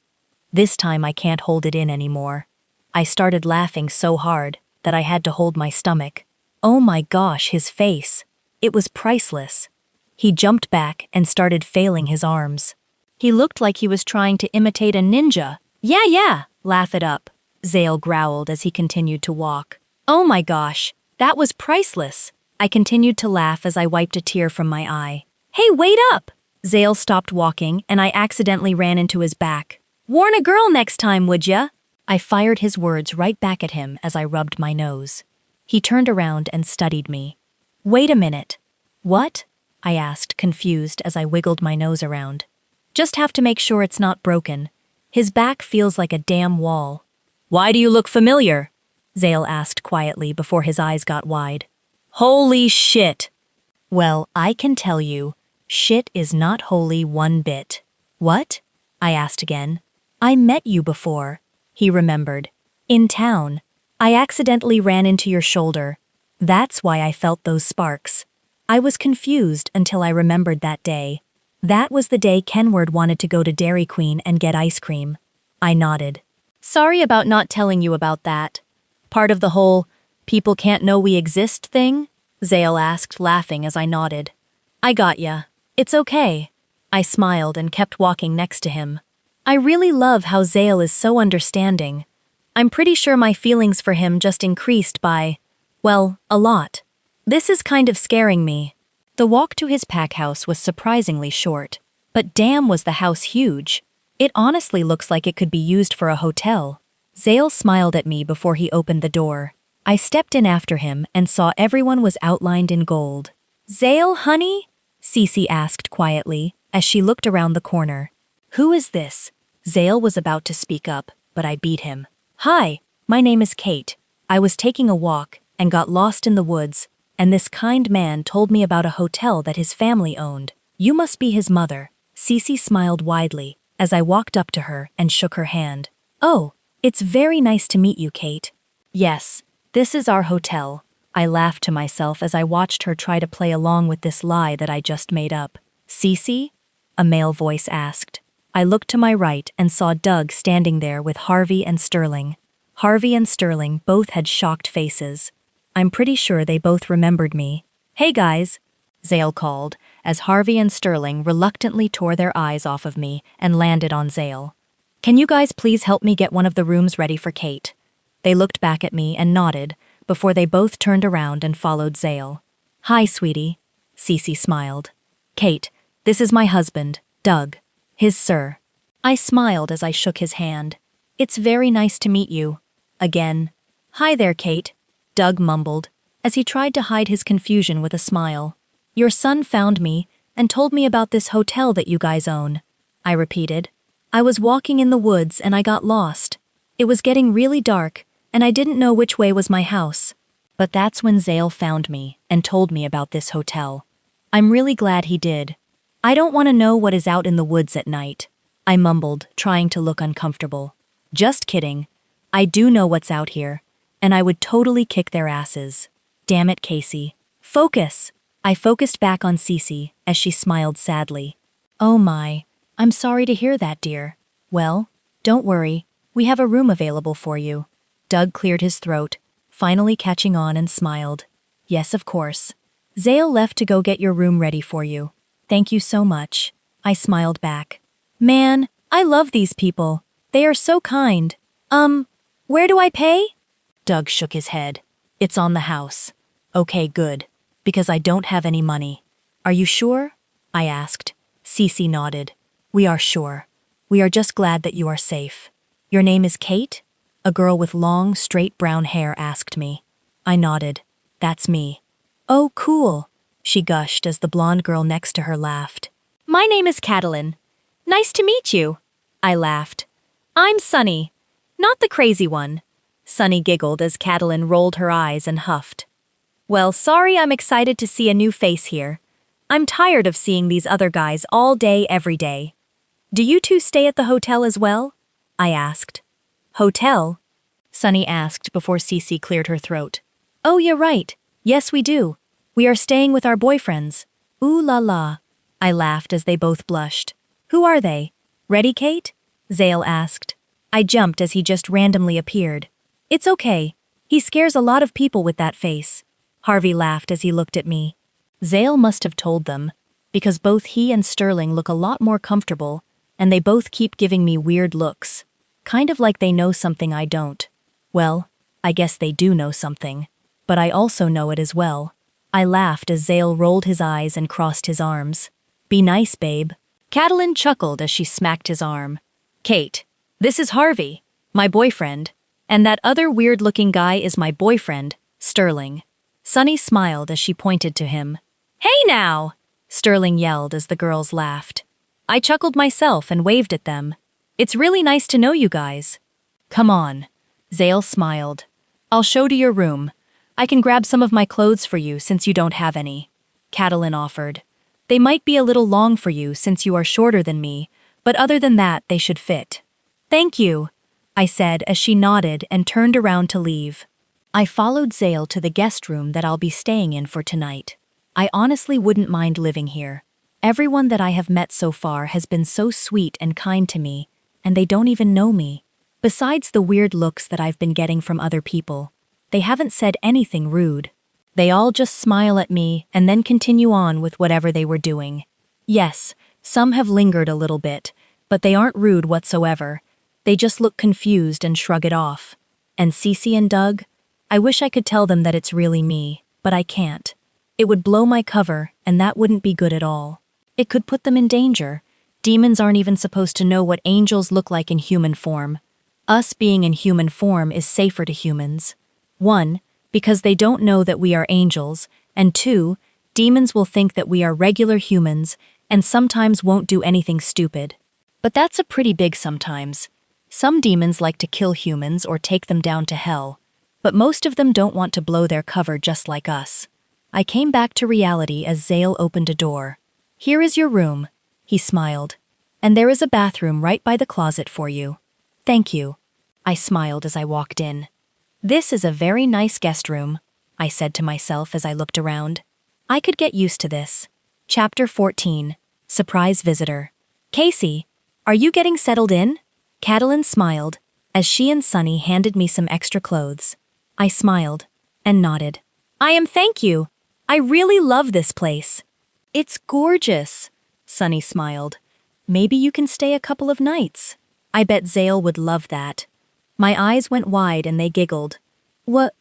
This time I can't hold it in anymore. I started laughing so hard that I had to hold my stomach. Oh my gosh, his face. It was priceless. He jumped back and started failing his arms. He looked like he was trying to imitate a ninja. Yeah, laugh it up, Zale growled as he continued to walk. Oh my gosh, that was priceless. I continued to laugh as I wiped a tear from my eye. Hey, wait up! Zale stopped walking and I accidentally ran into his back. Warn a girl next time, would ya? I fired his words right back at him as I rubbed my nose. He turned around and studied me. Wait a minute. What? I asked, confused as I wiggled my nose around. Just have to make sure it's not broken. His back feels like a damn wall. Why do you look familiar? Zale asked quietly before his eyes got wide. Holy shit! Well, I can tell you, shit is not holy one bit. What? I asked again. I met you before, he remembered. In town. I accidentally ran into your shoulder. That's why I felt those sparks. I was confused until I remembered that day. That was the day Kenward wanted to go to Dairy Queen and get ice cream. I nodded. Sorry about not telling you about that. Part of the whole, people can't know we exist thing? Zale asked, laughing as I nodded. I got ya. It's okay. I smiled and kept walking next to him. I really love how Zale is so understanding. I'm pretty sure my feelings for him just increased by, well, a lot. This is kind of scaring me. The walk to his pack house was surprisingly short, but damn was the house huge. It honestly looks like it could be used for a hotel. Zale smiled at me before he opened the door. I stepped in after him and saw everyone was outlined in gold. Zale, honey? Cece asked quietly as she looked around the corner. Who is this? Zale was about to speak up, but I beat him. Hi, my name is Kate. I was taking a walk and got lost in the woods, and this kind man told me about a hotel that his family owned. You must be his mother. Cece smiled widely as I walked up to her and shook her hand. Oh, it's very nice to meet you, Kate. Yes, this is our hotel. I laughed to myself as I watched her try to play along with this lie that I just made up. Cece? A male voice asked. I looked to my right and saw Doug standing there with Harvey and Sterling. Harvey and Sterling both had shocked faces. I'm pretty sure they both remembered me. Hey guys, Zale called, as Harvey and Sterling reluctantly tore their eyes off of me and landed on Zale. Can you guys please help me get one of the rooms ready for Kate? They looked back at me and nodded before they both turned around and followed Zale. Hi, sweetie, Cece smiled. Kate, this is my husband, Doug. His sir. I smiled as I shook his hand. It's very nice to meet you. Again. Hi there, Kate, Doug mumbled, as he tried to hide his confusion with a smile. Your son found me and told me about this hotel that you guys own. I repeated. I was walking in the woods and I got lost. It was getting really dark, and I didn't know which way was my house. But that's when Zale found me and told me about this hotel. I'm really glad he did. I don't want to know what is out in the woods at night, I mumbled, trying to look uncomfortable. Just kidding. I do know what's out here, and I would totally kick their asses. Damn it, Kasey. Focus! I focused back on Cece as she smiled sadly. Oh my, I'm sorry to hear that, dear. Well, don't worry, we have a room available for you. Doug cleared his throat, finally catching on and smiled. Yes, of course. Zale left to go get your room ready for you. Thank you so much. I smiled back. Man, I love these people. They are so kind. Where do I pay? Doug shook his head. It's on the house. Okay, good. Because I don't have any money. Are you sure? I asked. Cece nodded. We are sure. We are just glad that you are safe. Your name is Kate? A girl with long, straight brown hair asked me. I nodded. That's me. Oh, cool, she gushed as the blonde girl next to her laughed. My name is Kalin. Nice to meet you. I laughed. I'm Sunny. Not the crazy one. Sunny giggled as Kalin rolled her eyes and huffed. Well, sorry, I'm excited to see a new face here. I'm tired of seeing these other guys all day, every day. Do you two stay at the hotel as well? I asked. Hotel? Sunny asked before Cece cleared her throat. Oh, you're right. Yes, we do. We are staying with our boyfriends. Ooh la la. I laughed as they both blushed. Who are they? Ready, Kate? Zale asked. I jumped as he just randomly appeared. It's okay. He scares a lot of people with that face. Harvey laughed as he looked at me. Zale must have told them, because both he and Sterling look a lot more comfortable, and they both keep giving me weird looks. Kind of like they know something I don't. Well, I guess they do know something, but I also know it as well. I laughed as Zale rolled his eyes and crossed his arms. Be nice, babe. Kalin chuckled as she smacked his arm. Kate, this is Harvey, my boyfriend, and that other weird-looking guy is my boyfriend, Sterling. Sunny smiled as she pointed to him. Hey now! Sterling yelled as the girls laughed. I chuckled myself and waved at them. It's really nice to know you guys. Come on. Zale smiled. I'll show to your room. I can grab some of my clothes for you since you don't have any. Kalin offered. They might be a little long for you since you are shorter than me, but other than that, they should fit. Thank you, I said as she nodded and turned around to leave. I followed Zale to the guest room that I'll be staying in for tonight. I honestly wouldn't mind living here. Everyone that I have met so far has been so sweet and kind to me, and they don't even know me. Besides the weird looks that I've been getting from other people, they haven't said anything rude. They all just smile at me and then continue on with whatever they were doing. Yes, some have lingered a little bit, but they aren't rude whatsoever. They just look confused and shrug it off. And Kasey and Doug? I wish I could tell them that it's really me, but I can't. It would blow my cover, and that wouldn't be good at all. It could put them in danger. Demons aren't even supposed to know what angels look like in human form. Us being in human form is safer to humans. 1, because they don't know that we are angels, and 2, demons will think that we are regular humans and sometimes won't do anything stupid. But that's a pretty big sometimes. Some demons like to kill humans or take them down to hell, but most of them don't want to blow their cover just like us. I came back to reality as Zale opened a door. Here is your room, he smiled, and there is a bathroom right by the closet for you. Thank you, I smiled as I walked in. This is a very nice guest room, I said to myself as I looked around. I could get used to this. Chapter 14, Surprise Visitor. Kasey, are you getting settled in? Kalin smiled as she and Sunny handed me some extra clothes. I smiled and nodded. I am, thank you. I really love this place. It's gorgeous, Sunny smiled. Maybe you can stay a couple of nights. I bet Zale would love that. My eyes went wide and they giggled. What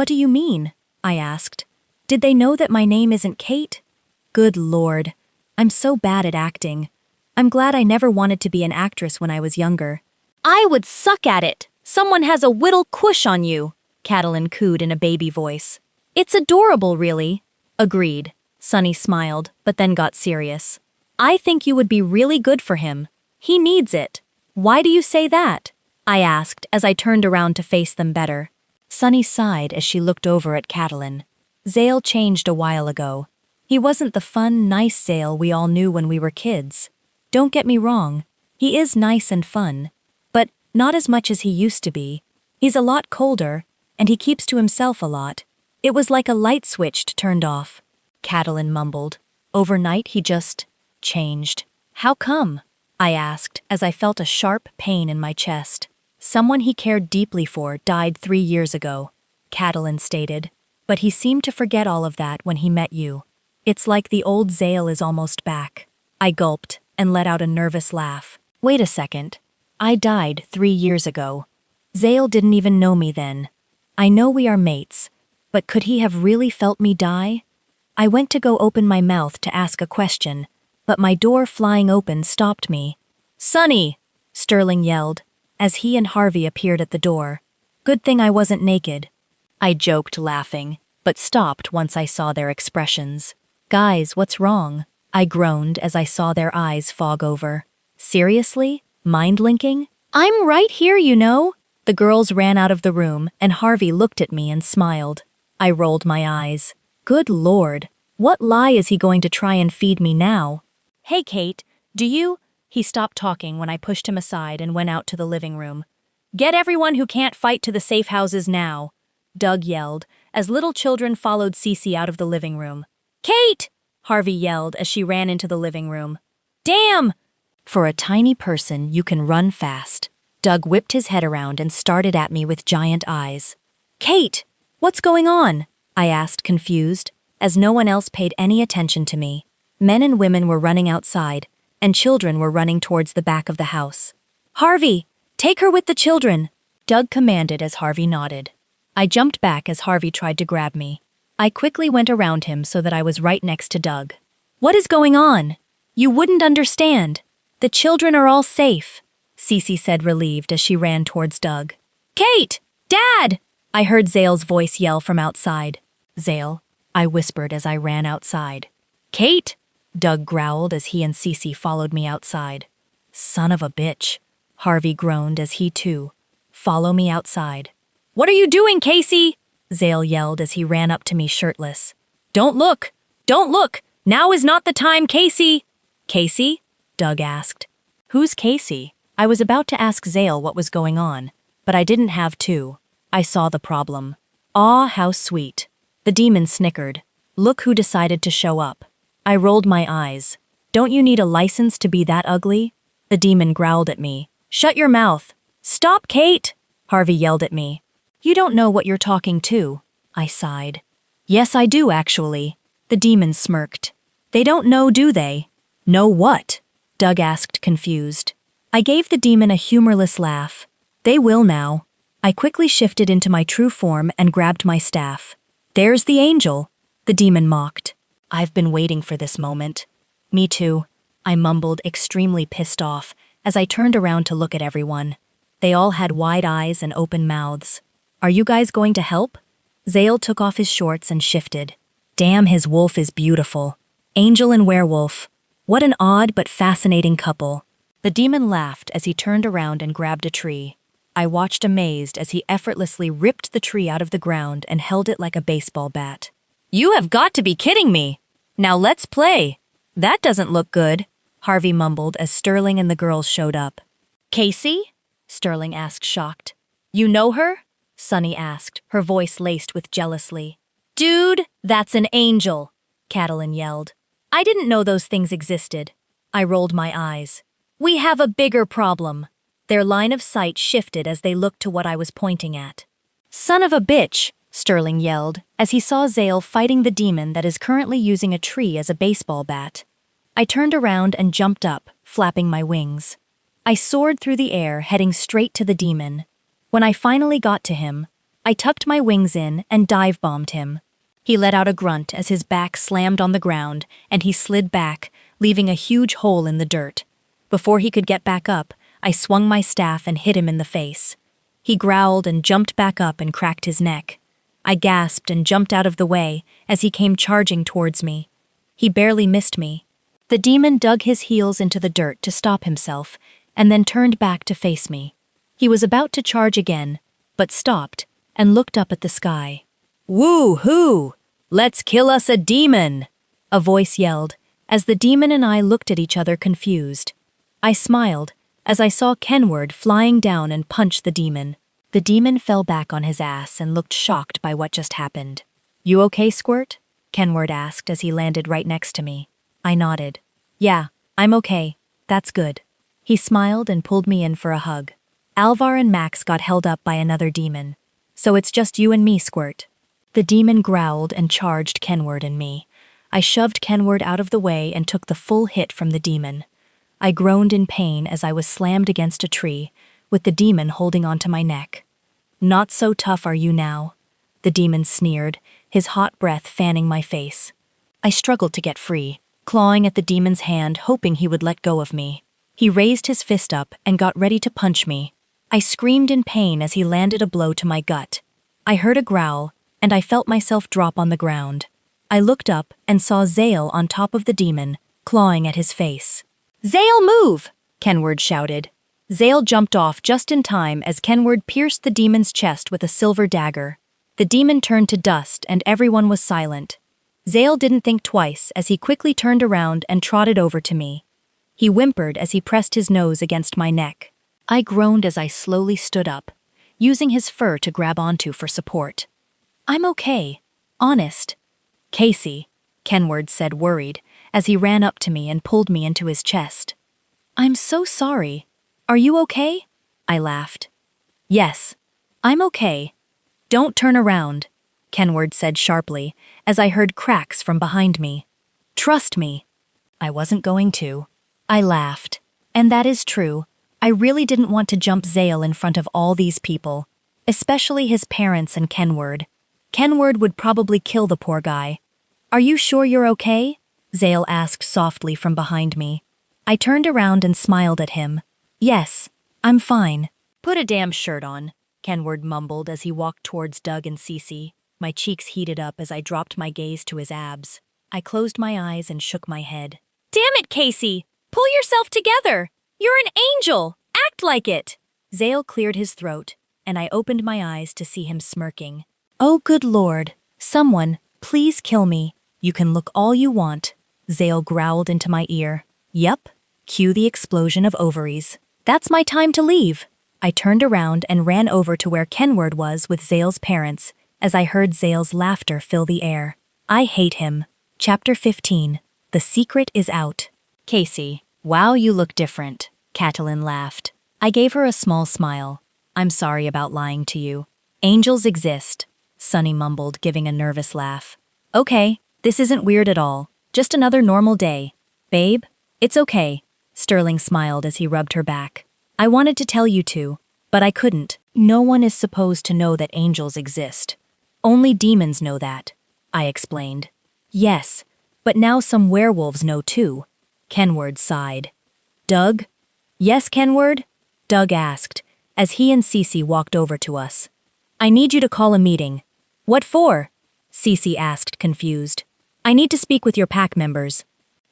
do you mean? I asked. Did they know that my name isn't Kate? Good Lord. I'm so bad at acting. I'm glad I never wanted to be an actress when I was younger. I would suck at it. Someone has a whittle cush on you, Kalin cooed in a baby voice. It's adorable, really. Agreed. Sunny smiled, but then got serious. I think you would be really good for him. He needs it. Why do you say that? I asked as I turned around to face them better. Sunny sighed as she looked over at Kalin. Zale changed a while ago. He wasn't the fun, nice Zale we all knew when we were kids. Don't get me wrong. He is nice and fun, but not as much as he used to be. He's a lot colder, and he keeps to himself a lot. It was like a light switch turned off. Kalin mumbled. Overnight he just changed. How come? I asked as I felt a sharp pain in my chest. Someone he cared deeply for died 3 years ago, Kalin stated. But he seemed to forget all of that when he met you. It's like the old Zale is almost back. I gulped and let out a nervous laugh. Wait a second. I died 3 years ago. Zale didn't even know me then. I know we are mates, but could he have really felt me die? I went to go open my mouth to ask a question, but my door flying open stopped me. Sunny! Sterling yelled, as he and Harvey appeared at the door. Good thing I wasn't naked. I joked, laughing, but stopped once I saw their expressions. Guys, what's wrong? I groaned as I saw their eyes fog over. Seriously? Mind-linking? I'm right here, you know. The girls ran out of the room, and Harvey looked at me and smiled. I rolled my eyes. Good Lord, what lie is he going to try and feed me now? Hey, Kate, do you? He stopped talking when I pushed him aside and went out to the living room. Get everyone who can't fight to the safe houses now, Doug yelled, as little children followed Kasey out of the living room. Kate! Harvey yelled as she ran into the living room. Damn! For a tiny person, you can run fast. Doug whipped his head around and started at me with giant eyes. Kate! What's going on? I asked, confused, as no one else paid any attention to me. Men and women were running outside, and children were running towards the back of the house. "Harvey, take her with the children," Doug commanded as Harvey nodded. I jumped back as Harvey tried to grab me. I quickly went around him so that I was right next to Doug. "What is going on? You wouldn't understand. The children are all safe," Kasey said, relieved as she ran towards Doug. "Kate! Dad!" I heard Zale's voice yell from outside. "Zale," I whispered as I ran outside. "Kate!" Doug growled as he and Kasey followed me outside. "Son of a bitch," Harvey groaned as he too. "Follow me outside." "What are you doing, Kasey?" Zale yelled as he ran up to me shirtless. "Don't look! Don't look! Now is not the time, Kasey!" "Kasey?" Doug asked. "Who's Kasey?" I was about to ask Zale what was going on, but I didn't have to. I saw the problem. "Aw, how sweet." The demon snickered. "Look who decided to show up." I rolled my eyes. "Don't you need a license to be that ugly?" The demon growled at me. "Shut your mouth." "Stop, Kate!" Harvey yelled at me. "You don't know what you're talking to," I sighed. "Yes, I do, actually." The demon smirked. "They don't know, do they?" "Know what?" Doug asked, confused. I gave the demon a humorless laugh. "They will now." I quickly shifted into my true form and grabbed my staff. "There's the angel," the demon mocked. "I've been waiting for this moment." "Me too," I mumbled, extremely pissed off, as I turned around to look at everyone. They all had wide eyes and open mouths. "Are you guys going to help?" Zale took off his shorts and shifted. "Damn, his wolf is beautiful. Angel and werewolf. What an odd but fascinating couple." The demon laughed as he turned around and grabbed a tree. I watched amazed as he effortlessly ripped the tree out of the ground and held it like a baseball bat. "You have got to be kidding me! Now let's play!" "That doesn't look good," Harvey mumbled as Sterling and the girls showed up. "Kasey?" Sterling asked, shocked. "You know her?" Sunny asked, her voice laced with jealousy. "Dude, that's an angel," Kalin yelled. "I didn't know those things existed." I rolled my eyes. "We have a bigger problem." Their line of sight shifted as they looked to what I was pointing at. "Son of a bitch," Sterling yelled, as he saw Zale fighting the demon that is currently using a tree as a baseball bat. I turned around and jumped up, flapping my wings. I soared through the air, heading straight to the demon. When I finally got to him, I tucked my wings in and dive-bombed him. He let out a grunt as his back slammed on the ground, and he slid back, leaving a huge hole in the dirt. Before he could get back up, I swung my staff and hit him in the face. He growled and jumped back up and cracked his neck. I gasped and jumped out of the way as he came charging towards me. He barely missed me. The demon dug his heels into the dirt to stop himself, and then turned back to face me. He was about to charge again, but stopped and looked up at the sky. "Woo-hoo! Let's kill us a demon!" a voice yelled, as the demon and I looked at each other confused. I smiled as I saw Kenward flying down and punch the demon. The demon fell back on his ass and looked shocked by what just happened. "You okay, Squirt?" Kenward asked as he landed right next to me. I nodded. "Yeah, I'm okay. That's good." He smiled and pulled me in for a hug. "Alvar and Max got held up by another demon. So it's just you and me, Squirt." The demon growled and charged Kenward and me. I shoved Kenward out of the way and took the full hit from the demon. I groaned in pain as I was slammed against a tree, with the demon holding onto my neck. "Not so tough are you now?" The demon sneered, his hot breath fanning my face. I struggled to get free, clawing at the demon's hand, hoping he would let go of me. He raised his fist up and got ready to punch me. I screamed in pain as he landed a blow to my gut. I heard a growl, and I felt myself drop on the ground. I looked up and saw Zale on top of the demon, clawing at his face. "Zale, move!" Kenward shouted. Zale jumped off just in time as Kenward pierced the demon's chest with a silver dagger. The demon turned to dust and everyone was silent. Zale didn't think twice as he quickly turned around and trotted over to me. He whimpered as he pressed his nose against my neck. I groaned as I slowly stood up, using his fur to grab onto for support. "I'm okay. Honest." "Kasey," Kenward said, worried, as he ran up to me and pulled me into his chest. "I'm so sorry. Are you okay?" I laughed. "Yes, I'm okay. Don't turn around." Kenward said sharply, as I heard cracks from behind me. Trust me. I wasn't going to. I laughed. And that is true. I really didn't want to jump Zale in front of all these people, especially his parents and Kenward. Kenward would probably kill the poor guy. Are you sure you're okay? Zale asked softly from behind me. I turned around and smiled at him. Yes, I'm fine. Put a damn shirt on, Kenward mumbled as he walked towards Doug and Kasey. My cheeks heated up as I dropped my gaze to his abs. I closed my eyes and shook my head. Damn it, Kasey! Pull yourself together! You're an angel! Act like it! Zale cleared his throat, and I opened my eyes to see him smirking. Oh, good Lord. Someone, please kill me. You can look all you want. Zale growled into my ear. Yep. Cue the explosion of ovaries. That's my time to leave. I turned around and ran over to where Kenward was with Zale's parents, as I heard Zale's laughter fill the air. I hate him. Chapter 15. The secret is out. Kasey, wow, you look different. Kalin laughed. I gave her a small smile. I'm sorry about lying to you. Angels exist, Sunny mumbled, giving a nervous laugh. Okay, this isn't weird at all. Just another normal day. Babe, it's okay. Sterling smiled as he rubbed her back. I wanted to tell you to, but I couldn't. No one is supposed to know that angels exist. Only demons know that, I explained. Yes, but now some werewolves know too. Kenward sighed. Doug? Yes, Kenward? Doug asked, as he and Kasey walked over to us. I need you to call a meeting. What for? Kasey asked, confused. I need to speak with your pack members.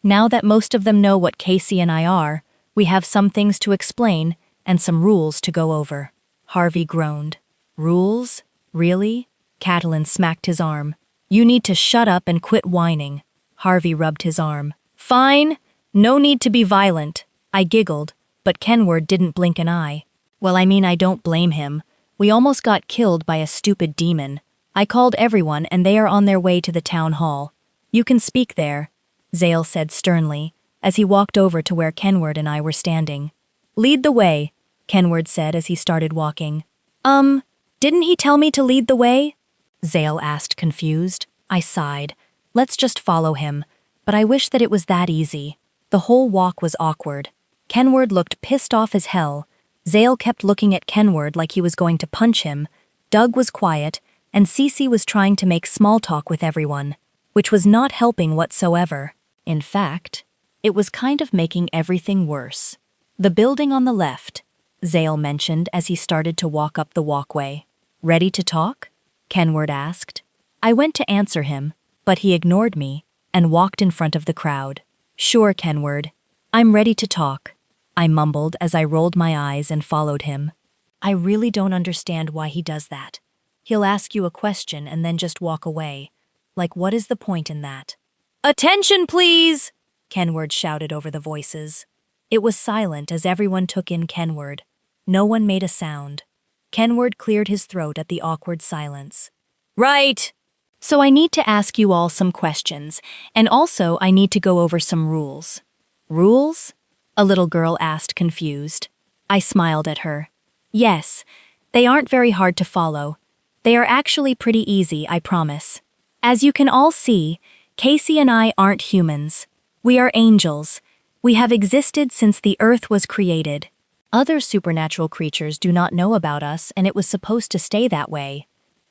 Now that most of them know what Kasey and I are, we have some things to explain and some rules to go over. Harvey groaned. Rules? Really? Kalin smacked his arm. You need to shut up and quit whining. Harvey rubbed his arm. Fine. No need to be violent. I giggled, but Kenward didn't blink an eye. Well, I mean, I don't blame him. We almost got killed by a stupid demon. I called everyone and they are on their way to the town hall. You can speak there, Zale said sternly, as he walked over to where Kenward and I were standing. Lead the way, Kenward said as he started walking. Didn't he tell me to lead the way? Zale asked, confused. I sighed. Let's just follow him, but I wish that it was that easy. The whole walk was awkward. Kenward looked pissed off as hell. Zale kept looking at Kenward like he was going to punch him. Doug was quiet, and Kasey was trying to make small talk with everyone, which was not helping whatsoever. In fact, it was kind of making everything worse. The building on the left, Zale mentioned as he started to walk up the walkway. Ready to talk? Kenward asked. I went to answer him, but he ignored me and walked in front of the crowd. Sure, Kenward. I'm ready to talk, I mumbled as I rolled my eyes and followed him. I really don't understand why he does that. He'll ask you a question and then just walk away. Like, what is the point in that? Attention, please! Kenward shouted over the voices. It was silent as everyone took in Kenward. No one made a sound. Kenward cleared his throat at the awkward silence. Right! So I need to ask you all some questions, and also I need to go over some rules. Rules? A little girl asked, confused. I smiled at her. Yes, they aren't very hard to follow. They are actually pretty easy, I promise. As you can all see, Kasey and I aren't humans. We are angels. We have existed since the earth was created. Other supernatural creatures do not know about us, and it was supposed to stay that way.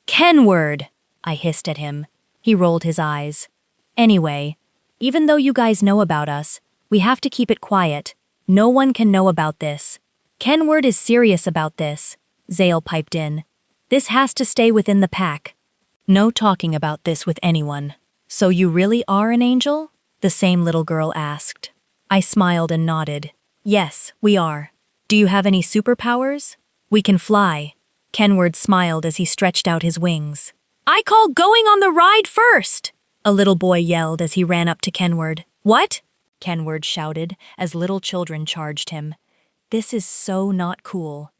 Kenward! I hissed at him. He rolled his eyes. Anyway, even though you guys know about us, we have to keep it quiet. No one can know about this. Kenward is serious about this, Zale piped in. This has to stay within the pack. No talking about this with anyone. So you really are an angel? The same little girl asked. I smiled and nodded. Yes, we are. Do you have any superpowers? We can fly. Kenward smiled as he stretched out his wings. I call going on the ride first! A little boy yelled as he ran up to Kenward. What? Kenward shouted as little children charged him. This is so not cool.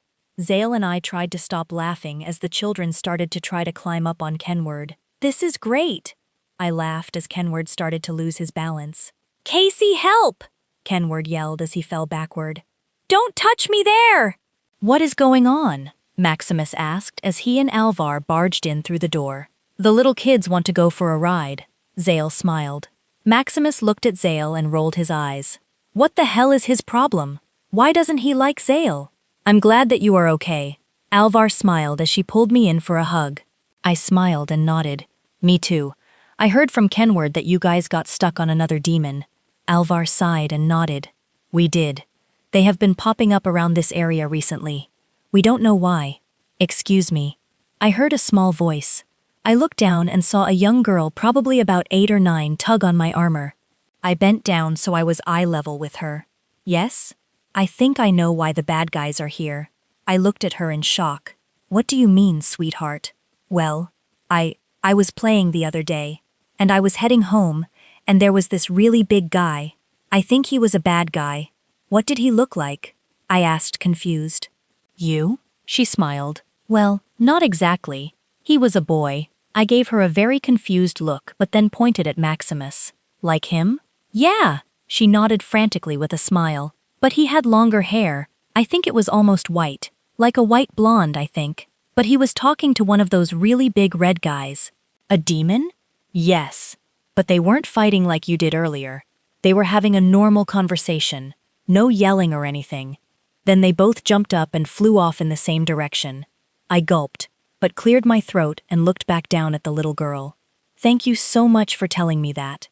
Zale and I tried to stop laughing as the children started to try to climb up on Kenward. This is great! I laughed as Kenward started to lose his balance. Kasey, help! Kenward yelled as he fell backward. Don't touch me there! What is going on? Maximus asked as he and Alvar barged in through the door. The little kids want to go for a ride. Zale smiled. Maximus looked at Zale and rolled his eyes. What the hell is his problem? Why doesn't he like Zale? I'm glad that you are okay. Alvar smiled as she pulled me in for a hug. I smiled and nodded. Me too. I heard from Kenward that you guys got stuck on another demon. Alvar sighed and nodded. We did. They have been popping up around this area recently. We don't know why. Excuse me. I heard a small voice. I looked down and saw a young girl, probably about 8 or 9, tug on my armor. I bent down so I was eye level with her. Yes? I think I know why the bad guys are here. I looked at her in shock. What do you mean, sweetheart? Well, I was playing the other day, and I was heading home, and there was this really big guy. I think he was a bad guy. What did he look like? I asked, confused. You? She smiled. Well, not exactly. He was a boy. I gave her a very confused look, but then pointed at Maximus. Like him? Yeah. She nodded frantically with a smile. But he had longer hair. I think it was almost white. Like a white blonde, I think. But he was talking to one of those really big red guys. A demon? Yes. But they weren't fighting like you did earlier. They were having a normal conversation. No yelling or anything. Then they both jumped up and flew off in the same direction. I gulped, but cleared my throat and looked back down at the little girl. Thank you so much for telling me that.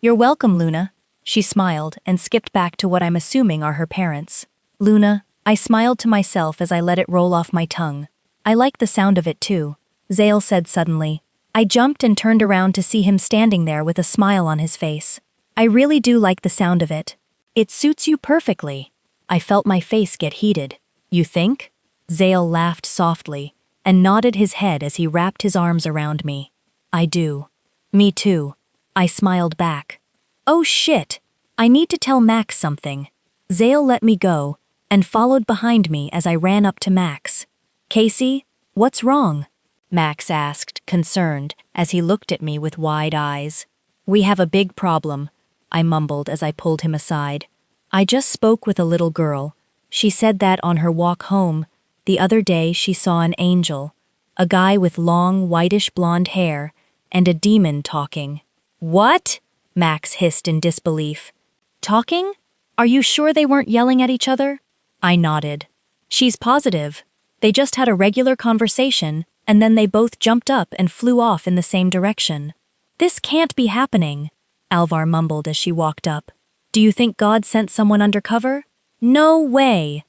You're welcome, Luna. She smiled and skipped back to what I'm assuming are her parents. Luna, I smiled to myself as I let it roll off my tongue. I like the sound of it too, Zale said suddenly. I jumped and turned around to see him standing there with a smile on his face. I really do like the sound of it. It suits you perfectly. I felt my face get heated. You think? Zale laughed softly and nodded his head as he wrapped his arms around me. I do. Me too. I smiled back. Oh shit! I need to tell Max something. Zale let me go and followed behind me as I ran up to Max. Kasey, what's wrong? Max asked, concerned, as he looked at me with wide eyes. We have a big problem, I mumbled as I pulled him aside. I just spoke with a little girl. She said that on her walk home, the other day she saw an angel, a guy with long, whitish blonde hair, and a demon talking. What? Max hissed in disbelief. Talking? Are you sure they weren't yelling at each other? I nodded. She's positive. They just had a regular conversation, and then they both jumped up and flew off in the same direction. This can't be happening, Alvar mumbled as she walked up. Do you think God sent someone undercover? No way!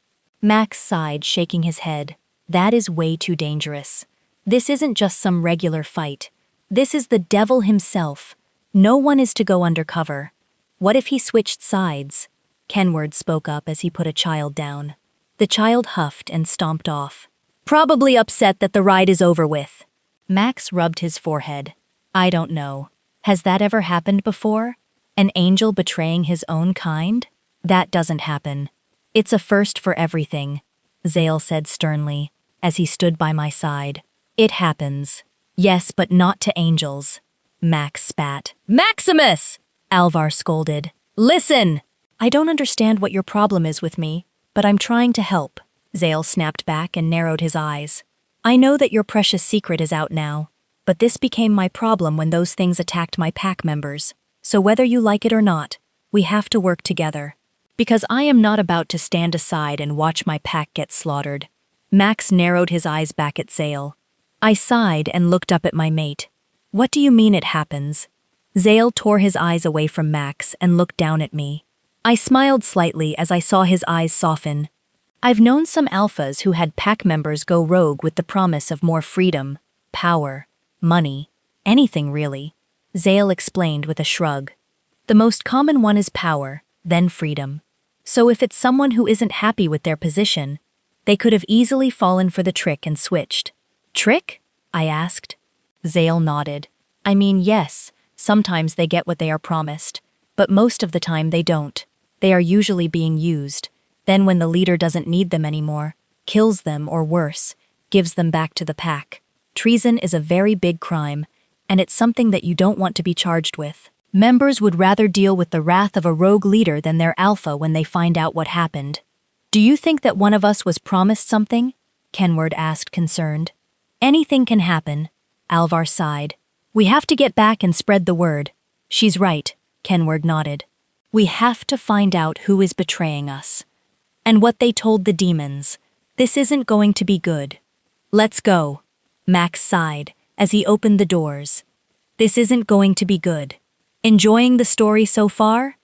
Max sighed, shaking his head. That is way too dangerous. This isn't just some regular fight. This is the devil himself. No one is to go undercover. What if he switched sides? Kenward spoke up as he put a child down. The child huffed and stomped off. Probably upset that the ride is over with. Max rubbed his forehead. I don't know. Has that ever happened before? An angel betraying his own kind? That doesn't happen. It's a first for everything, Zale said sternly, as he stood by my side. It happens. Yes, but not to angels. Max spat. Maximus! Alvar scolded. Listen! I don't understand what your problem is with me, but I'm trying to help. Zale snapped back and narrowed his eyes. I know that your precious secret is out now, but this became my problem when those things attacked my pack members. So whether you like it or not, we have to work together. Because I am not about to stand aside and watch my pack get slaughtered. Max narrowed his eyes back at Zale. I sighed and looked up at my mate. What do you mean it happens? Zale tore his eyes away from Max and looked down at me. I smiled slightly as I saw his eyes soften. I've known some alphas who had pack members go rogue with the promise of more freedom, power, money, anything really. Zale explained with a shrug. The most common one is power, then freedom. So if it's someone who isn't happy with their position, they could have easily fallen for the trick and switched. Trick? I asked. Zale nodded. I mean, yes, sometimes they get what they are promised, but most of the time they don't. They are usually being used. Then when the leader doesn't need them anymore, kills them or worse, gives them back to the pack. Treason is a very big crime, and it's something that you don't want to be charged with. Members would rather deal with the wrath of a rogue leader than their alpha when they find out what happened. Do you think that one of us was promised something? Kenward asked, concerned. Anything can happen, Alvar sighed. We have to get back and spread the word. She's right, Kenward nodded. We have to find out who is betraying us. And what they told the demons. This isn't going to be good. Let's go. Max sighed as he opened the doors. This isn't going to be good. Enjoying the story so far?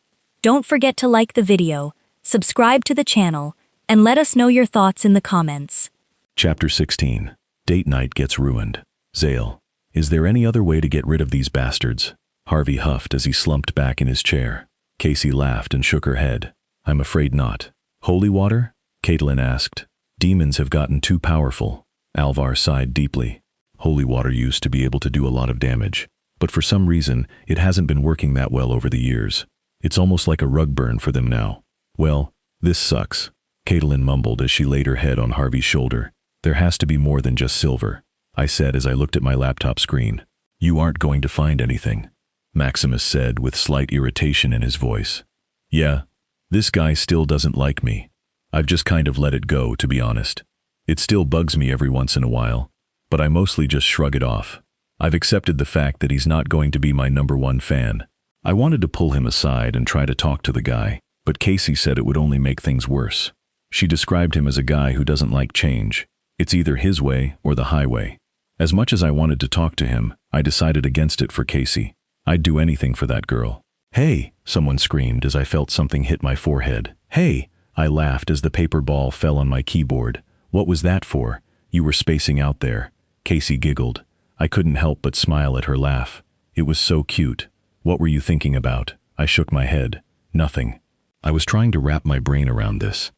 Don't forget to like the video, subscribe to the channel, and let us know your thoughts in the comments. Chapter 16. Date night gets ruined. Zale, is there any other way to get rid of these bastards? Harvey huffed as he slumped back in his chair. Kasey laughed and shook her head. I'm afraid not. Holy water? Kalin asked. Demons have gotten too powerful. Alvar sighed deeply. Holy water used to be able to do a lot of damage, but for some reason, it hasn't been working that well over the years. It's almost like a rug burn for them now. Well, this sucks. Kalin mumbled as she laid her head on Harvey's shoulder. There has to be more than just silver, I said as I looked at my laptop screen. You aren't going to find anything, Maximus said with slight irritation in his voice. Yeah, this guy still doesn't like me. I've just kind of let it go, to be honest. It still bugs me every once in a while, but I mostly just shrug it off. I've accepted the fact that he's not going to be my #1 fan. I wanted to pull him aside and try to talk to the guy, but Kasey said it would only make things worse. She described him as a guy who doesn't like change. It's either his way or the highway. As much as I wanted to talk to him, I decided against it for Kasey. I'd do anything for that girl. Hey, someone screamed as I felt something hit my forehead. Hey, I laughed as the paper ball fell on my keyboard. What was that for? You were spacing out there. Kasey giggled. I couldn't help but smile at her laugh. It was so cute. What were you thinking about? I shook my head. Nothing. I was trying to wrap my brain around this.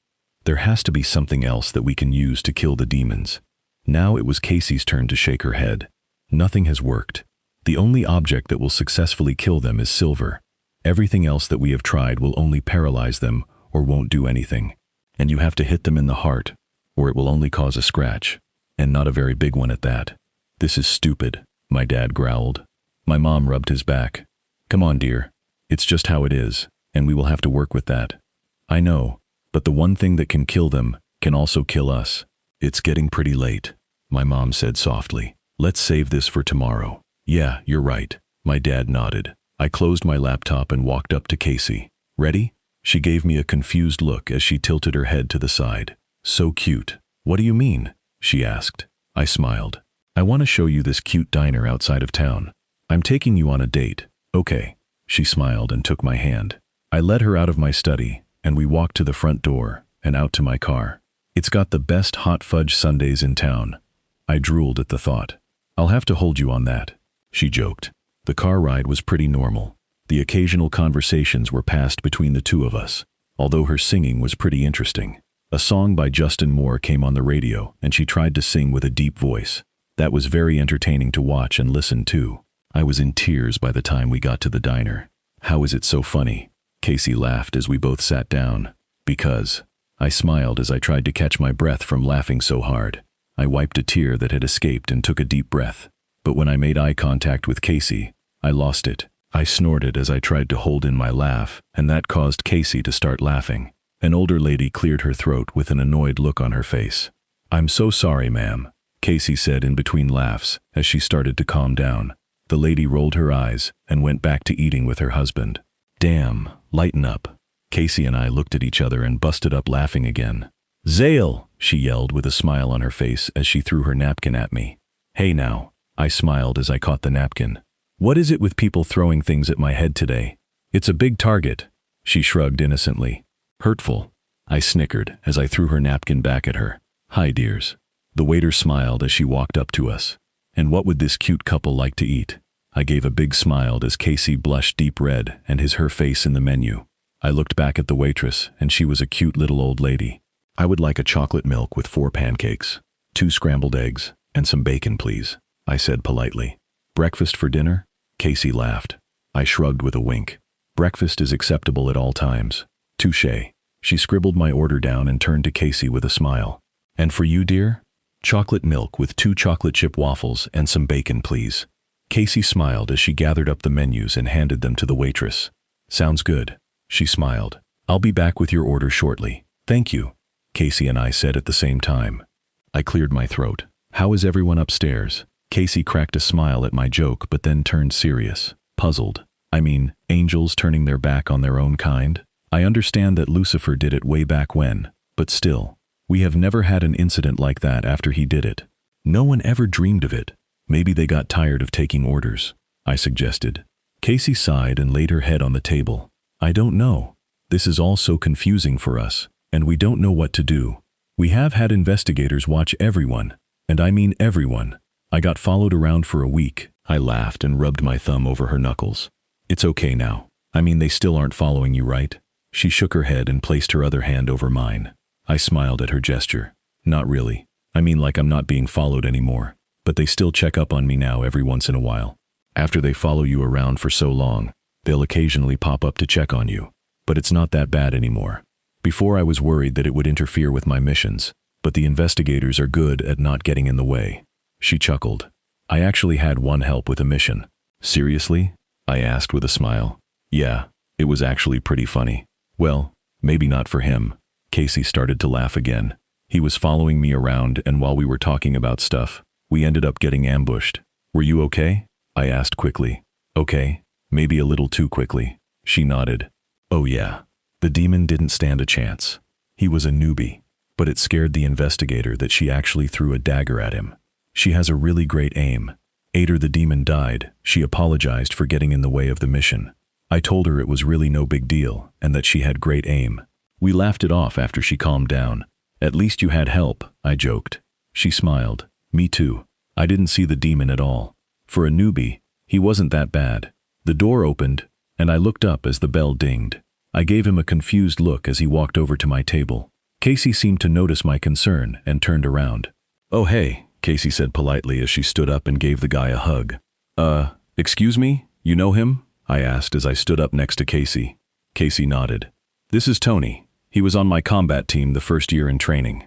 There has to be something else that we can use to kill the demons. Now it was Kasey's turn to shake her head. Nothing has worked. The only object that will successfully kill them is silver. Everything else that we have tried will only paralyze them or won't do anything. And you have to hit them in the heart, or it will only cause a scratch, and not a very big one at that. This is stupid, my dad growled. My mom rubbed his back. Come on, dear. It's just how it is, and we will have to work with that. I know, but the one thing that can kill them can also kill us. It's getting pretty late, my mom said softly. Let's save this for tomorrow. Yeah, you're right, my dad nodded. I closed my laptop and walked up to Kasey. Ready? She gave me a confused look as she tilted her head to the side. So cute. What do you mean? She asked. I smiled. I want to show you this cute diner outside of town. I'm taking you on a date. Okay. She smiled and took my hand. I led her out of my study, and we walked to the front door and out to my car. It's got the best hot fudge sundaes in town. I drooled at the thought. I'll have to hold you on that, she joked. The car ride was pretty normal. The occasional conversations were passed between the two of us, although her singing was pretty interesting. A song by Justin Moore came on the radio, and she tried to sing with a deep voice. That was very entertaining to watch and listen to. I was in tears by the time we got to the diner. How is it so funny? Kasey laughed as we both sat down. Because. I smiled as I tried to catch my breath from laughing so hard. I wiped a tear that had escaped and took a deep breath. But when I made eye contact with Kasey, I lost it. I snorted as I tried to hold in my laugh, and that caused Kasey to start laughing. An older lady cleared her throat with an annoyed look on her face. I'm so sorry, ma'am, Kasey said in between laughs as she started to calm down. The lady rolled her eyes and went back to eating with her husband. Damn, lighten up. Kasey and I looked at each other and busted up laughing again. Zale, she yelled with a smile on her face as she threw her napkin at me. Hey now, I smiled as I caught the napkin. What is it with people throwing things at my head today? It's a big target, she shrugged innocently. Hurtful, I snickered as I threw her napkin back at her. Hi, dears. The waiter smiled as she walked up to us. And what would this cute couple like to eat? I gave a big smile as Kasey blushed deep red and hid her face in the menu. I looked back at the waitress, and she was a cute little old lady. I would like a chocolate milk with 4 pancakes, 2 scrambled eggs, and some bacon, please, I said politely. Breakfast for dinner? Kasey laughed. I shrugged with a wink. Breakfast is acceptable at all times. Touché. She scribbled my order down and turned to Kasey with a smile. And for you, dear? Chocolate milk with 2 chocolate chip waffles and some bacon, please. Kasey smiled as she gathered up the menus and handed them to the waitress. Sounds good, she smiled. I'll be back with your order shortly. Thank you, Kasey and I said at the same time. I cleared my throat. How is everyone upstairs? Kasey cracked a smile at my joke but then turned serious, puzzled. I mean, angels turning their back on their own kind? I understand that Lucifer did it way back when, but still, we have never had an incident like that after he did it. No one ever dreamed of it. Maybe they got tired of taking orders, I suggested. Kasey sighed and laid her head on the table. I don't know. This is all so confusing for us, and we don't know what to do. We have had investigators watch everyone, and I mean everyone. I got followed around for a week. I laughed and rubbed my thumb over her knuckles. It's okay now. I mean, they still aren't following you, right? She shook her head and placed her other hand over mine. I smiled at her gesture. Not really. I mean, like I'm not being followed anymore. But they still check up on me now every once in a while. After they follow you around for so long, they'll occasionally pop up to check on you. But it's not that bad anymore. Before I was worried that it would interfere with my missions, but the investigators are good at not getting in the way. She chuckled. I actually had one help with a mission. Seriously? I asked with a smile. Yeah, it was actually pretty funny. Well, maybe not for him. Kasey started to laugh again. He was following me around, and while we were talking about stuff, we ended up getting ambushed. Were you okay? I asked quickly. Okay, maybe a little too quickly. She nodded. Oh yeah. The demon didn't stand a chance. He was a newbie, but it scared the investigator that she actually threw a dagger at him. She has a really great aim. After the demon died, she apologized for getting in the way of the mission. I told her it was really no big deal and that she had great aim. We laughed it off after she calmed down. At least you had help, I joked. She smiled. Me too. I didn't see the demon at all. For a newbie, he wasn't that bad. The door opened, and I looked up as the bell dinged. I gave him a confused look as he walked over to my table. Kasey seemed to notice my concern and turned around. Oh hey, Kasey said politely as she stood up and gave the guy a hug. Excuse me? You know him? I asked as I stood up next to Kasey. Kasey nodded. This is Tony. He was on my combat team the first year in training.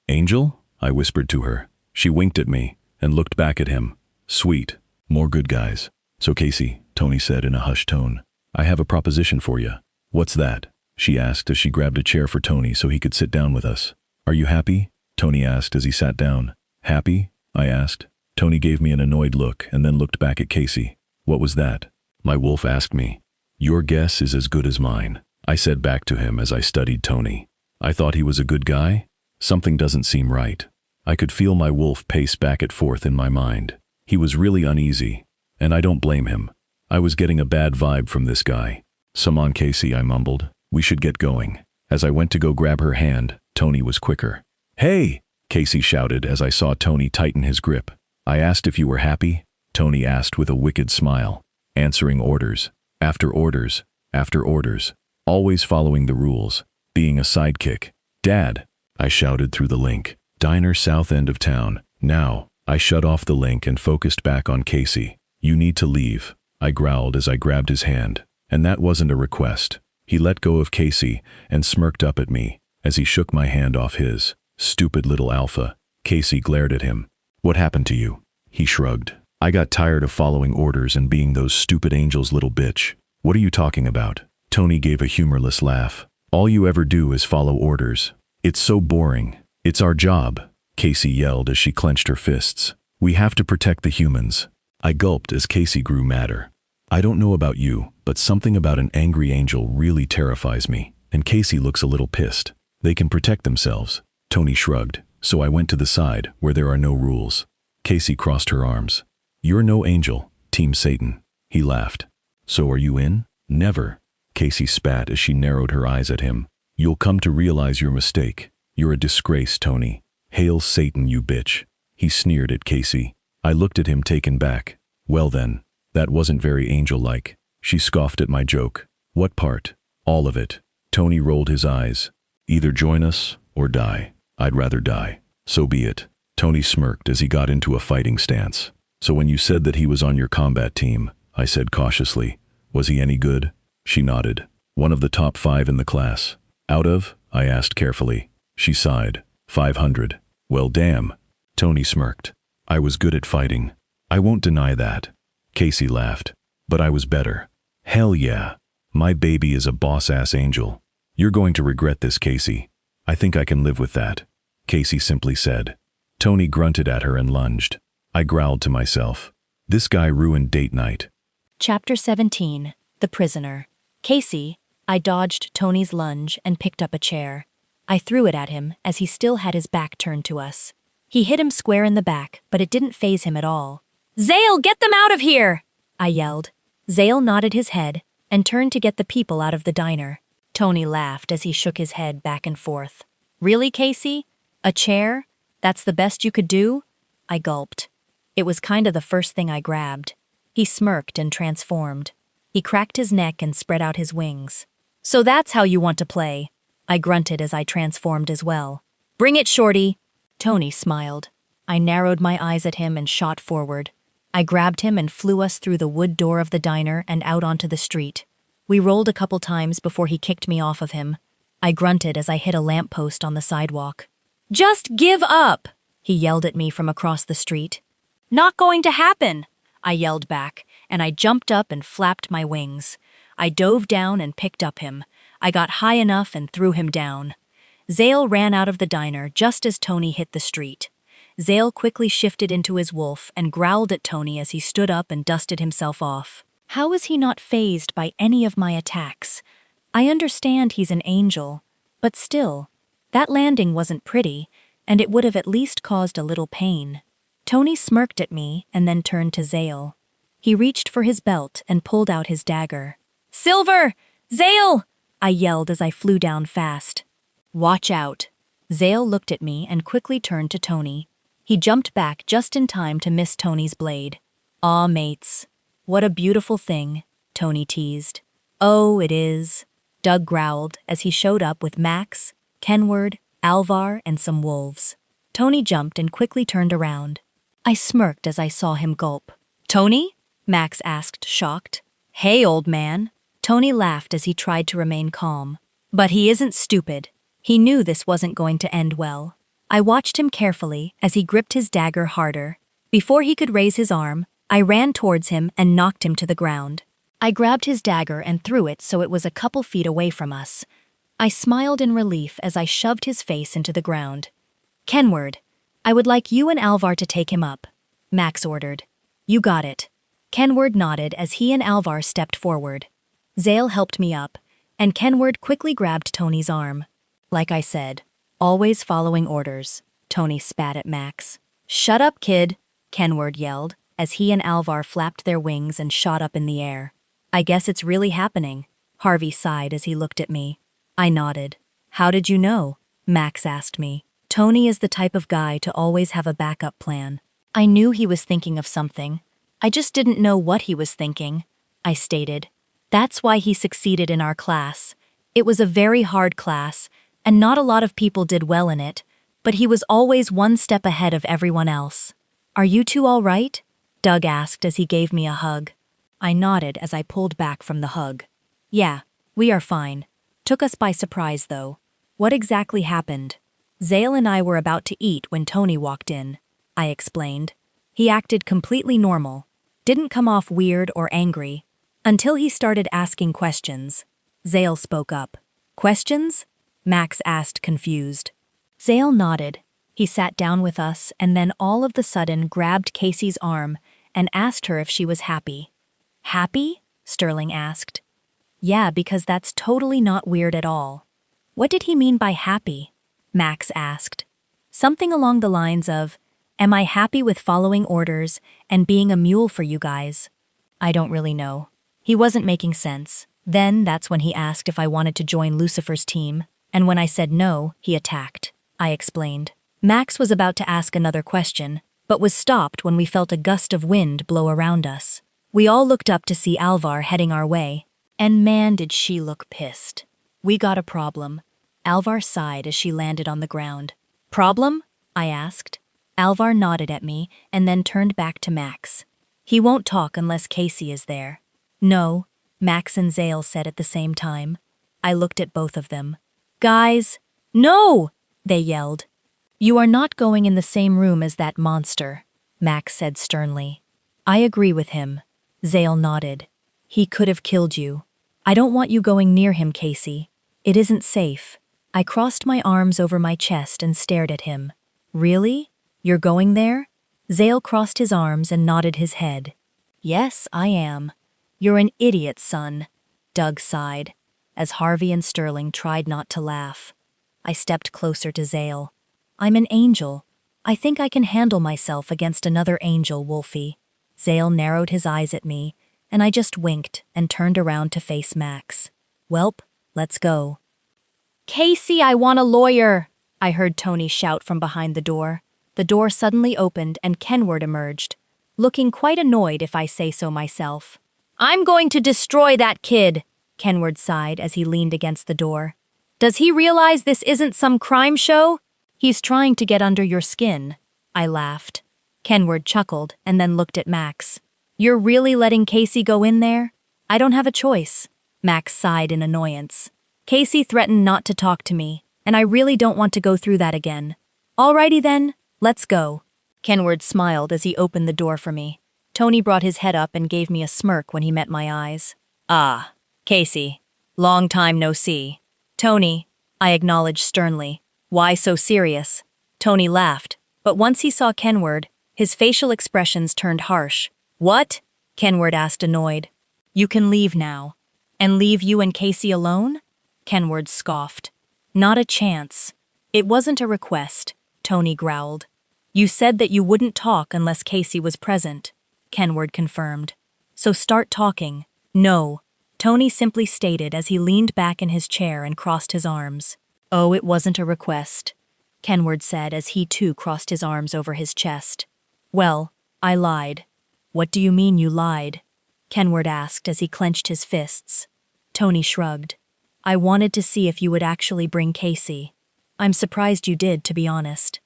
Angel? I whispered to her. She winked at me and looked back at him. Sweet. More good guys. So Kasey, Tony said in a hushed tone, I have a proposition for you. What's that? She asked as she grabbed a chair for Tony so he could sit down with us. Are you happy? Tony asked as he sat down. Happy? I asked. Tony gave me an annoyed look and then looked back at Kasey. What was that? My wolf asked me. Your guess is as good as mine, I said back to him as I studied Tony. I thought he was a good guy? Something doesn't seem right. I could feel my wolf pace back and forth in my mind. He was really uneasy, and I don't blame him. I was getting a bad vibe from this guy. Come on, Kasey, I mumbled. We should get going. As I went to go grab her hand, Tony was quicker. Hey! Kasey shouted as I saw Tony tighten his grip. I asked if you were happy? Tony asked with a wicked smile, answering orders, after orders, after orders, always following the rules, being a sidekick. Dad! I shouted through the link. Diner south end of town. Now. I shut off the link and focused back on Kasey. You need to leave, I growled as I grabbed his hand. And that wasn't a request. He let go of Kasey and smirked up at me as he shook my hand off his. Stupid little alpha. Kasey glared at him. What happened to you? He shrugged. I got tired of following orders and being those stupid angels' little bitch. What are you talking about? Tony gave a humorless laugh. All you ever do is follow orders. It's so boring. It's our job, Kasey yelled as she clenched her fists. We have to protect the humans. I gulped as Kasey grew madder. I don't know about you, but something about an angry angel really terrifies me, and Kasey looks a little pissed. They can protect themselves. Tony shrugged, so I went to the side where there are no rules. Kasey crossed her arms. You're no angel, Team Satan. He laughed. So are you in? Never. Kasey spat as she narrowed her eyes at him. You'll come to realize your mistake. You're a disgrace, Tony. Hail Satan, you bitch. He sneered at Kasey. I looked at him taken back. Well then, that wasn't very angel-like. She scoffed at my joke. What part? All of it. Tony rolled his eyes. Either join us or die. I'd rather die. So be it. Tony smirked as he got into a fighting stance. So when you said that he was on your combat team, I said cautiously, was he any good? She nodded. One of the top 5 in the class. Out of? I asked carefully. She sighed. 500. Well damn. Tony smirked. I was good at fighting. I won't deny that. Kasey laughed. But I was better. Hell yeah. My baby is a boss-ass angel. You're going to regret this, Kasey. I think I can live with that. Kasey simply said. Tony grunted at her and lunged. I growled to myself. This guy ruined date night. Chapter 17. The Prisoner. Kasey, I dodged Tony's lunge and picked up a chair. I threw it at him as he still had his back turned to us. He hit him square in the back, but it didn't faze him at all. "Zale, get them out of here!" I yelled. Zale nodded his head and turned to get the people out of the diner. Tony laughed as he shook his head back and forth. "Really, Kasey? A chair? That's the best you could do?" I gulped. It was kinda the first thing I grabbed. He smirked and transformed. He cracked his neck and spread out his wings. "So that's how you want to play," I grunted as I transformed as well. "Bring it, Shorty." Tony smiled. I narrowed my eyes at him and shot forward. I grabbed him and flew us through the wood door of the diner and out onto the street. We rolled a couple times before he kicked me off of him. I grunted as I hit a lamppost on the sidewalk. "Just give up!" he yelled at me from across the street. "Not going to happen!" I yelled back, and I jumped up and flapped my wings. I dove down and picked up him. I got high enough and threw him down. Zale ran out of the diner just as Tony hit the street. Zale quickly shifted into his wolf and growled at Tony as he stood up and dusted himself off. How is he not fazed by any of my attacks? I understand he's an angel, but still, that landing wasn't pretty, and it would have at least caused a little pain. Tony smirked at me and then turned to Zale. He reached for his belt and pulled out his dagger. "Silver! Zale!" I yelled as I flew down fast. "Watch out." Zale looked at me and quickly turned to Tony. He jumped back just in time to miss Tony's blade. "Aw, mates. What a beautiful thing," Tony teased. "Oh, it is," Doug growled as he showed up with Max, Kenward, Alvar, and some wolves. Tony jumped and quickly turned around. I smirked as I saw him gulp. "Tony?" Max asked, shocked. "Hey, old man." Tony laughed as he tried to remain calm. But he isn't stupid. He knew this wasn't going to end well. I watched him carefully as he gripped his dagger harder. Before he could raise his arm, I ran towards him and knocked him to the ground. I grabbed his dagger and threw it so it was a couple feet away from us. I smiled in relief as I shoved his face into the ground. "Kenward, I would like you and Alvar to take him up," Max ordered. "You got it." Kenward nodded as he and Alvar stepped forward. Zale helped me up, and Kenward quickly grabbed Tony's arm. Like I said, always following orders, Tony spat at Max. "Shut up, kid," Kenward yelled, as he and Alvar flapped their wings and shot up in the air. "I guess it's really happening," Harvey sighed as he looked at me. I nodded. "How did you know?" Max asked me. Tony is the type of guy to always have a backup plan. I knew he was thinking of something. I just didn't know what he was thinking, I stated. That's why he succeeded in our class. It was a very hard class, and not a lot of people did well in it, but he was always one step ahead of everyone else. "Are you two all right?" Doug asked as he gave me a hug. I nodded as I pulled back from the hug. "Yeah, we are fine. Took us by surprise, though. What exactly happened?" "Zale and I were about to eat when Tony walked in," I explained. He acted completely normal, didn't come off weird or angry, until he started asking questions. Zale spoke up. "Questions?" Max asked, confused. Zale nodded. He sat down with us and then all of the sudden grabbed Kasey's arm and asked her if she was happy. "Happy?" Sterling asked. "Yeah, because that's totally not weird at all." "What did he mean by happy?" Max asked. "Something along the lines of, am I happy with following orders and being a mule for you guys?" I don't really know. He wasn't making sense. Then that's when he asked if I wanted to join Lucifer's team, and when I said no, he attacked. I explained. Max was about to ask another question, but was stopped when we felt a gust of wind blow around us. We all looked up to see Alvar heading our way, and man did she look pissed. "We got a problem." Alvar sighed as she landed on the ground. "Problem?" I asked. Alvar nodded at me and then turned back to Max. "He won't talk unless Kasey is there." "No," Max and Zale said at the same time. I looked at both of them. "Guys, no!" they yelled. "You are not going in the same room as that monster," Max said sternly. "I agree with him." Zale nodded. "He could have killed you. I don't want you going near him, Kasey. It isn't safe." I crossed my arms over my chest and stared at him. "Really? You're going there?" Zale crossed his arms and nodded his head. Yes, I am. You're an idiot, son. Doug sighed, as Harvey and Sterling tried not to laugh. I stepped closer to Zale. I'm an angel. I think I can handle myself against another angel, Wolfie. Zale narrowed his eyes at me, and I just winked and turned around to face Max. Welp, let's go. Kasey, I want a lawyer! I heard Tony shout from behind the door. The door suddenly opened and Kenward emerged, looking quite annoyed if I say so myself. I'm going to destroy that kid, Kenward sighed as he leaned against the door. Does he realize this isn't some crime show? He's trying to get under your skin. I laughed. Kenward chuckled and then looked at Max. You're really letting Kasey go in there? I don't have a choice. Max sighed in annoyance. Kasey threatened not to talk to me, and I really don't want to go through that again. Alrighty then, let's go. Kenward smiled as he opened the door for me. Tony brought his head up and gave me a smirk when he met my eyes. Ah, Kasey. Long time no see. Tony, I acknowledged sternly. Why so serious? Tony laughed, but once he saw Kenward, his facial expressions turned harsh. What? Kenward asked, annoyed. You can leave now. And leave you and Kasey alone? Kenward scoffed. Not a chance. It wasn't a request, Tony growled. You said that you wouldn't talk unless Kasey was present, Kenward confirmed. So start talking. No, Tony simply stated as he leaned back in his chair and crossed his arms. Oh, it wasn't a request, Kenward said as he too crossed his arms over his chest. Well, I lied. What do you mean you lied? Kenward asked as he clenched his fists. Tony shrugged. I wanted to see if you would actually bring Kasey. I'm surprised you did, to be honest.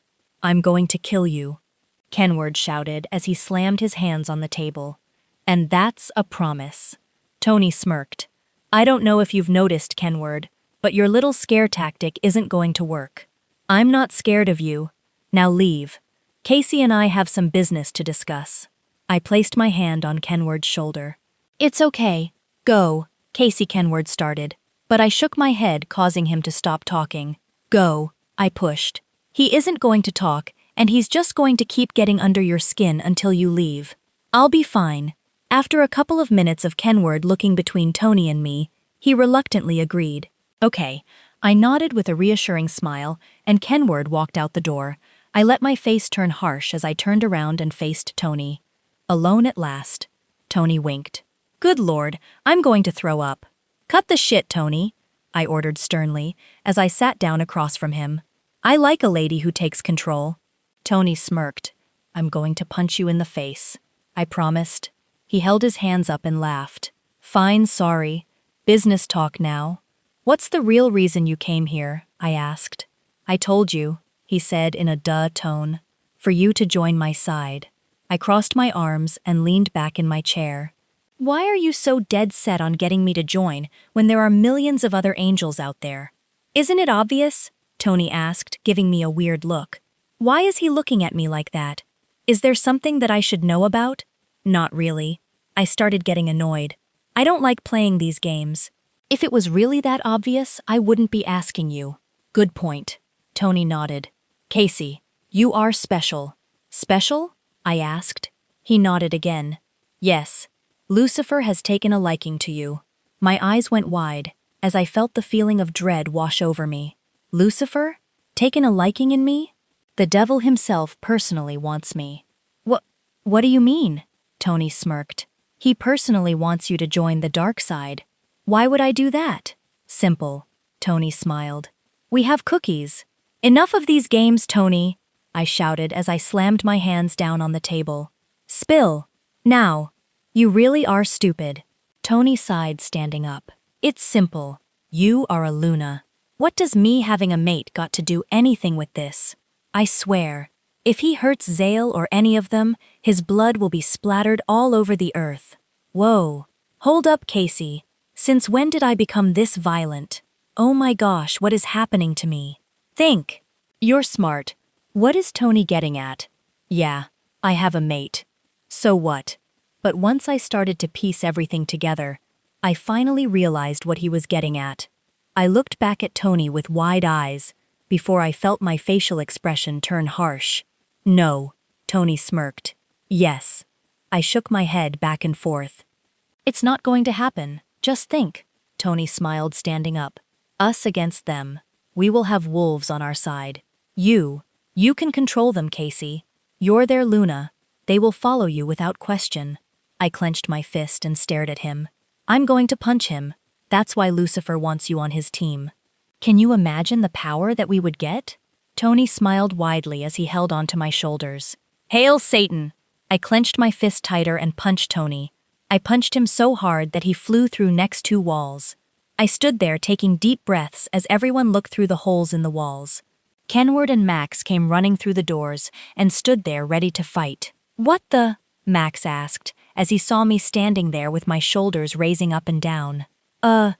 I'm going to kill you, Kenward shouted as he slammed his hands on the table. And that's a promise. Tony smirked. I don't know if you've noticed, Kenward, but your little scare tactic isn't going to work. I'm not scared of you. Now leave. Kasey and I have some business to discuss. I placed my hand on Kenward's shoulder. It's okay. Go, Kasey, Kenward started, but I shook my head, causing him to stop talking. Go, I pushed. He isn't going to talk, and he's just going to keep getting under your skin until you leave. I'll be fine. After a couple of minutes of Kenward looking between Tony and me, he reluctantly agreed. Okay, I nodded with a reassuring smile, and Kenward walked out the door. I let my face turn harsh as I turned around and faced Tony. Alone at last. Tony winked. Good Lord, I'm going to throw up. Cut the shit, Tony, I ordered sternly, as I sat down across from him. I like a lady who takes control. Tony smirked. I'm going to punch you in the face, I promised. He held his hands up and laughed. Fine, sorry. Business talk now. What's the real reason you came here? I asked. I told you, he said in a duh tone. For you to join my side. I crossed my arms and leaned back in my chair. Why are you so dead set on getting me to join when there are millions of other angels out there? Isn't it obvious? Tony asked, giving me a weird look. Why is he looking at me like that? Is there something that I should know about? Not really. I started getting annoyed. I don't like playing these games. If it was really that obvious, I wouldn't be asking you. Good point. Tony nodded. Kasey, you are special. Special? I asked. He nodded again. Yes. Lucifer has taken a liking to you. My eyes went wide, as I felt the feeling of dread wash over me. Lucifer? Taken a liking in me? The devil himself personally wants me. What do you mean? Tony smirked. He personally wants you to join the dark side. Why would I do that? Simple. Tony smiled. We have cookies. Enough of these games, Tony, I shouted as I slammed my hands down on the table. Spill. Now. You really are stupid. Tony sighed, standing up. It's simple. You are a Luna. What does me having a mate got to do anything with this? I swear, if he hurts Zale or any of them, his blood will be splattered all over the earth. Whoa. Hold up, Kasey. Since when did I become this violent? Oh my gosh, what is happening to me? Think. You're smart. What is Tony getting at? Yeah, I have a mate. So what? But once I started to piece everything together, I finally realized what he was getting at. I looked back at Tony with wide eyes before I felt my facial expression turn harsh. No, Tony smirked. Yes. I shook my head back and forth. It's not going to happen. Just think. Tony smiled, standing up. Us against them. We will have wolves on our side. You can control them, Kasey. You're their Luna. They will follow you without question. I clenched my fist and stared at him. I'm going to punch him. That's why Lucifer wants you on his team. Can you imagine the power that we would get? Tony smiled widely as he held onto my shoulders. Hail Satan! I clenched my fist tighter and punched Tony. I punched him so hard that he flew through next 2 walls. I stood there taking deep breaths as everyone looked through the holes in the walls. Kenward and Max came running through the doors and stood there ready to fight. What the? Max asked, as he saw me standing there with my shoulders raising up and down. Are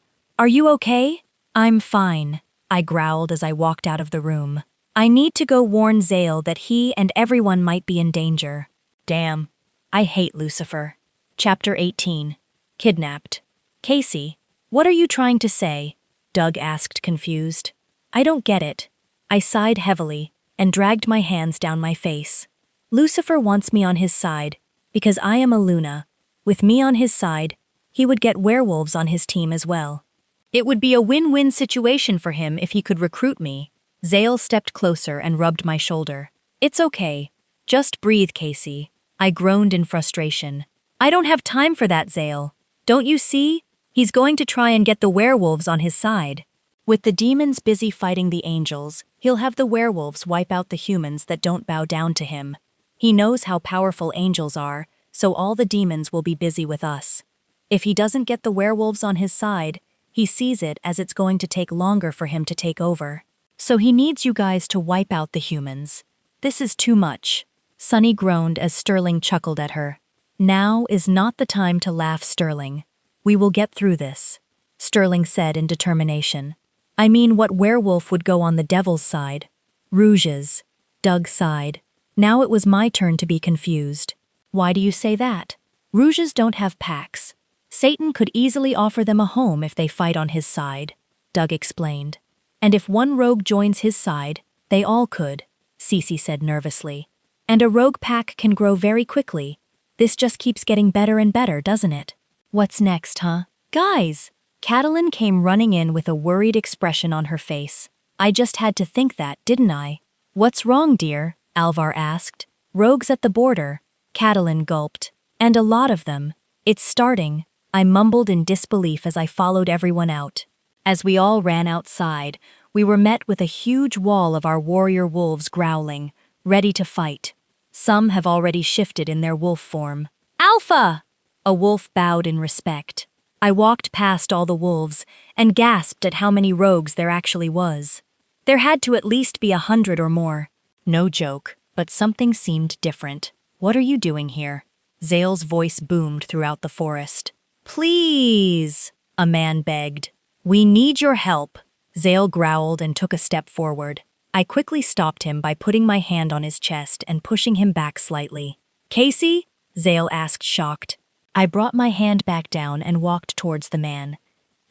you okay? I'm fine, I growled as I walked out of the room. I need to go warn Zale that he and everyone might be in danger. Damn. I hate Lucifer. Chapter 18. Kidnapped. Kasey, what are you trying to say? Doug asked, confused. I don't get it. I sighed heavily and dragged my hands down my face. Lucifer wants me on his side because I am a Luna. With me on his side, he would get werewolves on his team as well. It would be a win-win situation for him if he could recruit me. Zale stepped closer and rubbed my shoulder. It's okay. Just breathe, Kasey. I groaned in frustration. I don't have time for that, Zale. Don't you see? He's going to try and get the werewolves on his side. With the demons busy fighting the angels, he'll have the werewolves wipe out the humans that don't bow down to him. He knows how powerful angels are, so all the demons will be busy with us. If he doesn't get the werewolves on his side, he sees it as it's going to take longer for him to take over. So he needs you guys to wipe out the humans. This is too much. Sunny groaned as Sterling chuckled at her. Now is not the time to laugh, Sterling. We will get through this, Sterling said in determination. I mean, what werewolf would go on the devil's side? Rouges. Doug sighed. Now it was my turn to be confused. Why do you say that? Rouges don't have packs. Satan could easily offer them a home if they fight on his side, Doug explained. And if one rogue joins his side, they all could, Cece said nervously. And a rogue pack can grow very quickly. This just keeps getting better and better, doesn't it? What's next, huh? Guys! Kalin came running in with a worried expression on her face. I just had to think that, didn't I? What's wrong, dear? Alvar asked. Rogues at the border. Kalin gulped. And a lot of them. It's starting. I mumbled in disbelief as I followed everyone out. As we all ran outside, we were met with a huge wall of our warrior wolves growling, ready to fight. Some have already shifted in their wolf form. Alpha! A wolf bowed in respect. I walked past all the wolves and gasped at how many rogues there actually was. There had to at least be 100 or more. No joke, but something seemed different. What are you doing here? Zale's voice boomed throughout the forest. Please, a man begged. We need your help. Zale growled and took a step forward. I quickly stopped him by putting my hand on his chest and pushing him back slightly. Kasey? Zale asked, shocked. I brought my hand back down and walked towards the man.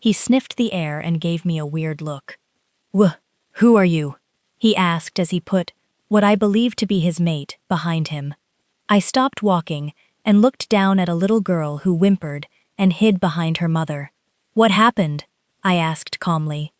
He sniffed the air and gave me a weird look. Who are you? He asked as he put what I believed to be his mate behind him. I stopped walking and looked down at a little girl who whimpered and hid behind her mother. What happened? I asked calmly.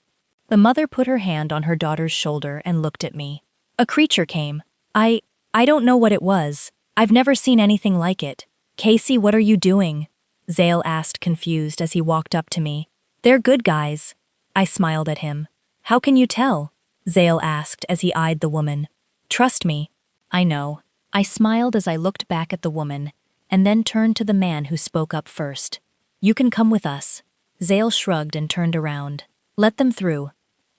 The mother put her hand on her daughter's shoulder and looked at me. A creature came. I don't know what it was. I've never seen anything like it. Kasey, what are you doing? Zale asked, confused, as he walked up to me. They're good guys. I smiled at him. How can you tell? Zale asked as he eyed the woman. Trust me. I know. I smiled as I looked back at the woman, and then turned to the man who spoke up first. You can come with us. Zale shrugged and turned around. Let them through.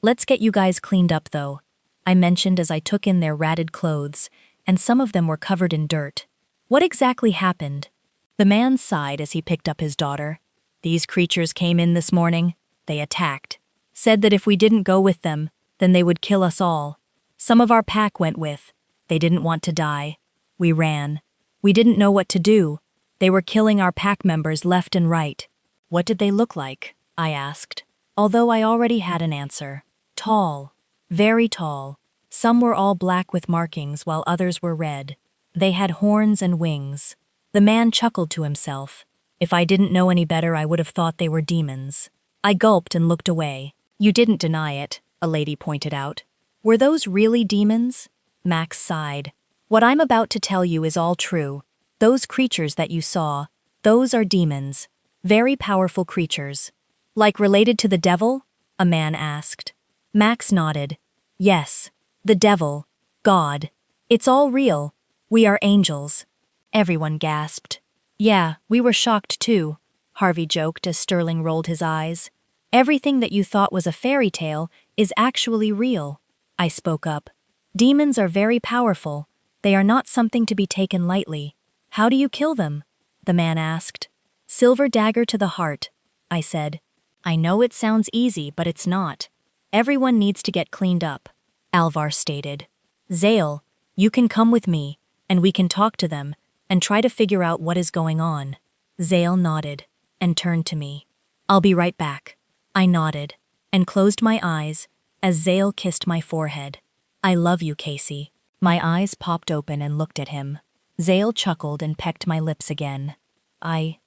Let's get you guys cleaned up, though, I mentioned as I took in their ratted clothes, and some of them were covered in dirt. What exactly happened? The man sighed as he picked up his daughter. These creatures came in this morning. They attacked. Said that if we didn't go with them, then they would kill us all. Some of our pack went with. They didn't want to die. We ran. We didn't know what to do. They were killing our pack members left and right. What did they look like? I asked, although I already had an answer. Tall. Very tall. Some were all black with markings while others were red. They had horns and wings. The man chuckled to himself. If I didn't know any better, I would have thought they were demons. I gulped and looked away. You didn't deny it, a lady pointed out. Were those really demons? Max sighed. What I'm about to tell you is all true. Those creatures that you saw, those are demons. Very powerful creatures. Like related to the devil? A man asked. Max nodded. Yes, the devil, God. It's all real. We are angels. Everyone gasped. Yeah, we were shocked too, Harvey joked as Sterling rolled his eyes. Everything that you thought was a fairy tale is actually real. I spoke up. Demons are very powerful. They are not something to be taken lightly. How do you kill them? The man asked. Silver dagger to the heart, I said. I know it sounds easy, but it's not. Everyone needs to get cleaned up, Alvar stated. Zale, you can come with me, and we can talk to them, and try to figure out what is going on. Zale nodded, and turned to me. I'll be right back. I nodded, and closed my eyes, as Zale kissed my forehead. I love you, Kasey. My eyes popped open and looked at him. Zale chuckled and pecked my lips again. I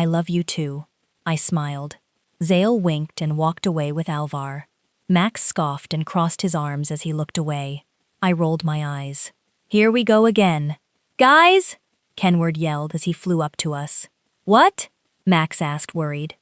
love you too. I smiled. Zale winked and walked away with Alvar. Max scoffed and crossed his arms as he looked away. I rolled my eyes. Here we go again. Guys! Kenward yelled as he flew up to us. What? Max asked, worried.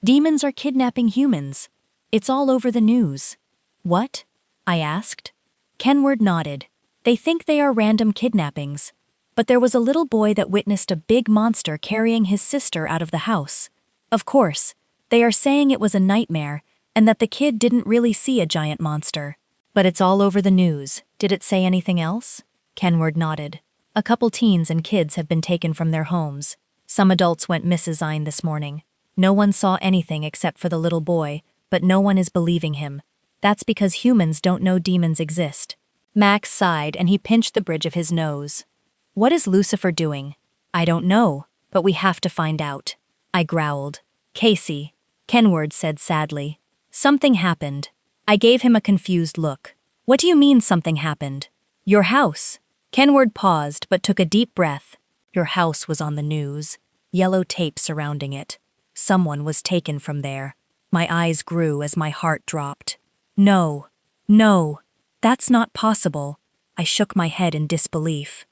Demons are kidnapping humans. It's all over the news. What? I asked. Kenward nodded. They think they are random kidnappings. But there was a little boy that witnessed a big monster carrying his sister out of the house. Of course, they are saying it was a nightmare and that the kid didn't really see a giant monster. But it's all over the news. Did it say anything else? Kenward nodded. A couple teens and kids have been taken from their homes. Some adults went missing this morning. No one saw anything except for the little boy, but no one is believing him. That's because humans don't know demons exist. Max sighed and he pinched the bridge of his nose. What is Lucifer doing? I don't know, but we have to find out. I growled. Kasey, Kenward said sadly. Something happened. I gave him a confused look. What do you mean something happened? Your house. Kenward paused but took a deep breath. Your house was on the news. Yellow tape surrounding it. Someone was taken from there. My eyes grew as my heart dropped. No, that's not possible. I shook my head in disbelief.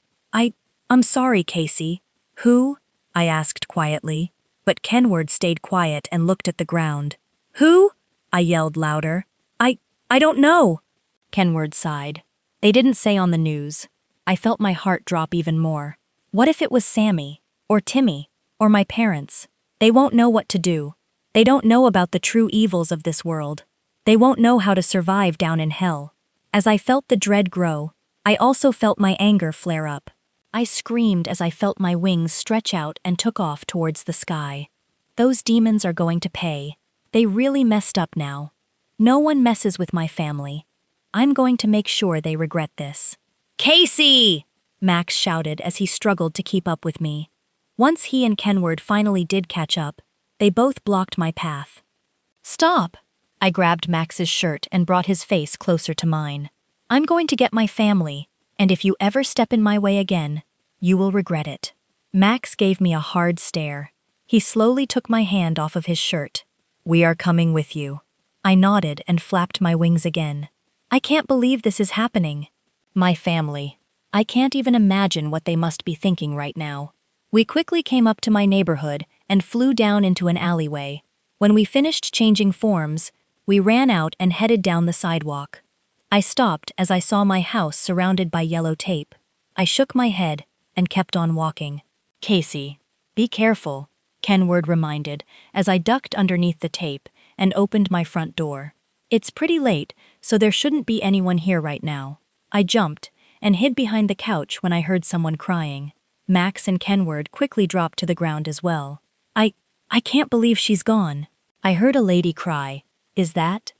I'm sorry, Kasey. Who? I asked quietly, but Kenward stayed quiet and looked at the ground. Who? I yelled louder. I don't know. Kenward sighed. They didn't say on the news. I felt my heart drop even more. What if it was Sammy, or Timmy, or my parents? They won't know what to do. They don't know about the true evils of this world. They won't know how to survive down in hell. As I felt the dread grow, I also felt my anger flare up. I screamed as I felt my wings stretch out and took off towards the sky. Those demons are going to pay. They really messed up now. No one messes with my family. I'm going to make sure they regret this. Kasey! Max shouted as he struggled to keep up with me. Once he and Kenward finally did catch up, they both blocked my path. Stop! I grabbed Max's shirt and brought his face closer to mine. I'm going to get my family, and if you ever step in my way again, you will regret it. Max gave me a hard stare. He slowly took my hand off of his shirt. We are coming with you. I nodded and flapped my wings again. I can't believe this is happening. My family. I can't even imagine what they must be thinking right now. We quickly came up to my neighborhood and flew down into an alleyway. When we finished changing forms, we ran out and headed down the sidewalk. I stopped as I saw my house surrounded by yellow tape. I shook my head and kept on walking. Kasey, be careful, Kenward reminded as I ducked underneath the tape and opened my front door. It's pretty late, so there shouldn't be anyone here right now. I jumped and hid behind the couch when I heard someone crying. Max and Kenward quickly dropped to the ground as well. I can't believe she's gone. I heard a lady cry. Is that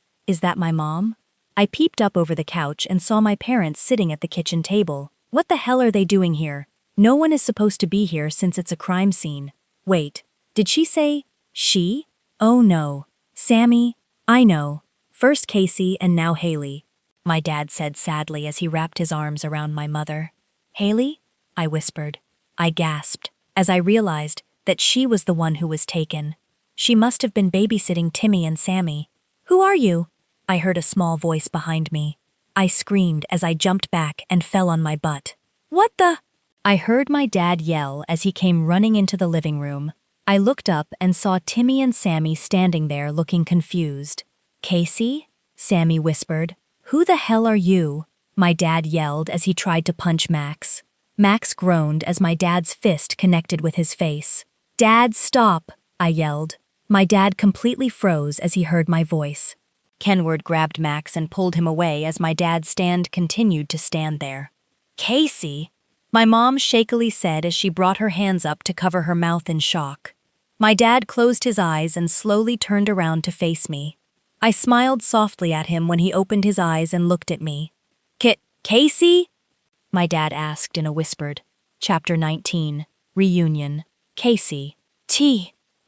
my mom? I peeped up over the couch and saw my parents sitting at the kitchen table. What the hell are they doing here? No one is supposed to be here since it's a crime scene. Wait, did she say she? Oh no. Sammy, I know. First Kasey and now Haley, my dad said sadly as he wrapped his arms around my mother. Haley? I whispered. I gasped as I realized that she was the one who was taken. She must have been babysitting Timmy and Sammy. "Who are you?" I heard a small voice behind me. I screamed as I jumped back and fell on my butt. "What the?" I heard my dad yell as he came running into the living room. I looked up and saw Timmy and Sammy standing there looking confused. "Kasey?" Sammy whispered. "Who the hell are you?" My dad yelled as he tried to punch Max. Max groaned as my dad's fist connected with his face. "Dad, stop!" I yelled. My dad completely froze as he heard my voice. Kenward grabbed Max and pulled him away as my dad's stand continued to stand there. "Kasey?" My mom shakily said as she brought her hands up to cover her mouth in shock. My dad closed his eyes and slowly turned around to face me. I smiled softly at him when he opened his eyes and looked at me. "Kasey?" My dad asked in a whispered. Chapter 19. Reunion. "Kasey.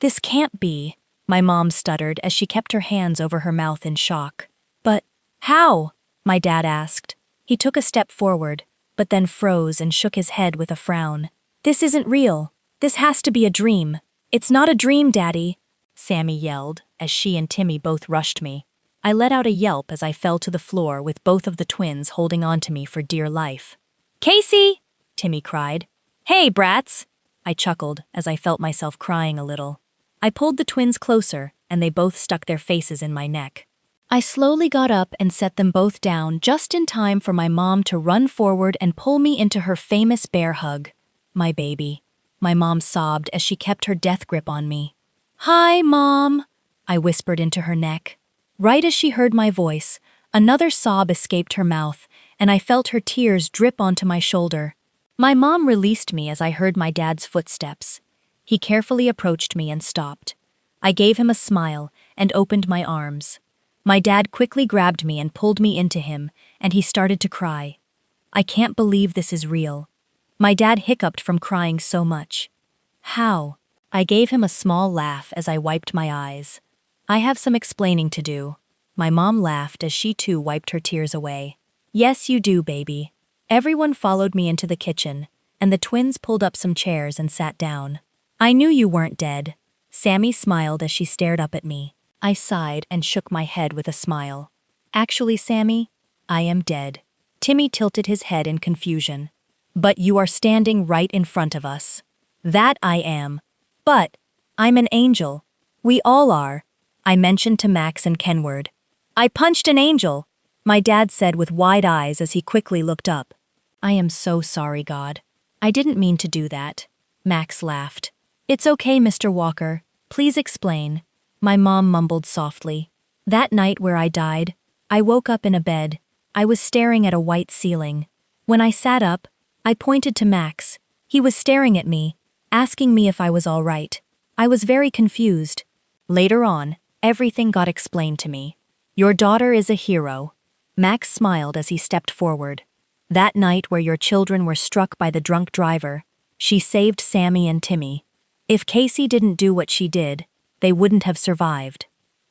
This can't be," my mom stuttered as she kept her hands over her mouth in shock. "But how?" my dad asked. He took a step forward, but then froze and shook his head with a frown. "This isn't real. This has to be a dream." "It's not a dream, Daddy," Sammy yelled as she and Timmy both rushed me. I let out a yelp as I fell to the floor with both of the twins holding on to me for dear life. "Kasey!" Timmy cried. "Hey, brats!" I chuckled as I felt myself crying a little. I pulled the twins closer, and they both stuck their faces in my neck. I slowly got up and set them both down just in time for my mom to run forward and pull me into her famous bear hug. "My baby," my mom sobbed as she kept her death grip on me. "Hi, Mom," I whispered into her neck. Right as she heard my voice, another sob escaped her mouth, and I felt her tears drip onto my shoulder. My mom released me as I heard my dad's footsteps. He carefully approached me and stopped. I gave him a smile and opened my arms. My dad quickly grabbed me and pulled me into him, and he started to cry. "I can't believe this is real." My dad hiccuped from crying so much. "How?" I gave him a small laugh as I wiped my eyes. "I have some explaining to do." My mom laughed as she too wiped her tears away. "Yes, you do, baby." Everyone followed me into the kitchen, and the twins pulled up some chairs and sat down. "I knew you weren't dead." Sammy smiled as she stared up at me. I sighed and shook my head with a smile. "Actually, Sammy, I am dead." Timmy tilted his head in confusion. "But you are standing right in front of us." "That I am. But I'm an angel." "We all are," I mentioned to Max and Kenward. "I punched an angel," my dad said with wide eyes as he quickly looked up. "I am so sorry, God. I didn't mean to do that." Max laughed. "It's okay, Mr. Walker. Please explain." My mom mumbled softly. "That night where I died, I woke up in a bed. I was staring at a white ceiling. When I sat up, I pointed to Max. He was staring at me, asking me if I was all right. I was very confused. Later on, everything got explained to me. Your daughter is a hero." Max smiled as he stepped forward. "That night where your children were struck by the drunk driver, she saved Sammy and Timmy. If Kasey didn't do what she did, they wouldn't have survived.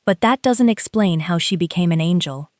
But that doesn't explain how she became an angel."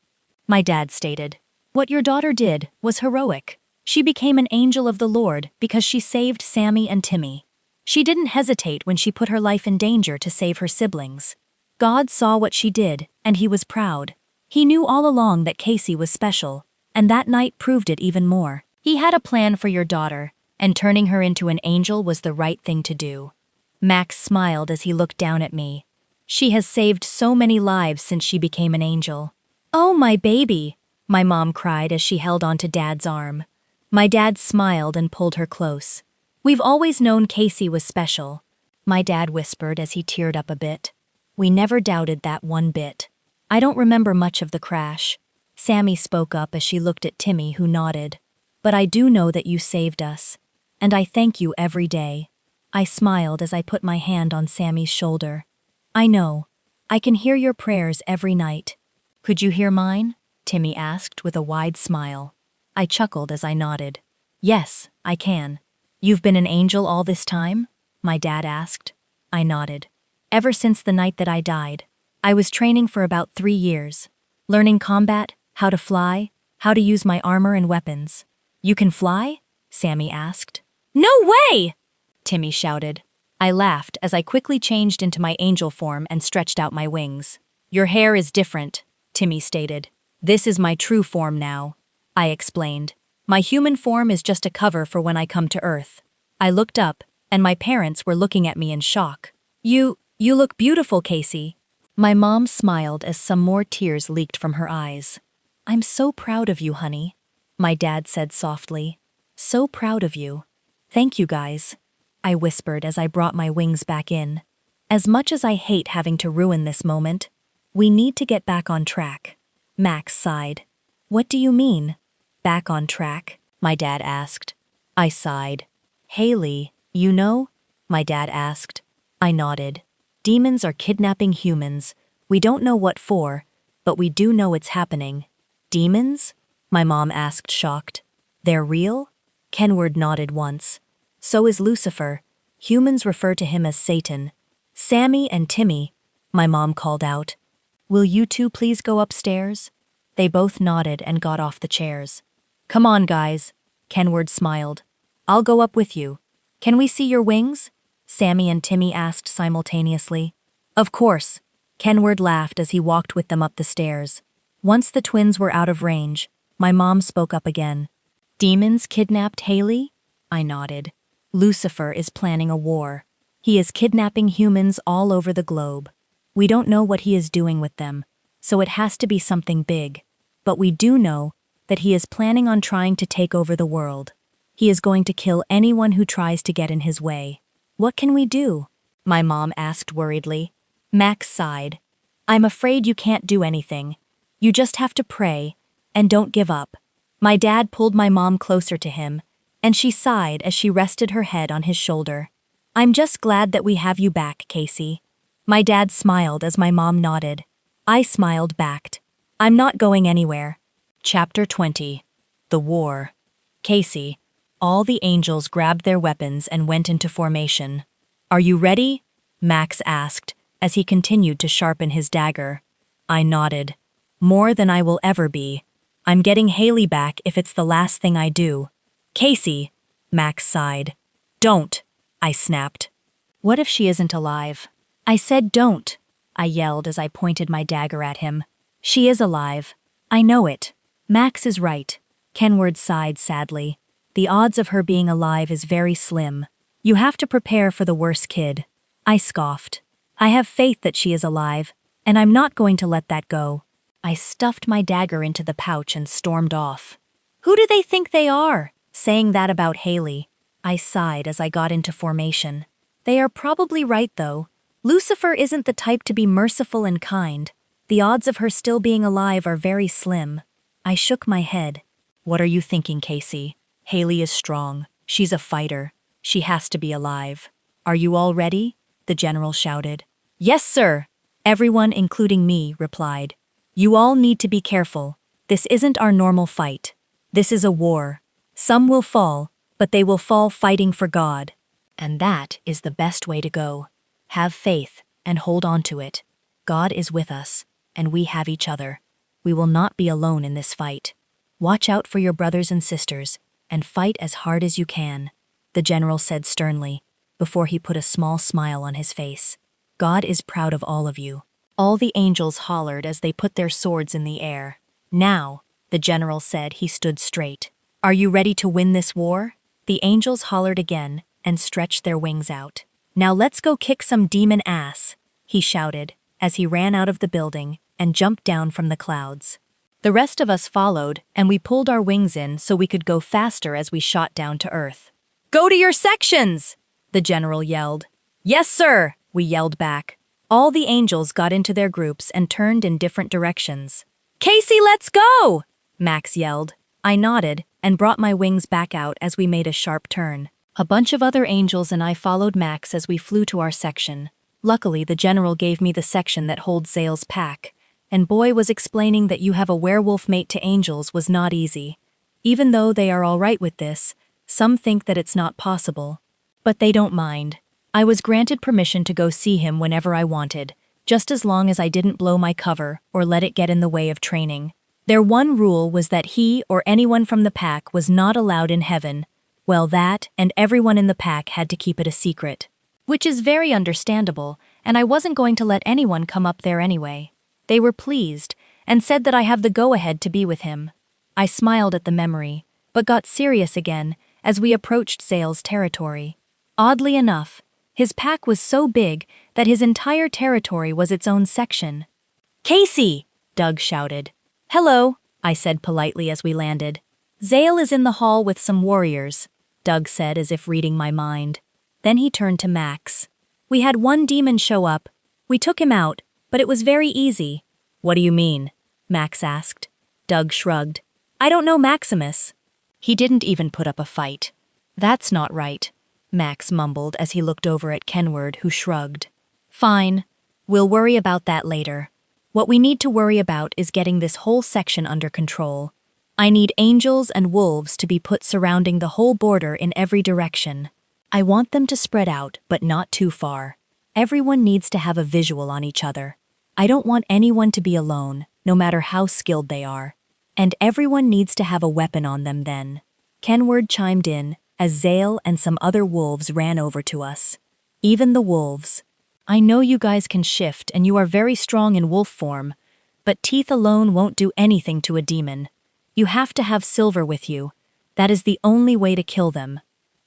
My dad stated, "What your daughter did was heroic. She became an angel of the Lord because she saved Sammy and Timmy. She didn't hesitate when she put her life in danger to save her siblings. God saw what she did, and he was proud. He knew all along that Kasey was special, and that night proved it even more. He had a plan for your daughter, and turning her into an angel was the right thing to do." Max smiled as he looked down at me. "She has saved so many lives since she became an angel." "Oh, my baby," my mom cried as she held onto Dad's arm. My dad smiled and pulled her close. "We've always known Kasey was special," my dad whispered as he teared up a bit. "We never doubted that one bit." "I don't remember much of the crash." Sammy spoke up as she looked at Timmy, who nodded. "But I do know that you saved us, and I thank you every day." I smiled as I put my hand on Sammy's shoulder. "I know. I can hear your prayers every night." "Could you hear mine?" Timmy asked with a wide smile. I chuckled as I nodded. "Yes, I can." "You've been an angel all this time?" my dad asked. I nodded. "Ever since the night that I died. I was training for about 3 years. Learning combat, how to fly, how to use my armor and weapons." "You can fly?" Sammy asked. No way! Timmy shouted. I laughed as I quickly changed into my angel form and stretched out my wings. Your hair is different, Timmy stated. This is my true form now, I explained. My human form is just a cover for when I come to Earth. I looked up, and my parents were looking at me in shock. You look beautiful, Kasey. My mom smiled as some more tears leaked from her eyes. I'm so proud of you, honey, my dad said softly. So proud of you. Thank you, guys, I whispered as I brought my wings back in. As much as I hate having to ruin this moment, we need to get back on track. Max sighed. What do you mean? Back on track? My dad asked. I sighed. Haley, you know? My dad asked. I nodded. Demons are kidnapping humans. We don't know what for, but we do know it's happening. Demons? My mom asked, shocked. They're real? Kenward nodded once. So is Lucifer. Humans refer to him as Satan. Sammy and Timmy, my mom called out. Will you two please go upstairs? They both nodded and got off the chairs. Come on, guys, Kenward smiled. I'll go up with you. Can we see your wings? Sammy and Timmy asked simultaneously. Of course, Kenward laughed as he walked with them up the stairs. Once the twins were out of range, my mom spoke up again. Demons kidnapped Haley? I nodded. Lucifer is planning a war. He is kidnapping humans all over the globe. We don't know what he is doing with them, so it has to be something big. But we do know that he is planning on trying to take over the world. He is going to kill anyone who tries to get in his way. What can we do? My mom asked worriedly. Max sighed. I'm afraid you can't do anything. You just have to pray, and don't give up. My dad pulled my mom closer to him, and she sighed as she rested her head on his shoulder. I'm just glad that we have you back, Kasey. My dad smiled as my mom nodded. I smiled back. I'm not going anywhere. Chapter 20. The War. Kasey. All the angels grabbed their weapons and went into formation. Are you ready? Max asked, as he continued to sharpen his dagger. I nodded. More than I will ever be. I'm getting Haley back if it's the last thing I do. Kasey, Max sighed. Don't, I snapped. What if she isn't alive? I said don't, I yelled as I pointed my dagger at him. She is alive. I know it. Max is right. Kenward sighed sadly. The odds of her being alive is very slim. You have to prepare for the worst, kid. I scoffed. I have faith that she is alive, and I'm not going to let that go. I stuffed my dagger into the pouch and stormed off. Who do they think they are? Saying that about Haley. I sighed as I got into formation. They are probably right, though. Lucifer isn't the type to be merciful and kind. The odds of her still being alive are very slim. I shook my head. What are you thinking, Kasey? Haley is strong. She's a fighter. She has to be alive. Are you all ready? The general shouted. Yes, sir. Everyone, including me, replied. You all need to be careful. This isn't our normal fight. This is a war. Some will fall, but they will fall fighting for God. And that is the best way to go. Have faith and hold on to it. God is with us, and we have each other. We will not be alone in this fight. Watch out for your brothers and sisters, and fight as hard as you can, the general said sternly, before he put a small smile on his face. God is proud of all of you. All the angels hollered as they put their swords in the air. Now, the general said. He stood straight. Are you ready to win this war? The angels hollered again and stretched their wings out. Now let's go kick some demon ass, he shouted as he ran out of the building and jumped down from the clouds. The rest of us followed, and we pulled our wings in so we could go faster as we shot down to Earth. Go to your sections, the general yelled. Yes, sir, we yelled back. All the angels got into their groups and turned in different directions. Kasey, let's go, Max yelled. I nodded and brought my wings back out as we made a sharp turn. A bunch of other angels and I followed Max as we flew to our section. Luckily, the general gave me the section that holds Zale's pack, and boy, was explaining that you have a werewolf mate to angels was not easy. Even though they are all right with this, some think that it's not possible. But they don't mind. I was granted permission to go see him whenever I wanted, just as long as I didn't blow my cover or let it get in the way of training. Their one rule was that he or anyone from the pack was not allowed in heaven, Well, that and everyone in the pack had to keep it a secret. Which is very understandable, and I wasn't going to let anyone come up there anyway. They were pleased, and said that I have the go-ahead to be with him. I smiled at the memory, but got serious again as we approached Zale's territory. Oddly enough, his pack was so big that his entire territory was its own section. "Kasey!" Doug shouted. "Hello," I said politely as we landed. "Zale is in the hall with some warriors," Doug said as if reading my mind. Then he turned to Max. "We had one demon show up. We took him out, but it was very easy." "What do you mean?" Max asked. Doug shrugged. "I don't know Maximus. He didn't even put up a fight." "That's not right," Max mumbled as he looked over at Kenward, who shrugged. "Fine. We'll worry about that later. What we need to worry about is getting this whole section under control. I need angels and wolves to be put surrounding the whole border in every direction. I want them to spread out, but not too far. Everyone needs to have a visual on each other. I don't want anyone to be alone, no matter how skilled they are. And everyone needs to have a weapon on them then." Kenward chimed in as Zale and some other wolves ran over to us. "Even the wolves. I know you guys can shift and you are very strong in wolf form, but teeth alone won't do anything to a demon. You have to have silver with you. That is the only way to kill them."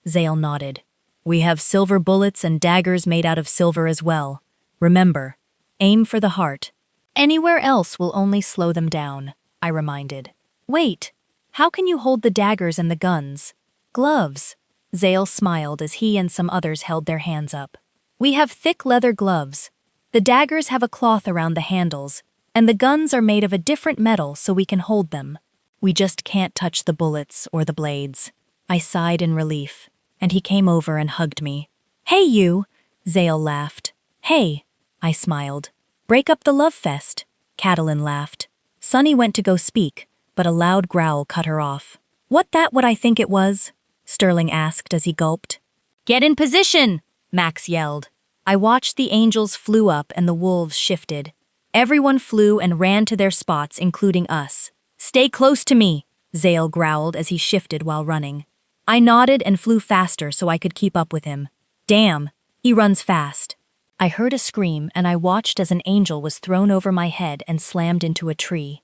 Zale nodded. "We have silver bullets and daggers made out of silver as well. Remember, aim for the heart. Anywhere else will only slow them down," I reminded. "Wait, how can you hold the daggers and the guns?" "Gloves." Zale smiled as he and some others held their hands up. "We have thick leather gloves. The daggers have a cloth around the handles, and the guns are made of a different metal so we can hold them. We just can't touch the bullets or the blades." I sighed in relief, and he came over and hugged me. "Hey you!" Zale laughed. "Hey!" I smiled. "Break up the love fest." Kalin laughed. Sunny went to go speak, but a loud growl cut her off. What I think it was?" Sterling asked as he gulped. "Get in position!" Max yelled. I watched the angels flew up and the wolves shifted. Everyone flew and ran to their spots, including us. "Stay close to me," Zale growled as he shifted while running. I nodded and flew faster so I could keep up with him. Damn, he runs fast. I heard a scream and I watched as an angel was thrown over my head and slammed into a tree.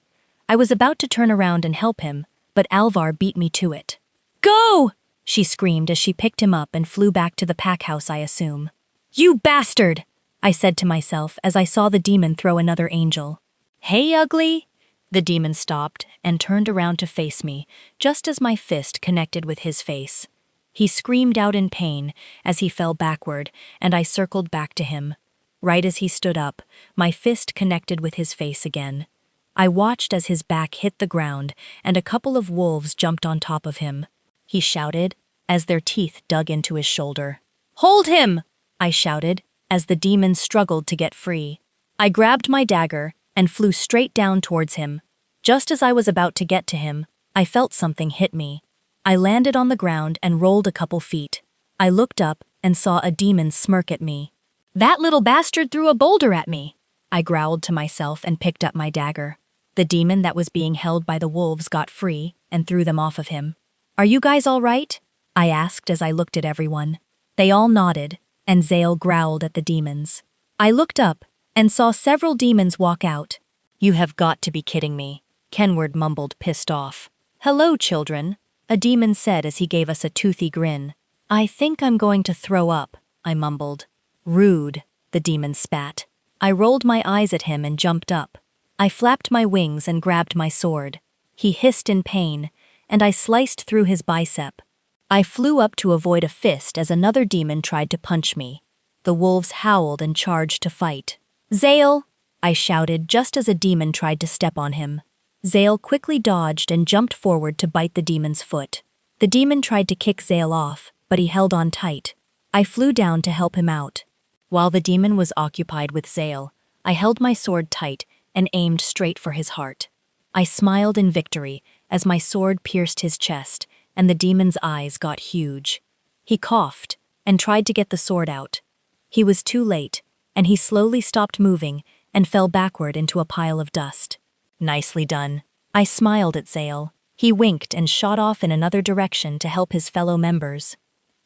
I was about to turn around and help him, but Alvar beat me to it. "Go!" she screamed as she picked him up and flew back to the pack house, I assume. "You bastard!" I said to myself as I saw the demon throw another angel. "Hey, ugly!" The demon stopped and turned around to face me, just as my fist connected with his face. He screamed out in pain as he fell backward, and I circled back to him. Right as he stood up, my fist connected with his face again. I watched as his back hit the ground, and a couple of wolves jumped on top of him. He shouted as their teeth dug into his shoulder. "Hold him!" I shouted as the demon struggled to get free. I grabbed my dagger and flew straight down towards him. Just as I was about to get to him, I felt something hit me. I landed on the ground and rolled a couple feet. I looked up and saw a demon smirk at me. "That little bastard threw a boulder at me," I growled to myself and picked up my dagger. The demon that was being held by the wolves got free and threw them off of him. "Are you guys all right?" I asked as I looked at everyone. They all nodded, and Zale growled at the demons. I looked up and saw several demons walk out. "You have got to be kidding me," Kenward mumbled, pissed off. "Hello, children," a demon said as he gave us a toothy grin. "I think I'm going to throw up," I mumbled. "Rude," the demon spat. I rolled my eyes at him and jumped up. I flapped my wings and grabbed my sword. He hissed in pain, and I sliced through his bicep. I flew up to avoid a fist as another demon tried to punch me. The wolves howled and charged to fight. "Zale!" I shouted just as a demon tried to step on him. Zale quickly dodged and jumped forward to bite the demon's foot. The demon tried to kick Zale off, but he held on tight. I flew down to help him out. While the demon was occupied with Zale, I held my sword tight and aimed straight for his heart. I smiled in victory as my sword pierced his chest and the demon's eyes got huge. He coughed and tried to get the sword out. He was too late, and he slowly stopped moving and fell backward into a pile of dust. "Nicely done." I smiled at Zale. He winked and shot off in another direction to help his fellow members.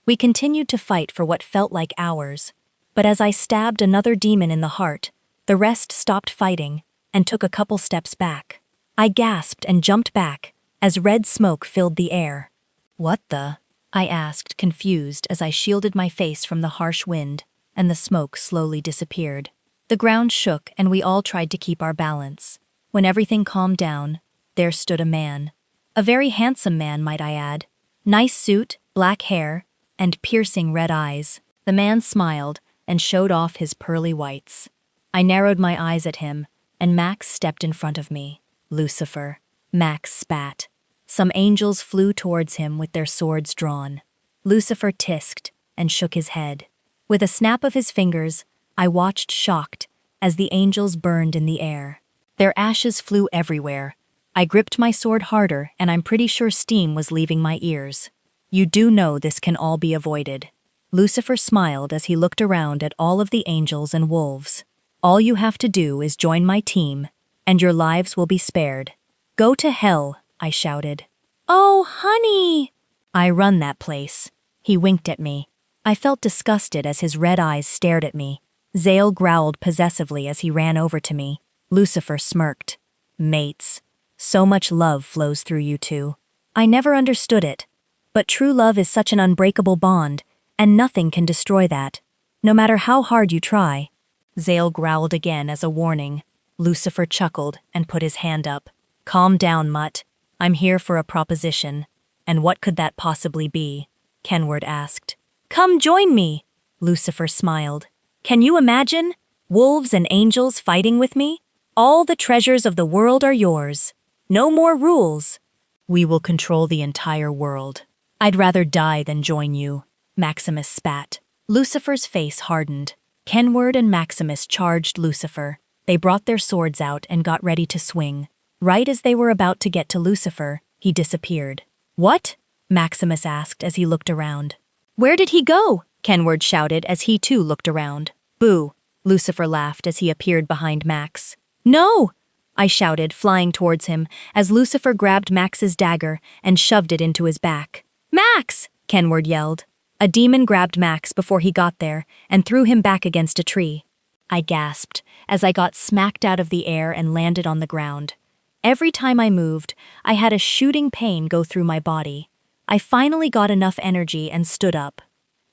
We continued to fight for what felt like hours, but as I stabbed another demon in the heart, the rest stopped fighting and took a couple steps back. I gasped and jumped back as red smoke filled the air. "What the?" I asked, confused, as I shielded my face from the harsh wind, and the smoke slowly disappeared. The ground shook and we all tried to keep our balance. When everything calmed down, there stood a man. A very handsome man, might I add. Nice suit, black hair, and piercing red eyes. The man smiled and showed off his pearly whites. I narrowed my eyes at him, and Max stepped in front of me. "Lucifer." Max spat. Some angels flew towards him with their swords drawn. Lucifer tisked and shook his head. With a snap of his fingers, I watched shocked as the angels burned in the air. Their ashes flew everywhere. I gripped my sword harder, and I'm pretty sure steam was leaving my ears. "You do know this can all be avoided." Lucifer smiled as he looked around at all of the angels and wolves. "All you have to do is join my team, and your lives will be spared." "Go to hell," I shouted. "Oh, honey!" "I run that place." He winked at me. I felt disgusted as his red eyes stared at me. Zale growled possessively as he ran over to me. Lucifer smirked. "Mates. So much love flows through you two." I never understood it, but true love is such an unbreakable bond, and nothing can destroy that, no matter how hard you try. Zale growled again as a warning. Lucifer chuckled and put his hand up. "Calm down, Mutt. I'm here for a proposition." "And what could that possibly be?" Kenward asked. "Come join me." Lucifer smiled. "Can you imagine? Wolves and angels fighting with me? All the treasures of the world are yours. No more rules. We will control the entire world. I'd rather die than join you." Maximus spat. Lucifer's face hardened. Kenward and Maximus charged Lucifer. They brought their swords out and got ready to swing. Right as they were about to get to Lucifer, he disappeared. "What?" Maximus asked as he looked around. "Where did he go?" Kenward shouted as he too looked around. "Boo!" Lucifer laughed as he appeared behind Max. "No!" I shouted, flying towards him, as Lucifer grabbed Max's dagger and shoved it into his back. "Max!" Kenward yelled. A demon grabbed Max before he got there and threw him back against a tree. I gasped as I got smacked out of the air and landed on the ground. Every time I moved, I had a shooting pain go through my body. I finally got enough energy and stood up.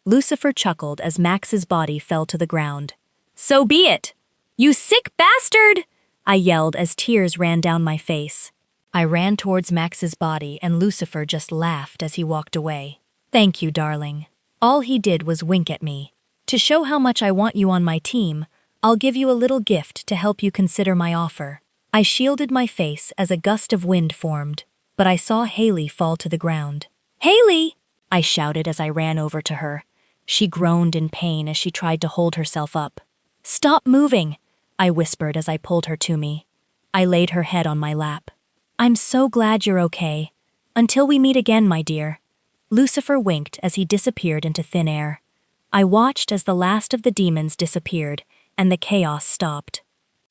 Lucifer chuckled as Max's body fell to the ground. "So be it! You sick bastard!" I yelled as tears ran down my face. I ran towards Max's body and Lucifer just laughed as he walked away. "Thank you, darling." All he did was wink at me. "To show how much I want you on my team, I'll give you a little gift to help you consider my offer." I shielded my face as a gust of wind formed, but I saw Haley fall to the ground. "Haley!" I shouted as I ran over to her. She groaned in pain as she tried to hold herself up. "Stop moving," I whispered as I pulled her to me. I laid her head on my lap. "I'm so glad you're okay. Until we meet again, my dear." Lucifer winked as he disappeared into thin air. I watched as the last of the demons disappeared, and the chaos stopped.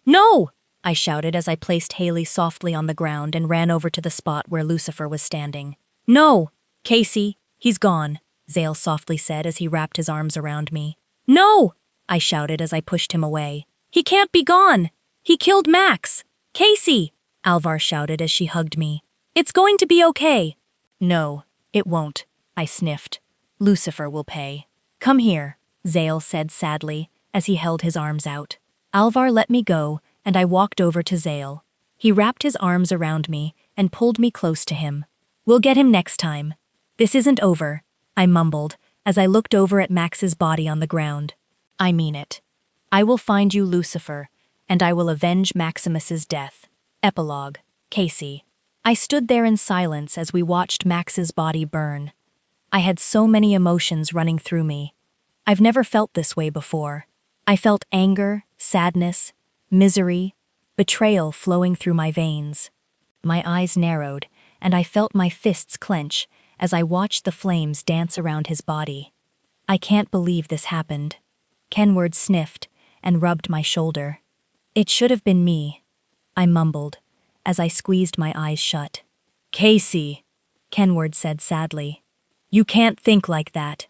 "No!" I shouted as I placed Haley softly on the ground and ran over to the spot where Lucifer was standing. "No! Kasey, he's gone," Zale softly said as he wrapped his arms around me. "No!" I shouted as I pushed him away. "He can't be gone! He killed Max! Kasey!" Alvar shouted as she hugged me. "It's going to be okay." "No, it won't," I sniffed. "Lucifer will pay." "Come here," Zale said sadly as he held his arms out. Alvar let me go, and I walked over to Zale. He wrapped his arms around me and pulled me close to him. "We'll get him next time. This isn't over," I mumbled as I looked over at Max's body on the ground. "I mean it. I will find you, Lucifer, and I will avenge Maximus's death." Epilogue. Kasey. I stood there in silence as we watched Max's body burn. I had so many emotions running through me. I've never felt this way before. I felt anger, sadness, misery, betrayal flowing through my veins. My eyes narrowed, and I felt my fists clench as I watched the flames dance around his body. "I can't believe this happened." Kenward sniffed and rubbed my shoulder. "It should have been me," I mumbled as I squeezed my eyes shut. Kasey, Kenward said sadly. You can't think like that.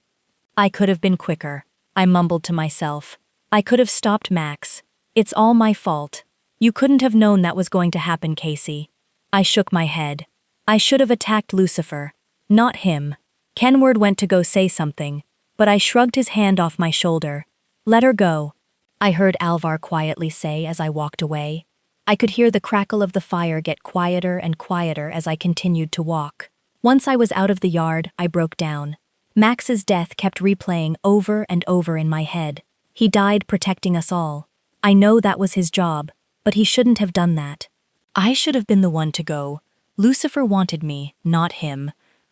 I could have been quicker, I mumbled to myself. I could have stopped Max. It's all my fault. You couldn't have known that was going to happen, Kasey. I shook my head. I should have attacked Lucifer, not him. Kenward went to go say something, but I shrugged his hand off my shoulder. Let her go, I heard Alvar quietly say as I walked away. I could hear the crackle of the fire get quieter and quieter as I continued to walk. Once I was out of the yard, I broke down. Max's death kept replaying over and over in my head. He died protecting us all. I know that was his job, but he shouldn't have done that. I should have been the one to go. Lucifer wanted me, not him.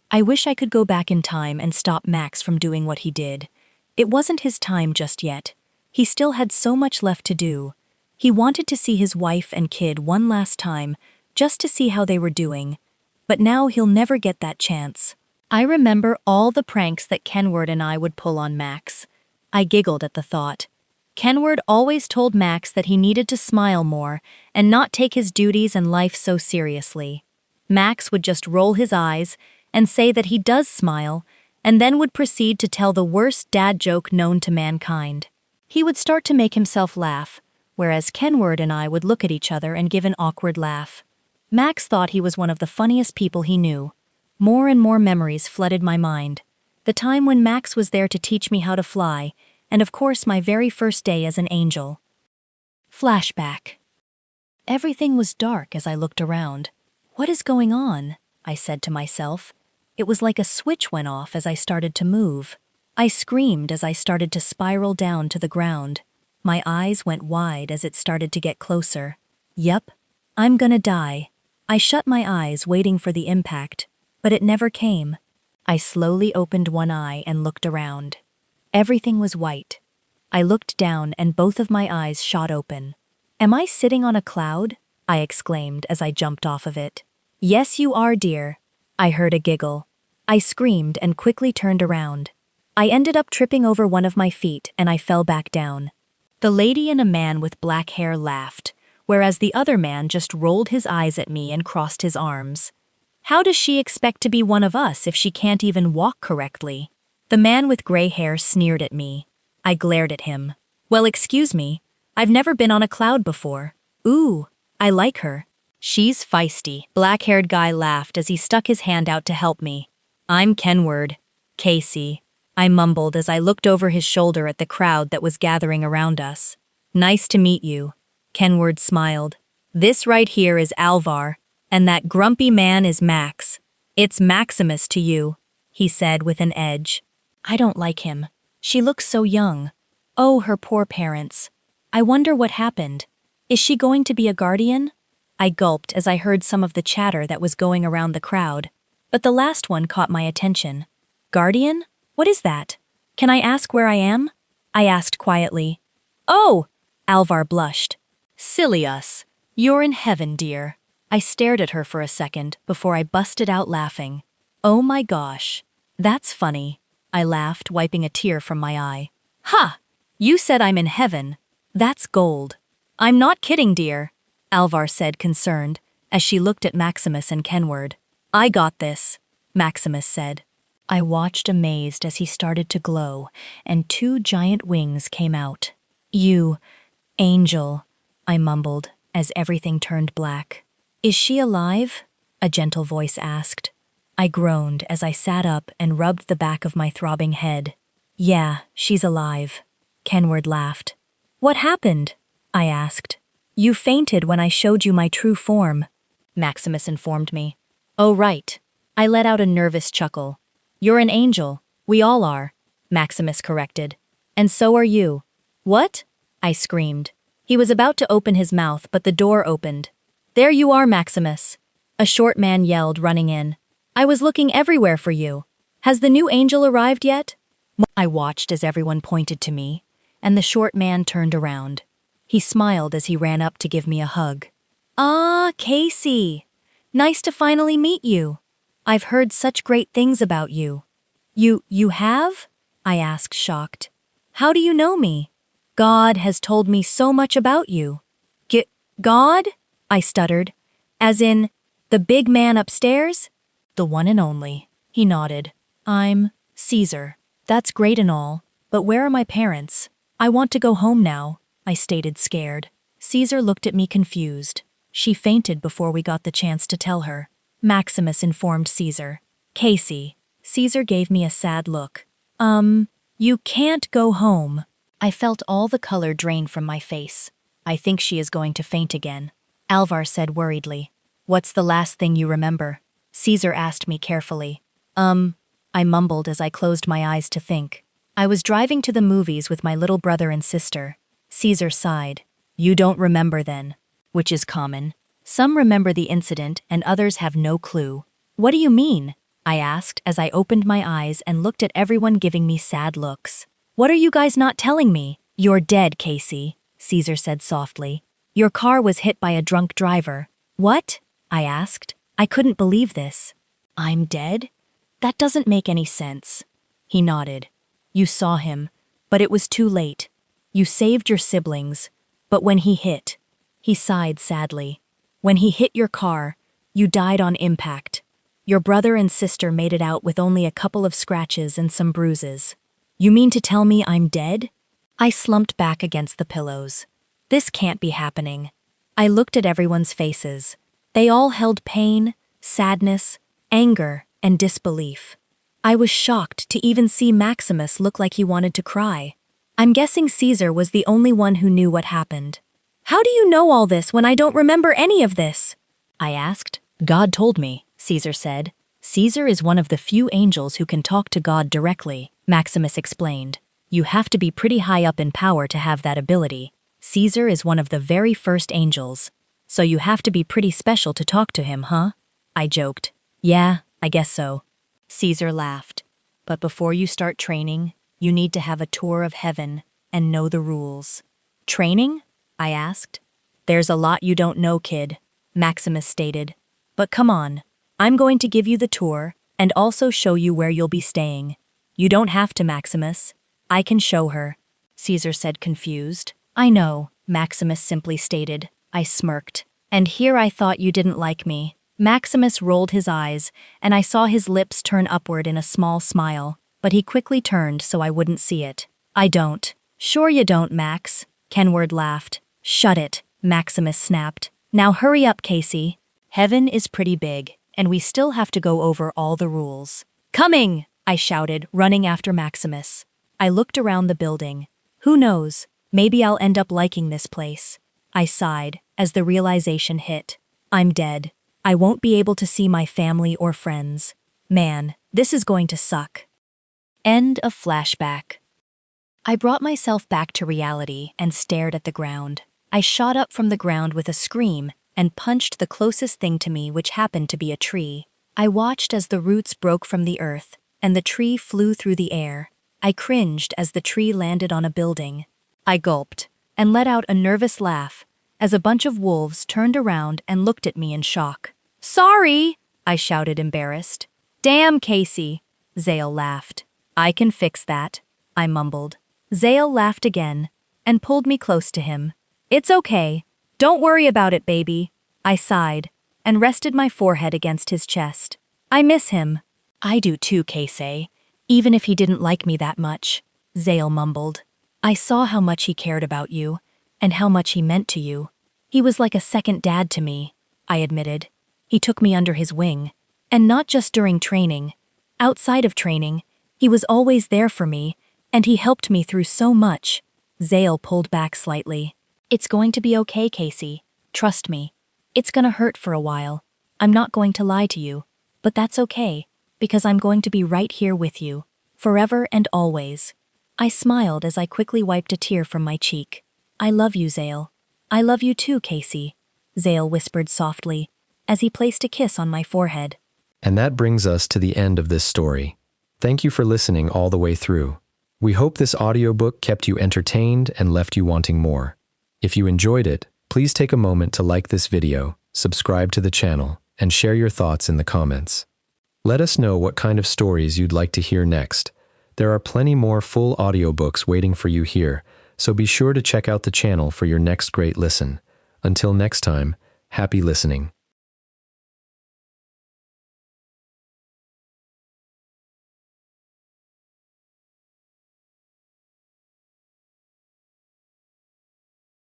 I wish I could go back in time and stop Max from doing what he did. It wasn't his time just yet. He still had so much left to do. He wanted to see his wife and kid one last time, just to see how they were doing. But now he'll never get that chance. I remember all the pranks that Kenward and I would pull on Max. I giggled at the thought. Kenward always told Max that he needed to smile more and not take his duties and life so seriously. Max would just roll his eyes and say that he does smile, and then would proceed to tell the worst dad joke known to mankind. He would start to make himself laugh, whereas Kenward and I would look at each other and give an awkward laugh. Max thought he was one of the funniest people he knew. More and more memories flooded my mind. The time when Max was there to teach me how to fly, and of course my very first day as an angel. Flashback. Everything was dark as I looked around. What is going on? I said to myself. It was like a switch went off as I started to move. I screamed as I started to spiral down to the ground. My eyes went wide as it started to get closer. Yep, I'm gonna die. I shut my eyes waiting for the impact, but it never came. I slowly opened one eye and looked around. Everything was white. I looked down and both of my eyes shot open. Am I sitting on a cloud? I exclaimed as I jumped off of it. Yes, you are, dear. I heard a giggle. I screamed and quickly turned around. I ended up tripping over one of my feet and I fell back down. The lady and a man with black hair laughed, whereas the other man just rolled his eyes at me and crossed his arms. How does she expect to be one of us if she can't even walk correctly? The man with gray hair sneered at me. I glared at him. Well, excuse me, I've never been on a cloud before. Ooh, I like her. She's feisty. Black-haired guy laughed as he stuck his hand out to help me. I'm Kenward. Kasey, I mumbled as I looked over his shoulder at the crowd that was gathering around us. Nice to meet you. Kenward smiled. This right here is Alvar, and that grumpy man is Max. It's Maximus to you, he said with an edge. I don't like him. She looks so young. Oh, her poor parents. I wonder what happened. Is she going to be a guardian? I gulped as I heard some of the chatter that was going around the crowd, but the last one caught my attention. Guardian? What is that? Can I ask where I am? I asked quietly. Oh! Alvar blushed. Silly us. You're in heaven, dear. I stared at her for a second before I busted out laughing. Oh my gosh. That's funny. I laughed, wiping a tear from my eye. Ha! You said I'm in heaven. That's gold. I'm not kidding, dear, Alvar said, concerned, as she looked at Maximus and Kenward. I got this, Maximus said. I watched amazed as he started to glow, and 2 giant wings came out. You, angel, I mumbled, as everything turned black. Is she alive? A gentle voice asked. I groaned as I sat up and rubbed the back of my throbbing head. Yeah, she's alive. Kenward laughed. What happened? I asked. You fainted when I showed you my true form, Maximus informed me. Oh, right. I let out a nervous chuckle. You're an angel. We all are, Maximus corrected. And so are you. What? I screamed. He was about to open his mouth, but the door opened. There you are, Maximus, a short man yelled, running in. I was looking everywhere for you. Has the new angel arrived yet? I watched as everyone pointed to me, and the short man turned around. He smiled as he ran up to give me a hug. Ah, Kasey. Nice to finally meet you. I've heard such great things about you. You have? I asked, shocked. How do you know me? God has told me so much about you. God? I stuttered. As in, The big man upstairs? The one and only. He nodded. I'm Caesar. That's great and all, but where are my parents? I want to go home now, I stated scared. Caesar looked at me confused. She fainted before we got the chance to tell her. Maximus informed Caesar. Kasey. Caesar gave me a sad look. You can't go home. I felt all the color drain from my face. I think she is going to faint again. Alvar said worriedly. What's the last thing you remember? Caesar asked me carefully. I mumbled as I closed my eyes to think. I was driving to the movies with my little brother and sister. Caesar sighed. You don't remember then, which is common. Some remember the incident and others have no clue. What do you mean? I asked as I opened my eyes and looked at everyone giving me sad looks. What are you guys not telling me? You're dead, Kasey, Caesar said softly. Your car was hit by a drunk driver. What? I asked. I couldn't believe this. I'm dead? That doesn't make any sense. He nodded. You saw him, but it was too late. You saved your siblings, but when he hit, he sighed sadly. When he hit your car, you died on impact. Your brother and sister made it out with only a couple of scratches and some bruises. You mean to tell me I'm dead? I slumped back against the pillows. This can't be happening. I looked at everyone's faces. They all held pain, sadness, anger, and disbelief. I was shocked to even see Maximus look like he wanted to cry. I'm guessing Caesar was the only one who knew what happened. How do you know all this when I don't remember any of this? I asked. God told me, Caesar said. Caesar is one of the few angels who can talk to God directly, Maximus explained. You have to be pretty high up in power to have that ability. Caesar is one of the very first angels. So you have to be pretty special to talk to him, huh? I joked. Yeah, I guess so. Caesar laughed. But before you start training, you need to have a tour of heaven and know the rules. Training? I asked. There's a lot you don't know, kid, Maximus stated. But come on, I'm going to give you the tour and also show you where you'll be staying. You don't have to, Maximus. I can show her, Caesar said confused. I know, Maximus simply stated. I smirked. And here I thought you didn't like me. Maximus rolled his eyes, and I saw his lips turn upward in a small smile, but he quickly turned so I wouldn't see it. I don't. Sure you don't, Max, Kenward laughed. Shut it, Maximus snapped. Now hurry up, Kasey. Heaven is pretty big, and we still have to go over all the rules. Coming! I shouted, running after Maximus. I looked around the building. Who knows? Maybe I'll end up liking this place. I sighed as the realization hit. I'm dead. I won't be able to see my family or friends. Man, this is going to suck. End of flashback. I brought myself back to reality and stared at the ground. I shot up from the ground with a scream and punched the closest thing to me, which happened to be a tree. I watched as the roots broke from the earth and the tree flew through the air. I cringed as the tree landed on a building. I gulped and let out a nervous laugh as a bunch of wolves turned around and looked at me in shock. Sorry, I shouted, embarrassed. Damn, Kasey, Zale laughed. I can fix that, I mumbled. Zale laughed again and pulled me close to him. It's okay. Don't worry about it, baby. I sighed and rested my forehead against his chest. I miss him. I do too, Kasey, even if he didn't like me that much, Zale mumbled. I saw how much he cared about you and how much he meant to you. He was like a second dad to me, I admitted. He took me under his wing, and not just during training. Outside of training, he was always there for me, and he helped me through so much. Zale pulled back slightly. It's going to be okay, Kasey. Trust me. It's gonna hurt for a while. I'm not going to lie to you, but that's okay, because I'm going to be right here with you, forever and always. I smiled as I quickly wiped a tear from my cheek. I love you, Zale. I love you too, Kasey, Zale whispered softly, as he placed a kiss on my forehead. And that brings us to the end of this story. Thank you for listening all the way through. We hope this audiobook kept you entertained and left you wanting more. If you enjoyed it, please take a moment to like this video, subscribe to the channel, and share your thoughts in the comments. Let us know what kind of stories you'd like to hear next. There are plenty more full audiobooks waiting for you here, so be sure to check out the channel for your next great listen. Until next time, happy listening.